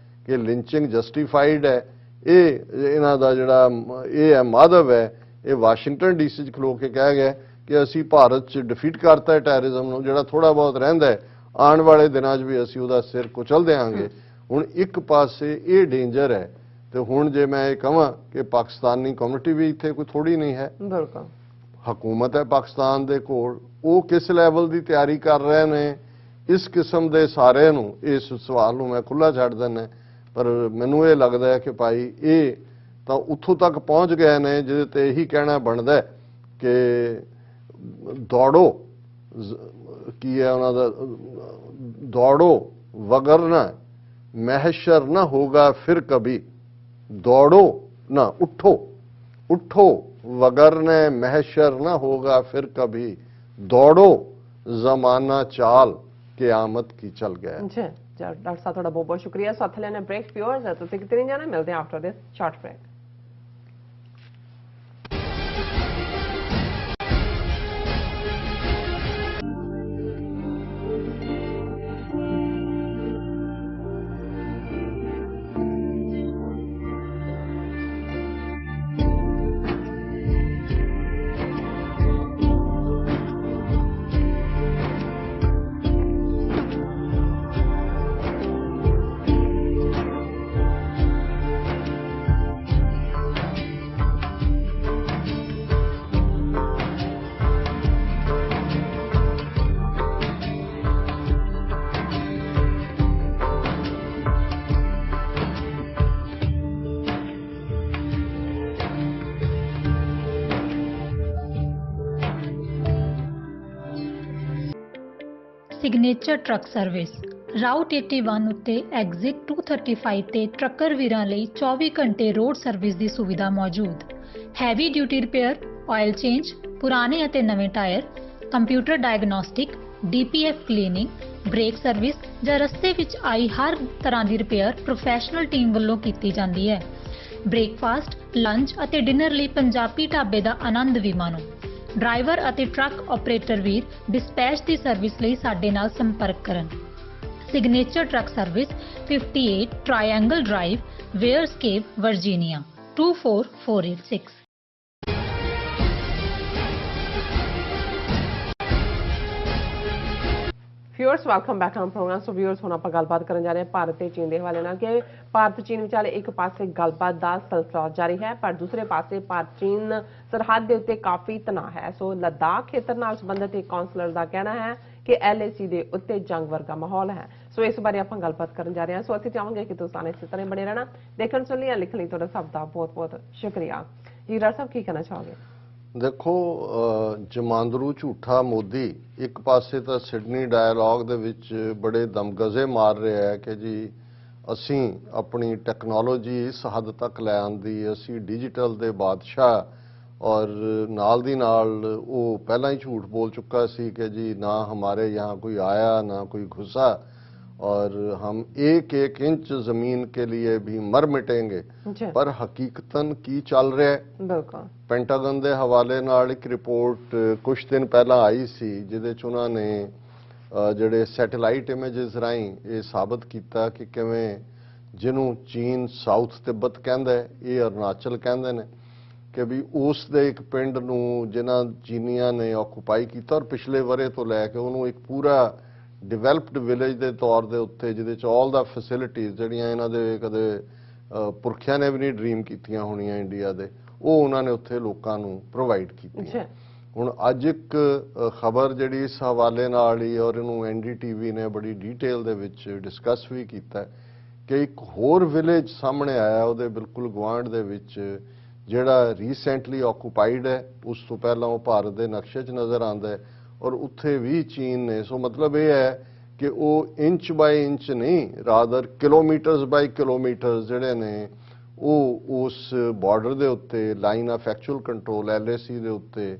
ਕਿ ਲਿੰਚਿੰਗ ਜਸਟੀਫਾਈਡ ਹੈ। ਇਹ ਇਹਨਾਂ ਦਾ ਜਿਹੜਾ ਇਹ ਹੈ ਮਾਧਵ ਹੈ, ਇਹ ਵਾਸ਼ਿੰਗਟਨ DC 'ਚ ਖਲੋ ਕੇ ਕਹਿ ਗਿਆ ਕਿ ਅਸੀਂ ਭਾਰਤ 'ਚ ਡਿਫੀਟ ਕਰਤਾ ਹੈ ਟੈਰਰਿਜ਼ਮ ਨੂੰ। ਜਿਹੜਾ ਥੋੜਾ ਬਹੁਤ ਰਹਿੰਦਾ ਹੈ ਆਉਣ ਵਾਲੇ ਦਿਨਾਂ 'ਚ ਵੀ ਅਸੀਂ ਉਹਦਾ ਸਿਰ ਕੁਚਲ ਦਿਆਂਗੇ। ਹੁਣ ਇੱਕ ਪਾਸੇ ਇਹ ਡੇਂਜਰ ਹੈ ਤੇ ਹੁਣ ਜੇ ਮੈਂ ਇਹ ਕਹਾਂ ਕਿ ਪਾਕਿਸਤਾਨੀ ਕਮਿਊਨਿਟੀ ਵੀ ਇੱਥੇ ਕੋਈ ਥੋੜੀ ਨਹੀਂ ਹੈ, ਬਿਲਕੁਲ ਹਕੂਮਤ ਹੈ ਪਾਕਿਸਤਾਨ ਦੇ ਕੋਲ, ਉਹ ਕਿਸ ਲੈਵਲ ਦੀ ਤਿਆਰੀ ਕਰ ਰਹੇ ਨੇ ਇਸ ਕਿਸਮ ਦੇ ਸਾਰਿਆਂ ਨੂੰ। ਇਸ ਸਵਾਲ ਨੂੰ ਮੈਂ ਖੁੱਲਾ ਛੱਡ ਦਿੰਦਾ, ਪਰ ਮੈਨੂੰ ਇਹ ਲੱਗਦਾ ਹੈ ਕਿ ਭਾਈ ਇਹ ਤਾਂ ਉੱਥੋਂ ਤੱਕ ਪਹੁੰਚ ਗਏ ਨੇ ਜਿਹਦੇ ਤੇ ਇਹੀ ਕਹਿਣਾ ਬਣਦਾ ਕਿ ਦੌੜੋ, ਕੀ ਹੈ ਉਹਨਾਂ ਦਾ, ਦੌੜੋ ਵਗਰਨਾ महशर न होगा फिर कभी, दौड़ो ना उठो, उठो वगरने महशर न होगा फिर कभी, दौड़ो जमाना चाल क़यामत की चल गया। डॉक्टर साहब थोड़ा बहुत बहुत शुक्रिया। साथ लेने ब्रेक प्योर तो कितने नहीं जाना, मिलते हैं after this short break. Signature truck service route 81 ਉੱਤੇ ਐਗਜ਼ਿਟ 235 ਤੇ ਟਰੱਕਰ ਵੀਰਾਂ ਲਈ 24 ਘੰਟੇ ਰੋਡ ਸਰਵਿਸ ਦੀ ਸੁਵਿਧਾ ਮੌਜੂਦ। Heavy duty repair, oil change, ਪੁਰਾਣੇ ਅਤੇ ਨਵੇਂ tyre, computer diagnostic, DPF cleaning, brake service ਜਾਂ ਰਸਤੇ ਵਿੱਚ ਆਈ ਹਰ ਤਰ੍ਹਾਂ ਦੀ ਰਿਪੇਅਰ ਪ੍ਰੋਫੈਸ਼ਨਲ ਟੀਮ ਵੱਲੋਂ ਕੀਤੀ ਜਾਂਦੀ ਹੈ। ਬ੍ਰੇਕਫਾਸਟ, ਲੰਚ ਅਤੇ ਡਿਨਰ ਲਈ ਪੰਜਾਬੀ ਢਾਬੇ ਦਾ ਆਨੰਦ ਵੀ ਮਾਣੋ। ਡਰਾਈਵਰ ਅਤੇ ਟਰੱਕ ਆਪਰੇਟਰ ਵੀਰ ਡਿਸਪੈਚ ਦੀ ਸਰਵਿਸ ਲਈ ਸਾਡੇ ਨਾਲ ਸੰਪਰਕ ਕਰਨ। Signature truck service 58 triangle drive, ਵੇਅਰਸਕੇਪ, Virginia 24486। Viewers welcome back on program. So viewers ਹੁਣ ਆਪਾਂ ਗੱਲਬਾਤ ਕਰਨ ਜਾ ਰਹੇ ਹਾਂ ਭਾਰਤ ਤੇ ਚੀਨ ਦੇ ਹਵਾਲੇ ਨਾਲ ਕਿ ਭਾਰਤ ਚੀਨ ਵਿਚਾਲੇ ਇੱਕ ਪਾਸੇ ਗੱਲਬਾਤ ਦਾ ਸਿਲਸਿਲਾ ਜਾਰੀ ਹੈ ਪਰ ਦੂਸਰੇ ਪਾਸੇ ਭਾਰਤ ਚੀਨ ਸਰਹੱਦ ਦੇ ਉੱਤੇ ਕਾਫੀ ਤਣਾਅ ਹੈ। ਸੋ ਲੱਦਾਖ ਖੇਤਰ ਨਾਲ ਸੰਬੰਧਿਤ ਇੱਕ ਕਾਉਂਸਲਰ ਦਾ ਕਹਿਣਾ ਹੈ ਕਿ LAC ਦੇ ਉੱਤੇ ਜੰਗ ਵਰਗਾ ਮਾਹੌਲ ਹੈ। ਸੋ ਇਸ ਬਾਰੇ ਆਪਾਂ ਗੱਲਬਾਤ ਕਰਨ ਜਾ ਰਹੇ ਹਾਂ। ਸੋ ਅਸੀਂ ਚਾਹਾਂਗੇ ਕਿ ਤੁਸੀਂ ਇਸੇ ਤਰ੍ਹਾਂ ਬਣੇ ਰਹਿਣਾ। ਦੇਖਣ ਸੁਣ ਲਈ ਲਿਖਣ ਲਈ ਤੁਹਾਡਾ ਸਭ ਦਾ ਬਹੁਤ ਬਹੁਤ ਸ਼ੁਕਰੀਆ ਜੀ। ਰਾਜ ਸਾਹਿਬ ਕੀ ਕਹਿਣਾ ਚਾਹੋਗੇ? ਦੇਖੋ, ਜਮਾਂਦਰੂ ਝੂਠਾ ਮੋਦੀ ਇੱਕ ਪਾਸੇ ਤਾਂ ਸਿਡਨੀ ਡਾਇਲੌਗ ਦੇ ਵਿੱਚ ਬੜੇ ਦਮਗਜ਼ੇ ਮਾਰ ਰਿਹਾ ਹੈ ਕਿ ਜੀ ਅਸੀਂ ਆਪਣੀ ਟੈਕਨੋਲੋਜੀ ਇਸ ਹੱਦ ਤੱਕ ਲੈ ਆਂਦੀ, ਅਸੀਂ ਡਿਜੀਟਲ ਦੇ ਬਾਦਸ਼ਾਹ। ਔਰ ਨਾਲ ਦੀ ਨਾਲ ਉਹ ਪਹਿਲਾਂ ਹੀ ਝੂਠ ਬੋਲ ਚੁੱਕਾ ਸੀ ਕਿ जी ना हमारे यहाँ कोई आया ना कोई घुसा और हम एक एक इंच जमीन के लिए भी मर मिटेंगे। पर हकीकतन की चल रहा है? ਬਿਲਕੁਲ ਪੈਂਟਾਗਨ ਦੇ ਹਵਾਲੇ ਨਾਲ ਇੱਕ ਰਿਪੋਰਟ ਕੁਝ ਦਿਨ ਪਹਿਲਾਂ ਆਈ ਸੀ ਜਿਹਦੇ 'ਚ ਉਹਨਾਂ ਨੇ ਜਿਹੜੇ ਸੈਟੇਲਾਈਟ ਇਮੇजेस ਰਾਹੀਂ ਇਹ ਸਾਬਤ ਕੀਤਾ ਕਿ ਕਿਵੇਂ ਜਿਹਨੂੰ ਚੀਨ ਸਾਊਥ ਤਿੱਬਤ ਕਹਿੰਦਾ ਹੈ, ਇਹ ਅਰੁਣਾਚਲ ਕਹਿੰਦੇ ਨੇ, ਕਿ ਵੀ ਉਸ ਦੇ ਇੱਕ ਪਿੰਡ ਨੂੰ ਜਿਨ੍ਹਾਂ ਚੀਨੀਆਂ ਨੇ ਆਕੂਪਾਈ ਕੀਤਾ ਔਰ ਪਿਛਲੇ ਵਰੇ ਤੋਂ ਲੈ ਕੇ ਉਹਨੂੰ ਇੱਕ ਪੂਰਾ ਡਿਵੈਲਪਡ ਵਿਲੇਜ ਦੇ ਤੌਰ ਦੇ ਉੱਤੇ ਜਿਹਦੇ 'ਚ ਆਲ ਦਾ ਫੈਸਿਲਿਟੀਜ਼ ਜਿਹੜੀਆਂ ਇਹਨਾਂ ਦੇ ਕਦੇ ਪੁਰਖਿਆਂ ਨੇ ਵੀ ਨਹੀਂ ਡ੍ਰੀਮ ਕੀਤੀਆਂ ਹੋਣੀਆਂ ਇੰਡੀਆ ਦੇ, ਉਹ ਉਹਨਾਂ ਨੇ ਉੱਥੇ ਲੋਕਾਂ ਨੂੰ ਪ੍ਰੋਵਾਈਡ ਕੀਤੀ। ਹੁਣ ਅੱਜ ਇੱਕ ਖਬਰ ਜਿਹੜੀ ਇਸ ਹਵਾਲੇ ਨਾਲ ਹੀ ਔਰ ਇਹਨੂੰ NDTV ਨੇ ਬੜੀ ਡੀਟੇਲ ਦੇ ਵਿੱਚ ਡਿਸਕਸ ਵੀ ਕੀਤਾ ਕਿ ਇੱਕ ਹੋਰ ਵਿਲੇਜ ਸਾਹਮਣੇ ਆਇਆ ਉਹਦੇ ਬਿਲਕੁਲ ਗੁਆਂਢ ਦੇ ਵਿੱਚ ਜਿਹੜਾ ਰੀਸੈਂਟਲੀ ਆਕੂਪਾਈਡ ਹੈ। ਉਸ ਤੋਂ ਪਹਿਲਾਂ ਉਹ ਭਾਰਤ ਦੇ ਨਕਸ਼ੇ 'ਚ ਨਜ਼ਰ ਆਉਂਦਾ ਹੈ ਔਰ ਉੱਥੇ ਵੀ ਚੀਨ ਨੇ। ਸੋ ਮਤਲਬ ਇਹ ਹੈ ਕਿ ਉਹ ਇੰਚ ਬਾਈ ਇੰਚ ਨਹੀਂ, ਰਾਦਰ ਕਿਲੋਮੀਟਰਸ ਬਾਈ ਕਿਲੋਮੀਟਰਸ ਜਿਹੜੇ ਨੇ ਉਹ ਉਸ ਬਾਰਡਰ ਦੇ ਉੱਤੇ line of actual control LAC ਦੇ ਉੱਤੇ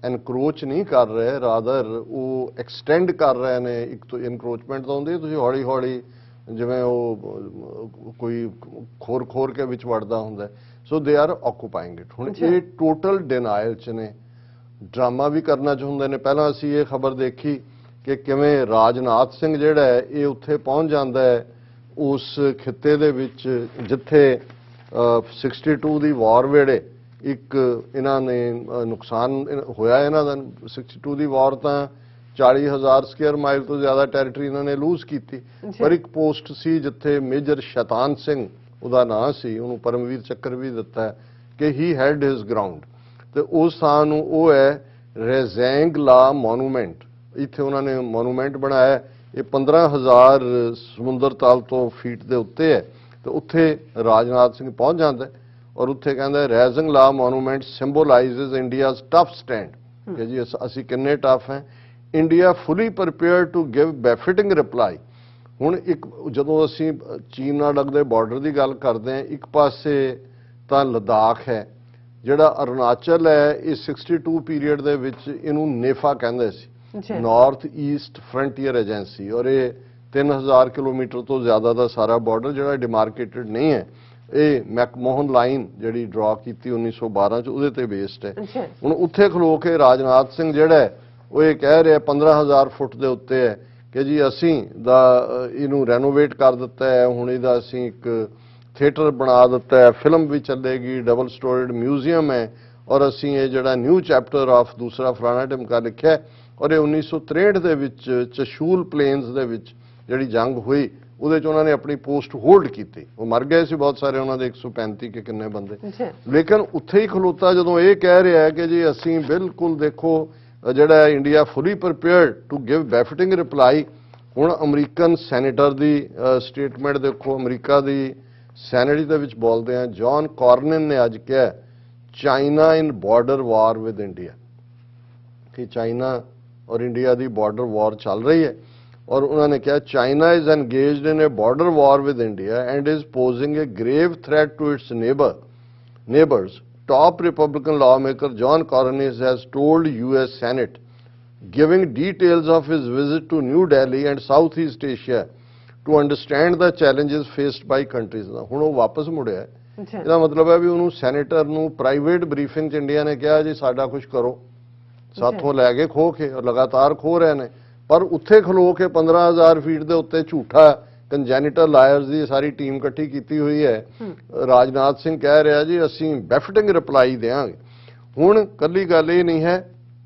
ਐਨਕਰੋਚ ਨਹੀਂ ਕਰ ਰਹੇ, ਰਾਦਰ ਉਹ ਐਕਸਟੈਂਡ ਕਰ ਰਹੇ ਨੇ। ਇੱਕ ਤੋਂ ਇਨਕਰੋਚਮੈਂਟ ਤਾਂ ਹੁੰਦੀ, ਤੁਸੀਂ ਹੌਲੀ ਹੌਲੀ ਜਿਵੇਂ ਉਹ ਕੋਈ ਖੋਰ ਕੇ ਵਿੱਚ ਵੜਦਾ ਹੁੰਦਾ। ਸੋ ਦੇ ਆਰ ਆਕੂਪਾਈਂਗ ਇਟ। ਹੁਣ ਇਹ ਟੋਟਲ ਡਿਨਾਇਲ 'ਚ ਨੇ, ਡਰਾਮਾ ਵੀ ਕਰਨਾ ਚਾਹੁੰਦੇ ਨੇ। ਪਹਿਲਾਂ ਅਸੀਂ ਇਹ ਖਬਰ ਦੇਖੀ ਕਿ ਕਿਵੇਂ ਰਾਜਨਾਥ ਸਿੰਘ ਜਿਹੜਾ ਹੈ ਇਹ ਉੱਥੇ ਪਹੁੰਚ ਜਾਂਦਾ ਹੈ ਉਸ ਖਿੱਤੇ ਦੇ ਵਿੱਚ ਜਿੱਥੇ 62 ਦੀ ਵਾਰ ਵੇੜੇ ਇੱਕ ਇਹਨਾਂ ਨੇ ਨੁਕਸਾਨ ਹੋਇਆ ਇਹਨਾਂ ਦਾ। 62 ਦੀ ਵਾਰ ਤਾਂ 40,000 ਸਕੁਅਰ ਮਾਈਲ ਤੋਂ ਜ਼ਿਆਦਾ ਟੈਰੀਟਰੀ ਇਹਨਾਂ ਨੇ ਲੂਜ਼ ਕੀਤੀ। ਪਰ ਇੱਕ ਪੋਸਟ ਸੀ ਜਿੱਥੇ ਮੇਜਰ ਸ਼ੈਤਾਨ ਸਿੰਘ ਉਹਦਾ ਨਾਂ ਸੀ, ਉਹਨੂੰ ਪਰਮਵੀਰ ਚੱਕਰ ਵੀ ਦਿੱਤਾ ਹੈ ਕਿ ਹੀ ਹੈਡ ਹਿਜ਼ ਗਰਾਊਂਡ। ਤੇ ਉਸ ਥਾਂ ਨੂੰ ਉਹ ਹੈ ਰੇਜ਼ੈਂਗ ਲਾ ਮੋਨੂਮੈਂਟ। ਇੱਥੇ ਉਹਨਾਂ ਨੇ ਮੋਨੂਮੈਂਟ ਬਣਾਇਆ। ਇਹ 15,000 ਸਮੁੰਦਰ ਤਲ ਤੋਂ ਫੀਟ ਦੇ ਉੱਤੇ ਹੈ। ਤੇ ਉੱਥੇ ਰਾਜਨਾਥ ਸਿੰਘ ਪਹੁੰਚ ਜਾਂਦਾ ਔਰ ਉੱਥੇ ਕਹਿੰਦਾ ਰੇਜ਼ਿੰਗ ਲਾ monument symbolizes India's tough stand ਕਿ ਜੀ ਅਸੀਂ ਕਿੰਨੇ ਟਫ ਹੈ। India fully prepared to give befitting reply. ਹੁਣ ਇੱਕ ਜਦੋਂ ਅਸੀਂ ਚੀਨ ਨਾਲ ਲੱਗਦੇ ਬਾਰਡਰ ਦੀ ਗੱਲ ਕਰਦੇ ਹਾਂ, ਇੱਕ ਪਾਸੇ ਤਾਂ ਲੱਦਾਖ ਹੈ, ਜਿਹੜਾ ਅਰੁਣਾਚਲ ਹੈ ਇਹ 62 ਪੀਰੀਅਡ ਦੇ ਵਿੱਚ ਇਹਨੂੰ ਨੇਫਾ ਕਹਿੰਦੇ ਸੀ, ਨਾਰਥ ਈਸਟ ਫਰੰਟੀਅਰ ਏਜੰਸੀ। ਔਰ ਇਹ 3000 ਕਿਲੋਮੀਟਰ ਤੋਂ ਜ਼ਿਆਦਾ ਦਾ ਸਾਰਾ ਬਾਰਡਰ ਜਿਹੜਾ ਡਿਮਾਰਕੇਟਡ ਨਹੀਂ ਹੈ। ਇਹ ਮੈਕਮੋਹਨ ਲਾਈਨ ਜਿਹੜੀ ਡਰਾ ਕੀਤੀ 1912 ਚ ਉਹਦੇ ਤੇ ਬੇਸਡ ਹੈ। ਹੁਣ ਉੱਥੇ ਖਲੋ ਕੇ ਰਾਜਨਾਥ ਸਿੰਘ ਜਿਹੜਾ ਉਹ ਇਹ ਕਹਿ ਰਿਹਾ 15,000 ਫੁੱਟ ਦੇ ਉੱਤੇ ਹੈ ਕਿ ਜੀ ਅਸੀਂ ਇਹਨੂੰ ਰੈਨੋਵੇਟ ਕਰ ਦਿੱਤਾ ਹੈ, ਹੁਣ ਇਹਦਾ ਅਸੀਂ ਇੱਕ ਥੀਏਟਰ ਬਣਾ ਦਿੱਤਾ ਹੈ, ਫਿਲਮ ਵੀ ਚੱਲੇਗੀ, ਡਬਲ ਸਟੋਰੀਡ ਮਿਊਜ਼ੀਅਮ ਹੈ ਔਰ ਅਸੀਂ ਇਹ ਜਿਹੜਾ ਨਿਊ ਚੈਪਟਰ ਆਫ ਦੂਸਰਾ ਫਲਾਣਾ ਢਿਮਕਾ ਲਿਖਿਆ। ਔਰ ਇਹ 1963 ਦੇ ਵਿੱਚ ਚਸ਼ੂਲ ਪਲੇਨਸ ਦੇ ਵਿੱਚ ਜਿਹੜੀ ਜੰਗ ਹੋਈ ਉਹਦੇ 'ਚ ਉਹਨਾਂ ਨੇ ਆਪਣੀ ਪੋਸਟ ਹੋਲਡ ਕੀਤੀ। ਉਹ ਮਰ ਗਏ ਸੀ ਬਹੁਤ ਸਾਰੇ, ਉਹਨਾਂ ਦੇ 135 ਕਿ ਕਿੰਨੇ ਬੰਦੇ। ਲੇਕਿਨ ਉੱਥੇ ਹੀ ਖਲੋਤਾ ਜਦੋਂ ਇਹ ਕਹਿ ਰਿਹਾ ਕਿ ਜੀ ਅਸੀਂ ਬਿਲਕੁਲ ਦੇਖੋ ਜਿਹੜਾ India fully prepared to give befitting reply. ਹੁਣ ਅਮਰੀਕਨ ਸੈਨੇਟਰ ਦੀ ਸਟੇਟਮੈਂਟ ਦੇਖੋ, ਅਮਰੀਕਾ ਦੀ ਸੈਨੇਟ ਦੇ ਵਿੱਚ ਬੋਲਦੇ ਆ ਜੌਨ ਕਾਰਨਨ ਨੇ ਅੱਜ ਕਿਹਾ China in border war with India, ਕਿ ਚਾਈਨਾ ਔਰ ਇੰਡੀਆ ਦੀ ਬਾਰਡਰ ਵਾਰ ਚੱਲ ਰਹੀ ਹੈ। और उन्होंने कहा China is engaged in a border war with India and is posing a grave threat to its neighbours. Top Republican lawmaker John Cornyn has told US Senate, giving details of his visit to New Delhi and Southeast Asia to understand the challenges faced by countries. ਹੁਣ ਉਹ ਵਾਪਸ ਮੁੜਿਆ ਹੈ. ਇਹਦਾ ਮਤਲਬ ਹੈ ਵੀ ਉਹਨੂੰ ਸੈਨੇਟਰ ਨੂੰ ਪ੍ਰਾਈਵੇਟ ਬਰੀਫਿੰਗ 'ਚ ਇੰਡੀਆ ਨੇ ਕਿਹਾ ਜੀ ਸਾਡਾ ਕੁਝ ਕਰੋ, ਸਾਥੋਂ ਲੈ ਕੇ ਖੋਹ ਕੇ, ਔਰ ਲਗਾਤਾਰ ਖੋਹ ਰਹੇ ਨੇ. ਪਰ ਉੱਥੇ ਖਲੋ ਕੇ 15,000 ਫੀਟ ਦੇ ਉੱਤੇ ਝੂਠਾ ਕੰਜੈਨੀਟਲ ਲਾਇਰਸ ਦੀ ਸਾਰੀ ਟੀਮ ਇਕੱਠੀ ਕੀਤੀ ਹੋਈ ਹੈ. ਰਾਜਨਾਥ ਸਿੰਘ ਕਹਿ ਰਿਹਾ ਜੀ ਅਸੀਂ ਬੈਫਟਿੰਗ ਰਿਪਲਾਈ ਦੇਵਾਂਗੇ. ਹੁਣ ਕੱਲੀ ਗੱਲ ਇਹ ਨਹੀਂ ਹੈ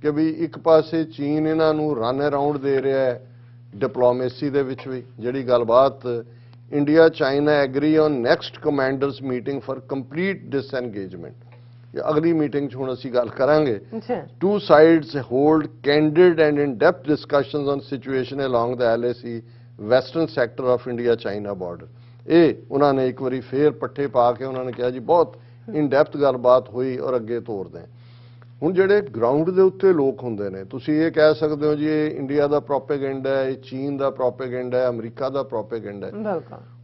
ਕਿ ਵੀ ਇੱਕ ਪਾਸੇ ਚੀਨ ਇਹਨਾਂ ਨੂੰ ਰਨ ਅਰਾਊਂਡ ਦੇ ਰਿਹਾ ਹੈ ਡਿਪਲੋਮੇਸੀ ਦੇ ਵਿੱਚ ਵੀ. ਜਿਹੜੀ ਗੱਲਬਾਤ India China agree on next commanders meeting for complete disengagement, ਅਗਲੀ ਮੀਟਿੰਗ 'ਚ ਹੁਣ ਅਸੀਂ ਗੱਲ ਕਰਾਂਗੇ. Two sides hold candid and in depth discussions on situation along the LAC western sector of India China border. ਇਹ ਉਹਨਾਂ ਨੇ ਇੱਕ ਵਾਰੀ ਫੇਰ ਪੱਠੇ ਪਾ ਕੇ ਉਹਨਾਂ ਨੇ ਕਿਹਾ ਜੀ ਬਹੁਤ ਇਨ ਡੈਪਥ ਗੱਲਬਾਤ ਹੋਈ ਔਰ ਅੱਗੇ ਤੋਰਦੇ ਹਾਂ. ਹੁਣ ਜਿਹੜੇ ਗਰਾਊਂਡ ਦੇ ਉੱਤੇ ਲੋਕ ਹੁੰਦੇ ਨੇ, ਤੁਸੀਂ ਇਹ ਕਹਿ ਸਕਦੇ ਹੋ ਜੀ ਇਹ ਇੰਡੀਆ ਦਾ ਪ੍ਰੋਪੇਗੈਂਡਾ ਹੈ, ਇਹ ਚੀਨ ਦਾ ਪ੍ਰੋਪੇਗੈਂਡਾ ਹੈ, ਅਮਰੀਕਾ ਦਾ ਪ੍ਰੋਪੇਗੈਂਡਾ ਹੈ.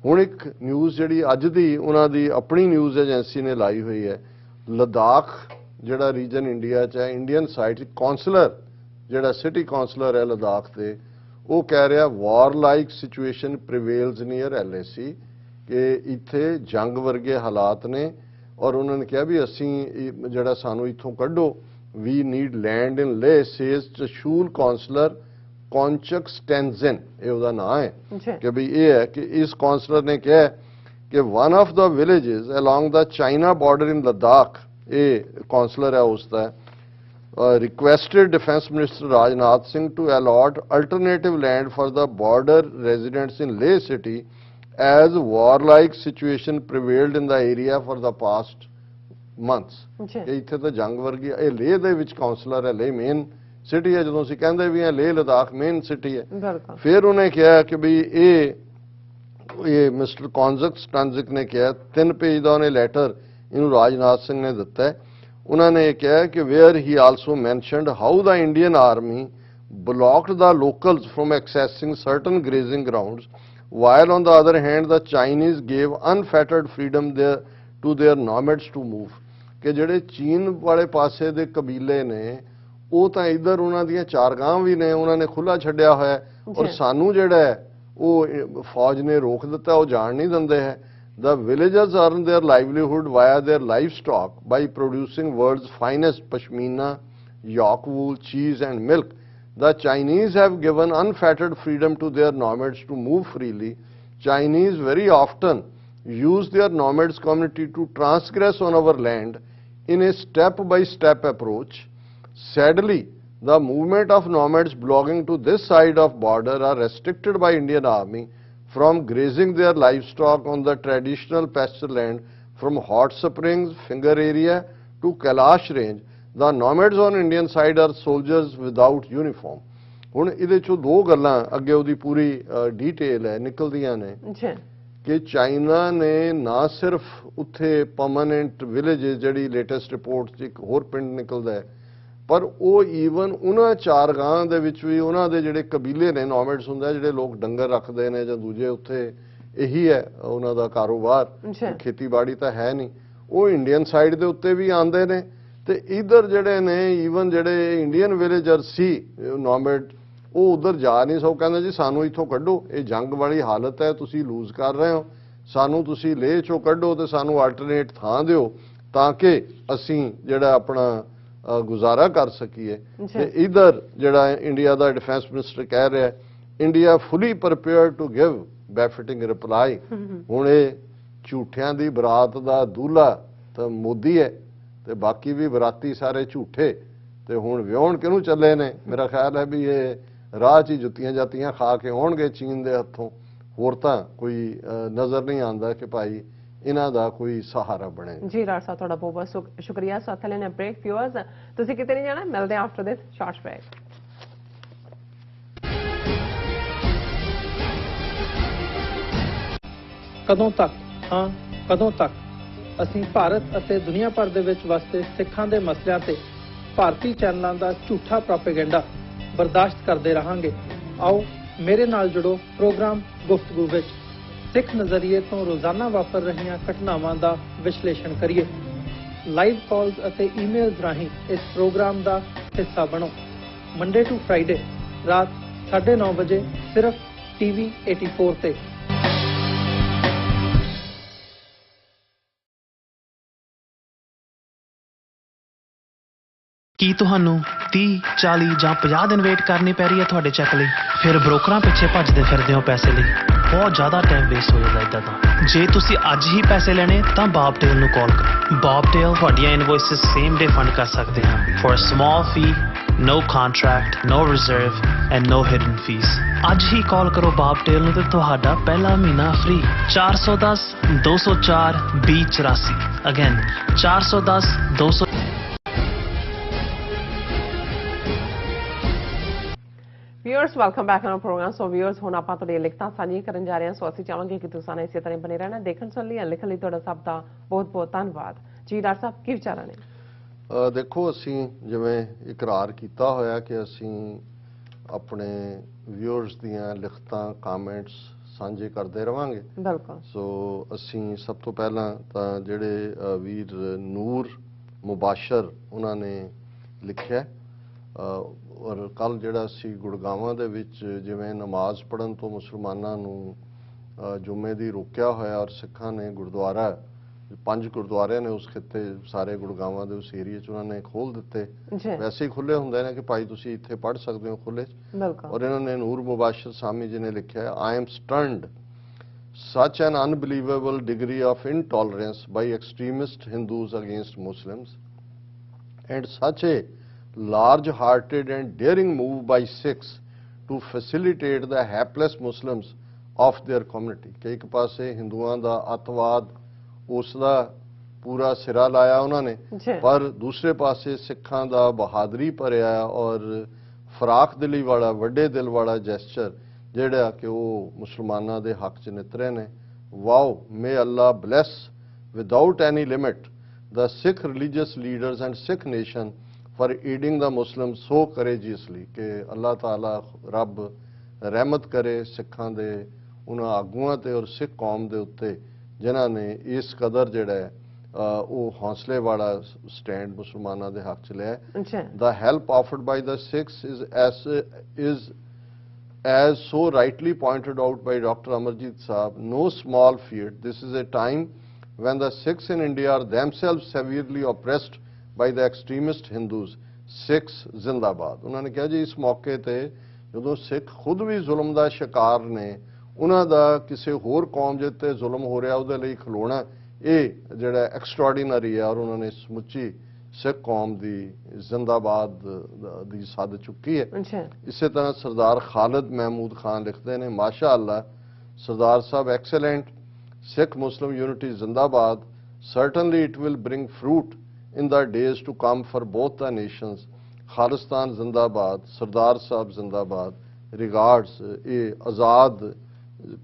ਹੁਣ ਇੱਕ ਨਿਊਜ਼ ਜਿਹੜੀ ਅੱਜ ਦੀ ਉਹਨਾਂ ਦੀ ਆਪਣੀ ਨਿਊਜ਼ ਏਜੰਸੀ ਨੇ ਲਾਈ ਹੋਈ ਹੈ, ਲਦਾਖ ਜਿਹੜਾ ਰੀਜਨ ਇੰਡੀਆ 'ਚ ਹੈ, ਇੰਡੀਅਨ ਸਾਈਡ ਕੌਂਸਲਰ ਜਿਹੜਾ ਸਿਟੀ ਕੌਂਸਲਰ ਹੈ ਲਦਾਖ ਦੇ, ਉਹ ਕਹਿ ਰਿਹਾ ਵਾਰ ਲਾਈਕ ਸਿਚੁਏਸ਼ਨ ਪ੍ਰੀਵੇਲਸ ਨੀਅਰ LAC, ਕਿ ਇੱਥੇ ਜੰਗ ਵਰਗੇ ਹਾਲਾਤ ਨੇ. ਔਰ ਉਹਨਾਂ ਨੇ ਕਿਹਾ ਵੀ ਅਸੀਂ ਜਿਹੜਾ ਸਾਨੂੰ ਇੱਥੋਂ ਕੱਢੋ, ਵੀ ਨੀਡ ਲੈਂਡ ਇਨ ਲੇ, ਸੇਜ਼ ਚਸ਼ੂਲ ਕੌਂਸਲਰ ਕੌਂਚਕ ਸਟੈਂਜ਼ਨ, ਇਹ ਉਹਦਾ ਨਾਂ ਹੈ. ਕਿ ਵੀ ਇਹ ਹੈ ਕਿ ਇਸ ਕੌਂਸਲਰ ਨੇ ਕਿਹਾ ਕਿ one of the villages along the China border in Ladakh, ਇਹ ਕੌਂਸਲਰ ਹੈ ਉਸ ਦਾ, requested Defence Minister Rajnath Singh to allot alternative land for the border residents in Leh city as warlike situation prevailed in the area for the past months. ਇੱਥੇ ਤਾਂ ਜੰਗ ਵਰਗੀ, ਇਹ ਲੇਹ ਦੇ ਵਿੱਚ ਕਾਉਂਸਲਰ ਹੈ, ਲੇਹ ਮੇਨ ਸਿਟੀ ਹੈ. ਜਦੋਂ ਅਸੀਂ ਕਹਿੰਦੇ ਵੀ ਹਾਂ ਲੇਹ ਲਦਾਖ ਮੇਨ ਸਿਟੀ ਹੈ, ਫਿਰ ਉਹਨੇ ਕਿਹਾ ਕਿ ਵੀ ਇਹ ਮਿਸਟਰ ਕੌਂਜਕ ਸਟੰਜ਼ਕ ਨੇ ਕਿਹਾ, 3 ਪੇਜ ਦਾ ਉਹਨੇ ਲੈਟਰ ਇਹਨੂੰ ਰਾਜਨਾਥ ਸਿੰਘ ਨੇ ਦਿੱਤਾ ਹੈ. ਉਹਨਾਂ ਨੇ ਕਿਹਾ ਕਿ where he also mentioned how the Indian army blocked the locals from accessing certain grazing grounds while on the other hand the Chinese gave unfettered freedom there to their nomads to move. ਕਿ ਜਿਹੜੇ ਚੀਨ ਵਾਲੇ ਪਾਸੇ ਦੇ ਕਬੀਲੇ ਨੇ ਉਹ ਤਾਂ ਇੱਧਰ ਉਹਨਾਂ ਦੀਆਂ ਚਾਰਗਾਹਾਂ ਵੀ ਨੇ, ਉਹਨਾਂ ਨੇ ਖੁੱਲਾ ਛੱਡਿਆ ਹੋਇਆ, ਔਰ ਸਾਨੂੰ ਜਿਹੜਾ ਹੈ ਉਹ ਫੌਜ ਨੇ ਰੋਕ ਦਿੱਤਾ, ਉਹ ਜਾਣ ਨਹੀਂ ਦਿੰਦੇ ਹੈ. The villagers earn their livelihood via their livestock by producing world's finest pashmina, yak wool, cheese and milk. The Chinese have given unfettered freedom to their nomads to move freely. Chinese very often use their nomads community to transgress on our land in a step-by-step approach. Sadly, the movement of nomads belonging to this side of border are restricted by Indian Army from grazing their livestock on the traditional pasture land from Hot Springs, Finger area to Kailash range. The nomads on Indian side are soldiers without uniform. ਹੁਣ ਇਹਦੇ ਚੋਂ ਦੋ ਗੱਲਾਂ ਅੱਗੇ ਉਹਦੀ ਪੂਰੀ ਡੀਟੇਲ ਹੈ ਨਿਕਲਦੀਆਂ ਨੇ ਕਿ ਚਾਈਨਾ ਨੇ ਨਾ ਸਿਰਫ ਉੱਥੇ ਪਰਮਾਨੈਂਟ ਵਿਲੇजेस, ਜਿਹੜੀ ਲੇਟੈਸਟ ਰਿਪੋਰਟ 'ਚ ਇੱਕ ਹੋਰ ਪਿੰਡ ਨਿਕਲਦਾ ਹੈ, ਪਰ ਉਹ ਈਵਨ ਉਹਨਾਂ ਚਾਰਗਾਹਾਂ ਦੇ ਵਿੱਚ ਵੀ ਉਹਨਾਂ ਦੇ ਜਿਹੜੇ ਕਬੀਲੇ ਨੇ, ਨੋਮੈਡਸ ਹੁੰਦਾ ਜਿਹੜੇ ਲੋਕ ਡੰਗਰ ਰੱਖਦੇ ਨੇ ਜਾਂ ਦੂਜੇ, ਉੱਥੇ ਇਹੀ ਹੈ ਉਹਨਾਂ ਦਾ ਕਾਰੋਬਾਰ, ਖੇਤੀਬਾੜੀ ਤਾਂ ਹੈ ਨਹੀਂ, ਉਹ ਇੰਡੀਅਨ ਸਾਈਡ ਦੇ ਉੱਤੇ ਵੀ ਆਉਂਦੇ ਨੇ. ਤੇ ਇਧਰ ਜਿਹੜੇ ਨੇ ਈਵਨ ਜਿਹੜੇ ਇੰਡੀਅਨ ਵਿਲੇਜਰ ਸੀ ਨੋਮੈਡ, ਉਹ ਉਧਰ ਜਾ ਨਹੀਂ ਸੋ, ਕਹਿੰਦੇ ਜੀ ਸਾਨੂੰ ਇੱਥੋਂ ਕੱਢੋ, ਇਹ ਜੰਗ ਵਾਲੀ ਹਾਲਤ ਹੈ, ਤੁਸੀਂ ਲੂਜ਼ ਕਰ ਰਹੇ ਹੋ, ਸਾਨੂੰ ਤੁਸੀਂ ਲੇਹ ਚੋਂ ਕੱਢੋ ਤੇ ਸਾਨੂੰ ਆਲਟਰਨੇਟ ਥਾਂ ਦਿਓ ਤਾਂ ਕਿ ਅਸੀਂ ਜਿਹੜਾ ਆਪਣਾ ਗੁਜ਼ਾਰਾ ਕਰ ਸਕੀਏ. ਤੇ ਇਧਰ ਜਿਹੜਾ ਇੰਡੀਆ ਦਾ ਡਿਫੈਂਸ ਮਿਨਿਸਟਰ ਕਹਿ ਰਿਹਾ India fully prepared to give befitting reply. ਹੁਣ ਇਹ ਝੂਠਿਆਂ ਦੀ ਬਰਾਤ ਦਾ ਦੂल्हा ਤਾਂ ਮੋਦੀ ਹੈ ਤੇ ਬਾਕੀ ਵੀ ਬਰਾਤੀ ਸਾਰੇ ਝੂਠੇ. ਤੇ ਹੁਣ ਵਿਆਹਣ ਕਿਹਨੂੰ ਚੱਲੇ ਨੇ? ਮੇਰਾ ਖਿਆਲ ਹੈ ਵੀ ਇਹ ਰਾਹ 'ਚ ਹੀ ਜੁੱਤੀਆਂ ਜਾਤੀਆਂ ਖਾ ਕੇ ਹੋਣਗੇ ਚੀਨ ਦੇ ਹੱਥੋਂ. ਹੋਰ ਤਾਂ ਕੋਈ ਨਜ਼ਰ ਨਹੀਂ ਆਉਂਦਾ ਕਿ ਭਾਈ ਇਹਨਾਂ ਦਾ ਕੋਈ ਸਹਾਰਾ ਬਣੇ. ਜੀ ਰਾਜ ਸਾਹਿਬ ਤੁਹਾਡਾ ਬਹੁਤ ਬਹੁਤ ਸ਼ੁਕਰੀਆ. ਸਾਥ ਲੈਣੇ ਬ੍ਰੇਕ. ਵਿਊਅਰਸ ਤੁਸੀਂ ਕਿਤੇ ਨਹੀਂ ਜਾਣਾ, ਮਿਲਦੇ ਹਾਂ ਆਫਟਰ ਦਿਸ ਸ਼ਾਰਟ ਬ੍ਰੇਕ. ਕਦੋਂ ਤੱਕ, ਹਾਂ ਕਦੋਂ ਤੱਕ ਅਸੀਂ ਭਾਰਤ ਅਤੇ ਦੁਨੀਆ ਭਰ ਦੇ ਵਿੱਚ ਵਸਦੇ ਸਿੱਖਾਂ ਦੇ ਮਸਲਿਆਂ ਤੇ ਭਾਰਤੀ ਚੈਨਲਾਂ ਦਾ ਝੂਠਾ ਪ੍ਰੋਪੇਗੈਂਡਾ ਬਰਦਾਸ਼ਤ ਕਰਦੇ ਰਹਾਂਗੇ? ਆਓ ਮੇਰੇ ਨਾਲ ਜੁੜੋ ਪ੍ਰੋਗਰਾਮ ਗੁਫ਼ਤਗੂ ਵਿੱਚ ਸਿੱਖ ਨਜ਼ਰੀਏ ਤੋਂ ਰੋਜ਼ਾਨਾ ਵਾਪਰ ਰਹੀਆਂ ਘਟਨਾਵਾਂ ਦਾ ਵਿਸ਼ਲੇਸ਼ਣ ਕਰੀਏ। ਲਾਈਵ ਕਾਲਸ ਅਤੇ ਈਮੇਲਸ ਰਾਹੀਂ ਇਸ ਪ੍ਰੋਗਰਾਮ ਦਾ ਹਿੱਸਾ ਬਣੋ। ਮੰਡੇ ਟੂ ਫਰਾਈਡੇ ਰਾਤ 9:30 ਵਜੇ ਸਿਰਫ TV 84 ਤੇ। ਕੀ ਤੁਹਾਨੂੰ 30, 40 ਜਾਂ 50 ਦਿਨ ਵੇਟ ਕਰਨੀ ਪੈ ਰਹੀ ਹੈ ਤੁਹਾਡੇ ਚੈੱਕ ਲਈ? ਫਿਰ ਬ੍ਰੋਕਰਾਂ ਪਿੱਛੇ ਭੱਜਦੇ ਫਿਰਦੇ ਹੋ ਪੈਸੇ ਲਈ। ਬਹੁਤ ਜ਼ਿਆਦਾ ਟਾਈਮ ਵੇਸਟ ਹੋ ਜਾਂਦਾ ਇੱਦਾਂ ਤਾਂ। ਜੇ ਤੁਸੀਂ ਅੱਜ ਹੀ ਪੈਸੇ ਲੈਣੇ ਤਾਂ ਬਾਬਟੇਲ ਨੂੰ ਕਾਲ ਕਰੋ। ਬਾਬਟੇਲ ਤੁਹਾਡੀਆਂ ਇਨਵੌਇਸਸ ਸੇਮ ਡੇ ਫੰਡ ਕਰ ਸਕਦੇ ਹਨ for a small fee, no contract, no reserve and no hidden fees। ਅੱਜ ਹੀ ਕਾਲ ਕਰੋ ਬਾਬਟੇਲ ਨੂੰ ਤੇ ਤੁਹਾਡਾ ਪਹਿਲਾ ਮਹੀਨਾ free. 410 204 2084। Again 410 200। Viewers welcome back on program. So viewers ਹੁਣ ਆਪਾਂ ਤੁਹਾਡੇ ਲਿਖਤਾਂ ਸਾਂਝੀਆਂ ਕਰਨ ਜਾ ਰਹੇ ਹਾਂ। ਸੋ ਅਸੀਂ ਚਾਹਾਂਗੇ ਕਿ ਤੁਸੀਂ ਇਸੇ ਤਰ੍ਹਾਂ ਬਣੇ ਰਹਿਣਾ। ਦੇਖਣ ਸੁਣ ਲਈ ਲਿਖਣ ਲਈ ਤੁਹਾਡਾ ਸਭ ਦਾ ਬਹੁਤ ਬਹੁਤ ਧੰਨਵਾਦ ਜੀ। ਡਾਕਟਰ ਸਾਹਿਬ ਕੀ ਵਿਚਾਰਾਂ ਨੇ? ਦੇਖੋ, ਅਸੀਂ ਜਿਵੇਂ ਇਕਰਾਰ ਕੀਤਾ ਹੋਇਆ ਕਿ ਅਸੀਂ ਆਪਣੇ ਵਿਊਅਰਸ ਦੀਆਂ ਲਿਖਤਾਂ, ਕਾਮੈਂਟਸ ਸਾਂਝੇ ਕਰਦੇ ਰਵਾਂਗੇ। ਬਿਲਕੁਲ। ਸੋ ਅਸੀਂ ਸਭ ਤੋਂ ਪਹਿਲਾਂ ਤਾਂ ਜਿਹੜੇ ਵੀਰ ਨੂਰ ਮੁਬਾਸ਼ਰ ਉਹਨਾਂ ਨੇ ਲਿਖਿਆ, ਔਰ ਕੱਲ ਜਿਹੜਾ ਅਸੀਂ ਗੁੜਗਾਵਾਂ ਦੇ ਵਿੱਚ ਜਿਵੇਂ ਨਮਾਜ਼ ਪੜ੍ਹਨ ਤੋਂ ਮੁਸਲਮਾਨਾਂ ਨੂੰ ਜੁਮੇ ਦੀ ਰੋਕਿਆ ਹੋਇਆ, ਔਰ ਸਿੱਖਾਂ ਨੇ ਗੁਰਦੁਆਰਾ 5 ਗੁਰਦੁਆਰੇ ਨੇ ਉਸ ਖਿੱਤੇ ਸਾਰੇ ਗੁੜਗਾਵਾਂ ਦੇ ਉਸ ਏਰੀਏ 'ਚ ਉਹਨਾਂ ਨੇ ਖੋਲ੍ਹ ਦਿੱਤੇ। ਵੈਸੇ ਹੀ ਖੁੱਲ੍ਹੇ ਹੁੰਦੇ ਨੇ ਕਿ ਭਾਈ ਤੁਸੀਂ ਇੱਥੇ ਪੜ੍ਹ ਸਕਦੇ ਹੋ ਖੁੱਲ੍ਹੇ 'ਚ। ਬਿਲਕੁਲ। ਔਰ ਇਹਨਾਂ ਨੇ ਨੂਰ ਮੁਬਾਸ਼ਰ ਸਾਮੀ ਜੀ ਨੇ ਲਿਖਿਆ, I am stunned such an unbelievable degree of intolerance by extremist Hindus against Muslims and such a large-hearted and daring move by Sikhs to facilitate the hapless Muslims of their community। ਕਿ ਇੱਕ ਪਾਸੇ ਹਿੰਦੂਆਂ ਦਾ ਅੱਤਵਾਦ ਉਸ ਦਾ ਪੂਰਾ ਸਿਰਾ ਲਾਇਆ ਉਹਨਾਂ ਨੇ, ਪਰ ਦੂਸਰੇ ਪਾਸੇ ਸਿੱਖਾਂ ਦਾ ਬਹਾਦਰੀ ਭਰਿਆ ਔਰ ਫਰਾਖ ਦਿਲੀ ਵਾਲਾ, ਵੱਡੇ ਦਿਲ ਵਾਲਾ ਜੈਸਚਰ ਜਿਹੜਾ ਕਿ ਉਹ ਮੁਸਲਮਾਨਾਂ ਦੇ ਹੱਕ 'ਚ ਨਿਤਰੇ ਨੇ। Wow, may Allah bless without any limit the Sikh religious leaders and Sikh nation for aiding the Muslims so courageously। ਕਿ ਅੱਲਾਹ ਤਾਲਾ ਰੱਬ ਰਹਿਮਤ ਕਰੇ ਸਿੱਖਾਂ ਦੇ ਉਹਨਾਂ ਆਗੂਆਂ ਤੇ ਔਰ ਸਿੱਖ ਕੌਮ ਦੇ ਉੱਤੇ ਜਿਨ੍ਹਾਂ ਨੇ ਇਸ ਕਦਰ ਜਿਹੜਾ ਉਹ ਹੌਸਲੇ ਵਾਲਾ ਸਟੈਂਡ ਮੁਸਲਮਾਨਾਂ ਦੇ ਹੱਕ 'ਚ ਲਿਆ। The help offered by the Sikhs is as so rightly pointed out by Dr. Amarjit Saab, no small feat। This is a time when the Sikhs in India are themselves severely oppressed by the extremist Hindus। Sikhs Zindabad। ਉਹਨਾਂ ਨੇ ਕਿਹਾ ਜੀ ਇਸ ਮੌਕੇ ਤੇ ਜਦੋਂ ਸਿੱਖ ਖੁਦ ਵੀ ਜ਼ੁਲਮ ਦਾ ਸ਼ਿਕਾਰ ਨੇ, ਉਹਨਾਂ ਦਾ ਕਿਸੇ ਹੋਰ ਕੌਮ ਦੇ ਉੱਤੇ ਜ਼ੁਲਮ ਹੋ ਰਿਹਾ ਉਹਦੇ ਲਈ ਖਲੋਣਾ ਇਹ ਜਿਹੜਾ ਐਕਸਟਰਾਆਰਡੀਨਰੀ ਹੈ। ਔਰ ਉਹਨਾਂ ਨੇ ਸਮੁੱਚੀ ਸਿੱਖ ਕੌਮ ਦੀ ਜ਼ਿੰਦਾਬਾਦ ਦੀ ਸੱਦ ਚੁੱਕੀ ਹੈ। ਇਸੇ ਤਰ੍ਹਾਂ ਸਰਦਾਰ ਖਾਲਿਦ ਮਹਿਮੂਦ ਖਾਨ ਲਿਖਦੇ ਨੇ, ਮਾਸ਼ਾ ਅੱਲਾ ਸਰਦਾਰ ਸਾਹਿਬ excellent, Sikh Muslim unity Zindabad। Certainly it will bring fruit in the days to come for both the nations। Khalistan Zindabad, Sardar Sahab Zindabad। Regards, ਇਹ ਆਜ਼ਾਦ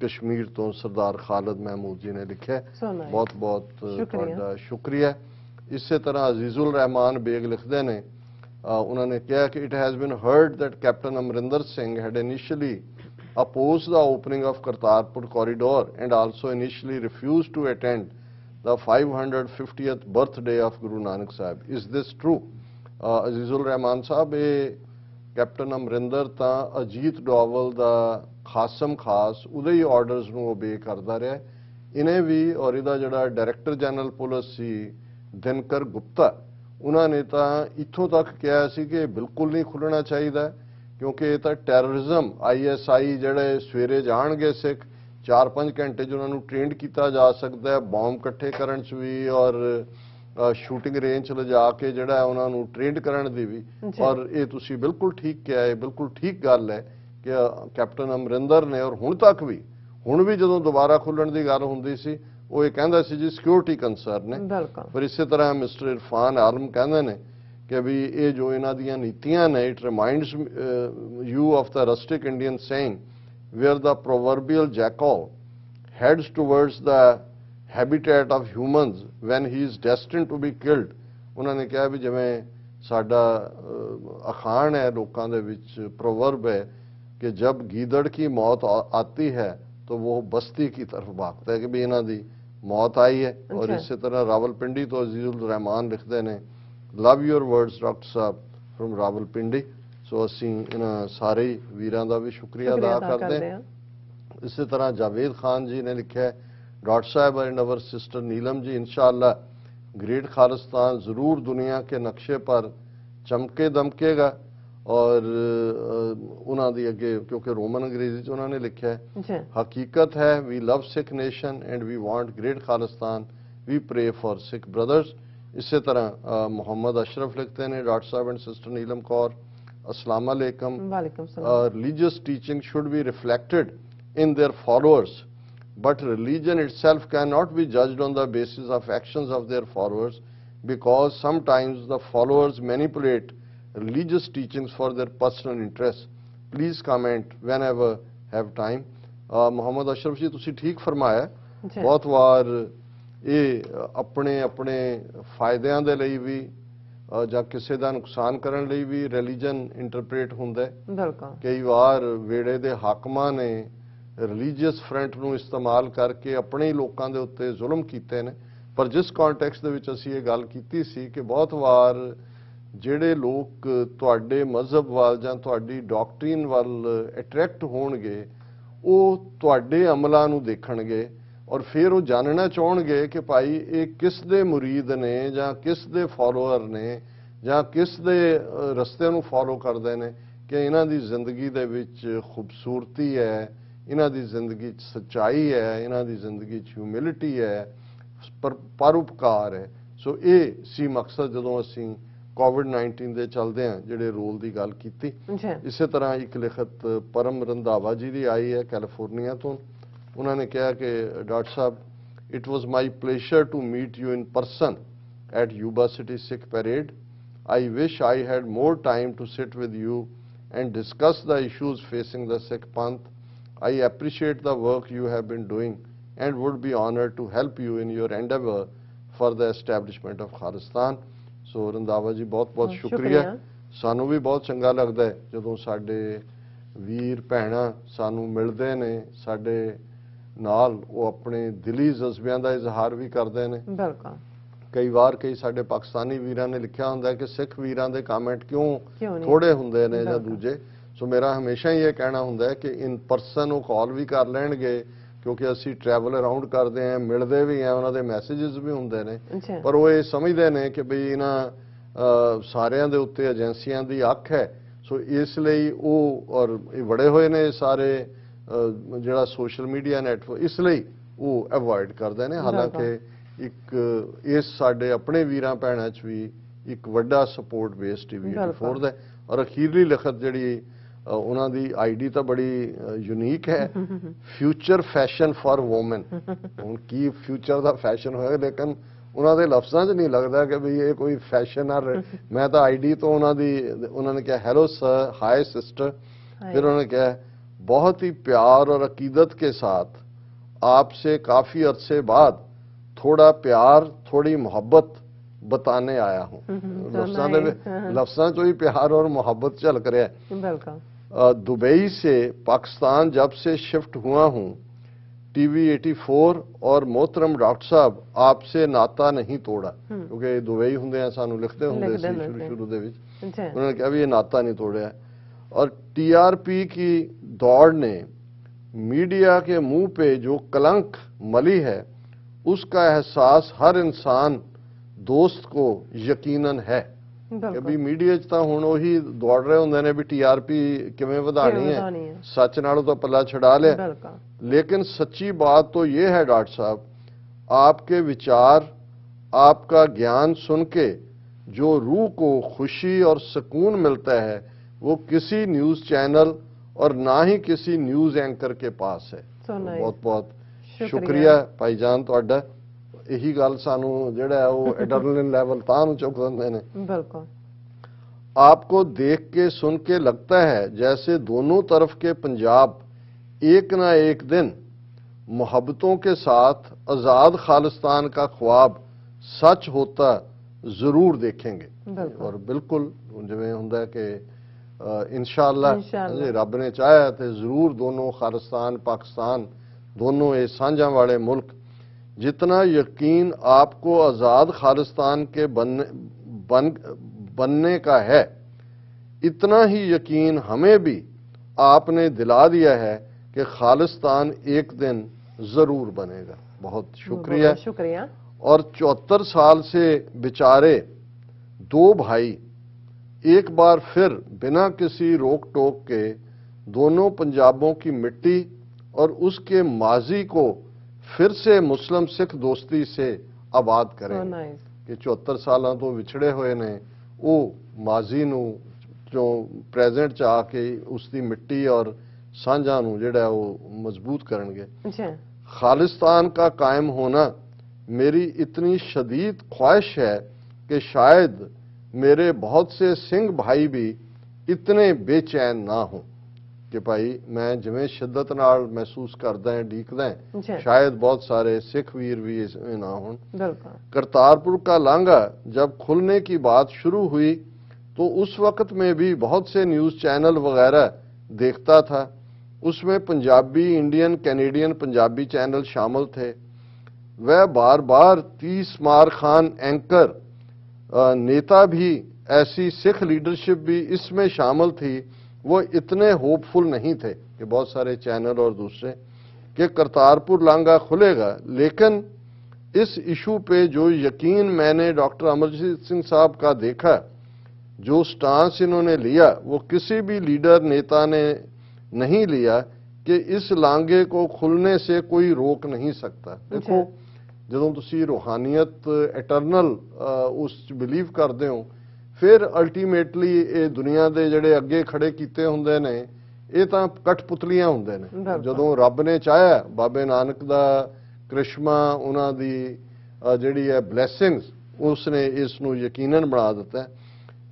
ਕਸ਼ਮੀਰ ਤੋਂ ਸਰਦਾਰ ਖਾਲਿਦ ਮਹਿਮੂਦ ਜੀ ਨੇ ਲਿਖਿਆ। ਬਹੁਤ ਬਹੁਤ ਤੁਹਾਡਾ ਸ਼ੁਕਰੀਆ। ਇਸੇ ਤਰ੍ਹਾਂ ਅਜ਼ੀਜ਼ੁਲ ਰਹਿਮਾਨ ਬੇਗ ਲਿਖਦੇ ਨੇ, ਉਹਨਾਂ ਨੇ ਕਿਹਾ ਕਿ it has been heard that Captain Amrinder Singh had initially opposed the opening of Kartarpur corridor and also initially refused to attend the 550th birthday of Guru Nanak Sahib। Is this true? Azizul Rahman Sahib, captain Amarinder ਤਾਂ ਅਜੀਤ ਡੋਵਲ ਦਾ ਖਾਸਮ ਖਾਸ ਉਹਦੇ ਹੀ ਆਰਡਰਸ ਨੂੰ ਓਬੇ ਕਰਦਾ ਰਿਹਾ। ਇਹਨੇ ਵੀ ਔਰ ਇਹਦਾ ਜਿਹੜਾ ਡਾਇਰੈਕਟਰ ਜਨਰਲ ਪੁਲਿਸ ਸੀ ਦਿਨਕਰ ਗੁਪਤਾ, ਉਹਨਾਂ ਨੇ ਤਾਂ ਇੱਥੋਂ ਤੱਕ ਕਿਹਾ ਸੀ ਕਿ ਬਿਲਕੁਲ ਨਹੀਂ ਖੁੱਲ੍ਹਣਾ ਚਾਹੀਦਾ ਕਿਉਂਕਿ ਇਹ ਤਾਂ ਟੈਰਰਿਜ਼ਮ। ISI ਜਿਹੜੇ ਸਵੇਰੇ ਜਾਣਗੇ ਸਿੱਖ 4-5 ਘੰਟੇ 'ਚ ਉਹਨਾਂ ਨੂੰ ਟ੍ਰੇਨਡ ਕੀਤਾ ਜਾ ਸਕਦਾ ਹੈ ਬੰਬ ਇਕੱਠੇ ਕਰਨ 'ਚ ਵੀ ਔਰ ਸ਼ੂਟਿੰਗ ਰੇਂਜ 'ਚ ਲਿਜਾ ਕੇ ਜਿਹੜਾ ਉਹਨਾਂ ਨੂੰ ਟ੍ਰੇਨਡ ਕਰਨ ਦੀ ਵੀ। ਔਰ ਇਹ ਤੁਸੀਂ ਬਿਲਕੁਲ ਠੀਕ ਕਿਹਾ, ਇਹ ਬਿਲਕੁਲ ਠੀਕ ਗੱਲ ਹੈ ਕਿ ਕੈਪਟਨ ਅਮਰਿੰਦਰ ਨੇ ਔਰ ਹੁਣ ਵੀ ਜਦੋਂ ਦੁਬਾਰਾ ਖੁੱਲ੍ਹਣ ਦੀ ਗੱਲ ਹੁੰਦੀ ਸੀ ਉਹ ਇਹ ਕਹਿੰਦਾ ਸੀ ਜੀ ਸਿਕਿਉਰਿਟੀ ਕੰਸਰਨ ਨੇ। ਪਰ ਇਸੇ ਤਰ੍ਹਾਂ ਮਿਸਟਰ ਇਰਫਾਨ ਆਲਮ ਕਹਿੰਦੇ ਨੇ ਕਿ ਵੀ ਇਹ ਜੋ ਇਹਨਾਂ ਦੀਆਂ ਨੀਤੀਆਂ ਨੇ it reminds you of the rustic Indian saying where the proverbial jackal heads towards the habitat of humans when he is destined to be killed. ਉਹਨਾਂ ਨੇ ਕਿਹਾ ਵੀ ਜਿਵੇਂ ਸਾਡਾ ਅਖਾਣ ਹੈ ਲੋਕਾਂ ਦੇ ਵਿੱਚ, ਪ੍ਰੋਵਰਬ ਹੈ कि जब गीदड़ की मौत आती है तो वो बस्ती की तरफ भागता है कि भी इन्हां दी मौत आई है। और इसी तरह रावलपिंडी तो अजीजुल रहमान लिखते ने लव योर वर्ड्स डॉक्टर साहब फ्रॉम रावलपिंडी। सो ਅਸੀਂ ਇਹਨਾਂ ਸਾਰੇ ਵੀਰਾਂ ਦਾ ਵੀ ਸ਼ੁਕਰੀਆ ਅਦਾ ਕਰਦੇ ਹਾਂ। ਇਸੇ ਤਰ੍ਹਾਂ ਜਾਵੇਦ ਖਾਨ ਜੀ ਨੇ ਲਿਖਿਆ ਹੈ डॉक्टर साहब and our sister Neelam ji इंशाअल्लाह ग्रेट खालिस्तान ज़रूर दुनिया के नक्शे पर चमके दमकेगा। और उन्होंने दी अगे क्योंकि रोमन अंग्रेजी च उन्होंने लिखा है हकीकत है we love Sikh nation and we want great Khalistan we pray for Sikh brothers. इसी तरह मोहम्मद अशरफ लिखते हैं डॉक्टर साहब एंड सिस्टर नीलम कौर अस्सलाम वालेकुम। Religious teaching should be reflected in their followers but religion itself cannot be judged on the basis of actions of their followers because sometimes the followers manipulate religious teachings for their personal interests. Please comment whenever have time. Muhammad Ashraf ji ਤੁਸੀਂ ਠੀਕ ਫਰਮਾਇਆ ਬਹੁਤ ਵਾਰ ਇਹ ਆਪਣੇ ਆਪਣੇ ਫਾਇਦਿਆਂ ਦੇ ਲਈ ਵੀ ਜਾਂ ਕਿਸੇ ਦਾ ਨੁਕਸਾਨ ਕਰਨ ਲਈ ਵੀ ਰਿਲੀਜਨ ਇੰਟਰਪ੍ਰੀਟ ਹੁੰਦਾ ਹੈ। ਬਿਲਕੁਲ ਕਈ ਵਾਰ ਵੇੜੇ ਦੇ ਹਾਕਮਾਂ ਨੇ ਰਿਲੀਜੀਅਸ ਫਰੰਟ ਨੂੰ ਇਸਤੇਮਾਲ ਕਰਕੇ ਆਪਣੇ ਲੋਕਾਂ ਦੇ ਉੱਤੇ ਜ਼ੁਲਮ ਕੀਤੇ ਨੇ। ਪਰ ਜਿਸ ਕੰਟੈਕਸਟ ਦੇ ਵਿੱਚ ਅਸੀਂ ਇਹ ਗੱਲ ਕੀਤੀ ਸੀ ਕਿ ਬਹੁਤ ਵਾਰ ਜਿਹੜੇ ਲੋਕ ਤੁਹਾਡੇ ਮਜ਼ਹਬ ਵੱਲ ਜਾਂ ਤੁਹਾਡੀ ਡਾਕਟਰੀਨ ਵੱਲ ਅਟਰੈਕਟ ਹੋਣਗੇ ਉਹ ਤੁਹਾਡੇ ਅਮਲਾਂ ਨੂੰ ਦੇਖਣਗੇ ਔਰ ਫਿਰ ਉਹ ਜਾਣਨਾ ਚਾਹਣਗੇ ਕਿ ਭਾਈ ਇਹ ਕਿਸ ਦੇ ਮੁਰੀਦ ਨੇ ਜਾਂ ਕਿਸ ਦੇ ਫਾਲੋਅਰ ਨੇ ਜਾਂ ਕਿਸ ਦੇ ਰਸਤੇ ਨੂੰ ਫਾਲੋ ਕਰਦੇ ਨੇ ਕਿ ਇਹਨਾਂ ਦੀ ਜ਼ਿੰਦਗੀ ਦੇ ਵਿੱਚ ਖੂਬਸੂਰਤੀ ਹੈ, ਇਹਨਾਂ ਦੀ ਜ਼ਿੰਦਗੀ 'ਚ ਸੱਚਾਈ ਹੈ, ਇਹਨਾਂ ਦੀ ਜ਼ਿੰਦਗੀ 'ਚ ਹਿਊਮਿਲਿਟੀ ਹੈ, ਪਰਉਪਕਾਰ ਹੈ। ਸੋ ਇਹ ਸੀ ਮਕਸਦ ਜਦੋਂ ਅਸੀਂ ਕੋਵਿਡ-19 ਦੇ ਚਲਦੇ ਹਾਂ ਜਿਹੜੇ ਰੋਲ ਦੀ ਗੱਲ ਕੀਤੀ। ਇਸੇ ਤਰ੍ਹਾਂ ਇੱਕ ਲਿਖਤ ਪਰਮ ਰੰਧਾਵਾ ਜੀ ਦੀ ਆਈ ਹੈ ਕੈਲੀਫੋਰਨੀਆ ਤੋਂ। ਉਹਨਾਂ ਨੇ ਕਿਹਾ ਕਿ ਡਾਕਟਰ ਸਾਹਿਬ it was my pleasure to meet you in person at Yuba City Sikh parade. I wish I had more time to sit with you and discuss the issues facing the Sikh Panth. I appreciate the work you have been doing and would be honored to help you in your endeavor for the establishment of Khalistan. So Randhawa ji ਬਹੁਤ ਬਹੁਤ ਸ਼ੁਕਰੀਆ। ਸਾਨੂੰ ਵੀ ਬਹੁਤ ਚੰਗਾ ਲੱਗਦਾ ਹੈ ਜਦੋਂ ਸਾਡੇ ਵੀਰ ਭੈਣਾਂ ਸਾਨੂੰ ਮਿਲਦੇ ਨੇ, ਸਾਡੇ ਨਾਲ ਉਹ ਆਪਣੇ ਦਿਲੀ ਜਜ਼ਬਿਆਂ ਦਾ ਇਜ਼ਹਾਰ ਵੀ ਕਰਦੇ ਨੇ। ਬਿਲਕੁਲ ਕਈ ਵਾਰ ਕਈ ਸਾਡੇ ਪਾਕਿਸਤਾਨੀ ਵੀਰਾਂ ਨੇ ਲਿਖਿਆ ਹੁੰਦਾ ਕਿ ਸਿੱਖ ਵੀਰਾਂ ਦੇ ਕਮੈਂਟ ਕਿਉਂ ਥੋੜੇ ਹੁੰਦੇ ਨੇ ਜਾਂ ਦੂਜੇ। ਸੋ ਮੇਰਾ ਹਮੇਸ਼ਾ ਹੀ ਇਹ ਕਹਿਣਾ ਹੁੰਦਾ ਹੈ ਕਿ ਇਨ ਪਰਸਨ ਉਹ ਕਾਲ ਵੀ ਕਰ ਲੈਣਗੇ ਕਿਉਂਕਿ ਅਸੀਂ ਟਰੈਵਲ ਅਰਾਊਂਡ ਕਰਦੇ ਹਾਂ, ਮਿਲਦੇ ਵੀ ਹਾਂ, ਉਹਨਾਂ ਦੇ ਮੈਸੇजेस ਵੀ ਹੁੰਦੇ ਨੇ। ਪਰ ਉਹ ਇਹ ਸਮਝਦੇ ਨੇ ਕਿ ਬਈ ਇਹਨਾਂ ਸਾਰਿਆਂ ਦੇ ਉੱਤੇ ਏਜੰਸੀਆਂ ਦੀ ਅੱਖ ਹੈ। ਸੋ ਇਸ ਲਈ ਉਹ ਔਰ ਇਹ ਵੜੇ ਹੋਏ ਨੇ ਸਾਰੇ ਜਿਹੜਾ ਸੋਸ਼ਲ ਮੀਡੀਆ ਨੈਟਵਰਕ, ਇਸ ਲਈ ਉਹ ਅਵੋਇਡ ਕਰਦੇ ਨੇ। ਹਾਲਾਂਕਿ ਇੱਕ ਇਸ ਸਾਡੇ ਆਪਣੇ ਵੀਰਾਂ ਭੈਣਾਂ 'ਚ ਵੀ ਇੱਕ ਵੱਡਾ ਸਪੋਰਟ ਬੇਸ ਟੀਵੀ 84 ਦਾ। ਔਰ ਅਖੀਰਲੀ ਲਿਖਤ ਜਿਹੜੀ ਉਹਨਾਂ ਦੀ ਆਈਡੀ ਤਾਂ ਬੜੀ ਯੂਨੀਕ ਹੈ, ਫਿਊਚਰ ਫੈਸ਼ਨ ਫਾਰ ਵੂਮਨ। ਹੁਣ ਕੀ ਫਿਊਚਰ ਦਾ ਫੈਸ਼ਨ ਹੋਇਆ ਲੇਕਿਨ ਉਹਨਾਂ ਦੇ ਲਫ਼ਜ਼ਾਂ 'ਚ ਨਹੀਂ ਲੱਗਦਾ ਕਿ ਵੀ ਇਹ ਕੋਈ ਫੈਸ਼ਨ ਆ। ਮੈਂ ਤਾਂ ਆਈਡੀ ਤੋਂ ਉਹਨਾਂ ਨੇ ਕਿਹਾ ਹੈਲੋ सर, हाय सिस्टर। फिर उन्होंने कहा बहुत ही प्यार और अकीदत के साथ आपसे काफ़ी अरसे बाद थोड़ा प्यार थोड़ी मोहब्बत बताने आया हूँ। लफ्ज़ां चो ही प्यार और मोहब्बत झलक रहा है। दुबई से पाकिस्तान जब से शिफ्ट हुआ हूँ, टीवी 84 और मोहतरम डॉक्टर साहब आपसे नाता नहीं तोड़ा। क्योंकि दुबई होंगे सानू लिखते होंगे शुरू दे विच। उन्होंने कहा भी ये नाता नहीं तोड़ा। और टीआरपी की दौड़ ने मीडिया के मुंह पे जो कलंक मली है उसका एहसास हर इंसान दोस्त को यकीनन है। कि मीडिया च तां हुण ओही दौड़ रहे होंदे ने भी टीआरपी किवें वधानी है, सच नालों तो पल्ला छड़ा लिया। लेकिन सच्ची बात तो ये है डॉक्टर साहब, आपके विचार, आपका ज्ञान सुन के जो रूह को खुशी और सुकून मिलता है वो किसी न्यूज़ चैनल और ना ही किसी न्यूज़ एंकर के पास है। बहुत बहुत शुक्रिया भाईजान तुहाडा। यही गल सानू जिहड़ा वो एड्रेनलिन लेवल तां नूं चुक दिंदे ने। बिल्कुल आपको देख के सुन के लगता है जैसे दोनों तरफ के पंजाब एक ना एक दिन मोहब्बतों के साथ आज़ाद खालिस्तान का ख्वाब सच होता जरूर देखेंगे। और बिल्कुल जिवें हुंदा कि इंशाअल्लाह इंशाअल्लाह। जे रब ने चाहा तो जरूर दोनों खालिस्तान पाकिस्तान दोनों ये सांझा वाले मुल्क, जितना यकीन आपको आज़ाद खालिस्तान के बनने का है, इतना ही यकीन हमें भी आपने दिला दिया है कि खालिस्तान एक दिन जरूर बनेगा। बहुत शुक्रिया। शुक्रिया। और 74 साल से बेचारे दो भाई एक बार फिर बिना किसी रोक टोक के दोनों पंजाबों की मिट्टी और उसके माजी को फिर से मुस्लिम सिख दोस्ती से आबाद करें कि 74 साल तो विछड़े हुए ने वो माजी नू जो प्रेजेंट च आके उसकी मिट्टी और सांझा नू जिहड़ा वो मजबूत करनगे। खालिस्तान का कायम होना मेरी इतनी शदीद ख्वाहिश है कि शायद मेरे बहुत से सिंह भाई भी इतने बेचैन ना हों कि भाई मैं जिवें शिद्दत नाल महसूस करदा है डीकदा है, शायद बहुत सारे सिख वीर भी इसमें ना हों। करतारपुर का लांघा जब खुलने की बात शुरू हुई तो उस वक्त में भी बहुत से न्यूज़ चैनल वगैरह देखता था, उसमें Punjabi Indian Canadian Punjabi channel शामिल थे। वह बार बार 30 मार खान एंकर नेता भी, ऐसी सिख लीडरशिप भी इसमें शामिल थी, वो इतने होपफुल नहीं थे कि बहुत सारे चैनल और दूसरे कि करतारपुर लांघा खुलेगा। लेकिन इस इशू पे जो यकीन मैंने डॉक्टर अमरजीत सिंह साहब का देखा, जो स्टांस इन्होंने लिया, वो किसी भी लीडर नेता ने नहीं लिया कि इस लांघे को खुलने से कोई रोक नहीं सकता। देखो ਜਦੋਂ ਤੁਸੀਂ रूहानियत एटरनल उस बिलीव करते हो, फिर अल्टीमेटली ये दुनिया के ਜਿਹੜੇ ਅੱਗੇ खड़े ਕੀਤੇ ਹੁੰਦੇ ਨੇ ਇਹ ਤਾਂ ਕਠਪੁਤਲੀਆਂ ਹੁੰਦੇ ਨੇ। ਜਦੋਂ ਰੱਬ ਨੇ ਚਾਹਿਆ ਬਾਬੇ ਨਾਨਕ ਦਾ ਕ੍ਰਿਸ਼ਮਾ ਉਹਨਾਂ ਦੀ ਜਿਹੜੀ ਹੈ ब्लैसिंग्स उसने इसनों यकीनन बना देता है।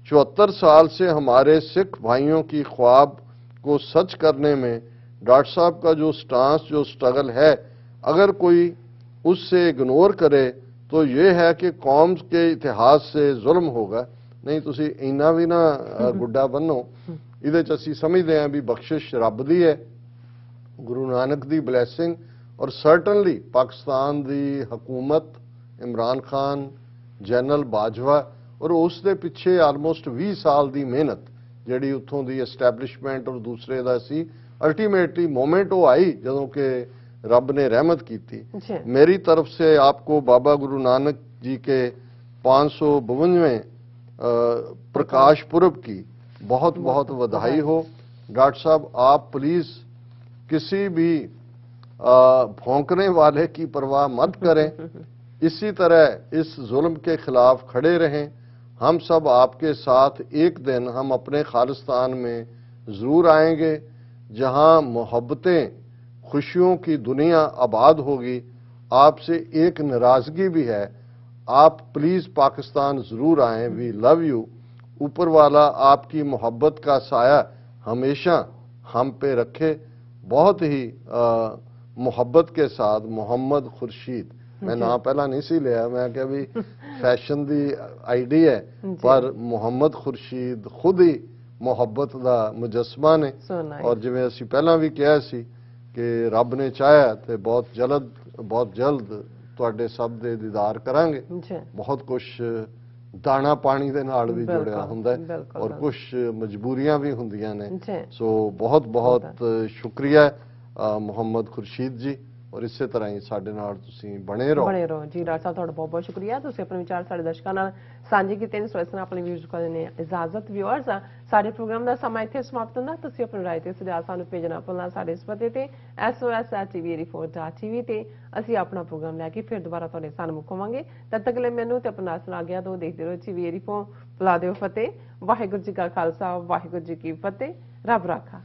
74 साल से हमारे सिख भाइयों की ख्वाब को सच करने में डॉक्टर साहब का जो स्टांस जो स्ट्रगल है, अगर कोई उससे इग्नोर करे तो ये है कि कौम के इतिहास से जुल्म होगा। नहीं तुसी इन्ना भी ना गुड्डा बनो, इहदे च असीं समझदे हां भी बख्शिश रब दी है, गुरु नानक दी ब्लैसिंग और सर्टनली पाकिस्तान दी हुकूमत इमरान खान जनरल बाजवा और उस दे पिछे आलमोस्ट 20 साल दी मेहनत जिहड़ी उत्थों दी एस्टैबलिशमेंट और दूसरे दा सी। अल्टीमेटली मोमेंट वो आई जदों के रब ने रहमत की थी। मेरी तरफ से आपको बाबा गुरु नानक जी के 552वें प्रकाश पुरब की बहुत बहुत बधाई हो। डॉक्टर साहब आप प्लीज किसी भी भौंकने वाले की परवाह मत करें, इसी तरह इस जुल्म के खिलाफ खड़े रहें। हम सब आपके साथ एक दिन हम अपने खालिस्तान में जरूर आएंगे जहां मोहब्बतें खुशियों की दुनिया आबाद होगी। आपसे एक नाराजगी भी है, आप प्लीज पाकिस्तान जरूर आएं। We love you. ऊपर वाला आपकी मोहब्बत का साया हमेशा हम पे रखे। बहुत ही मोहब्बत के साथ मोहम्मद खुर्शीद। मैं नाम पहला नहीं सी लिया, मैं क्या भी फैशन दी आईडी है, पर मोहम्मद खुर्शीद खुद ही मोहब्बत का मुजस्मा ने। और जिवें असी पहला भी कहा सी कि रब ने चाहा तो बहुत जल्द तुहाडे सब दे दीदार करांगे। बहुत कुछ दाना पानी दे नाल भी जुड़िया हुंदा है और कुछ मजबूरियां भी हुंदियां ने। सो बहुत बहुत शुक्रिया मोहम्मद खुर्शीद जी, और इसे तरह ही साडे नाल तुसीं बने रहो जी। डॉक्टर साहब तुहाडा बहुत बहुत शुक्रिया, तुसीं अपने विचार साडे दर्शकां नाल सांझे कीते ने। सो इस तरह अपने व्यूअर्स को देने इजाजत। व्यूअर्स साडे प्रोग्राम का समा इत्थे समाप्त हुंदा। तुसीं अपनी राय ते सुझाव सानूं भेजना भुल्लना साडे इस पते ते sos@tv84.tv ते असीं अपना प्रोग्राम लैके फिर दोबारा तुहाडे सन्मुख होवांगे। तद तक ले मैनूं ते अपना नाल आग्या दो। देखदे रहो TV84। बुला दिओ फतेह। वाहिगुरू जी का खालसा वाहिगुरू जी की फतेह। रब राखा।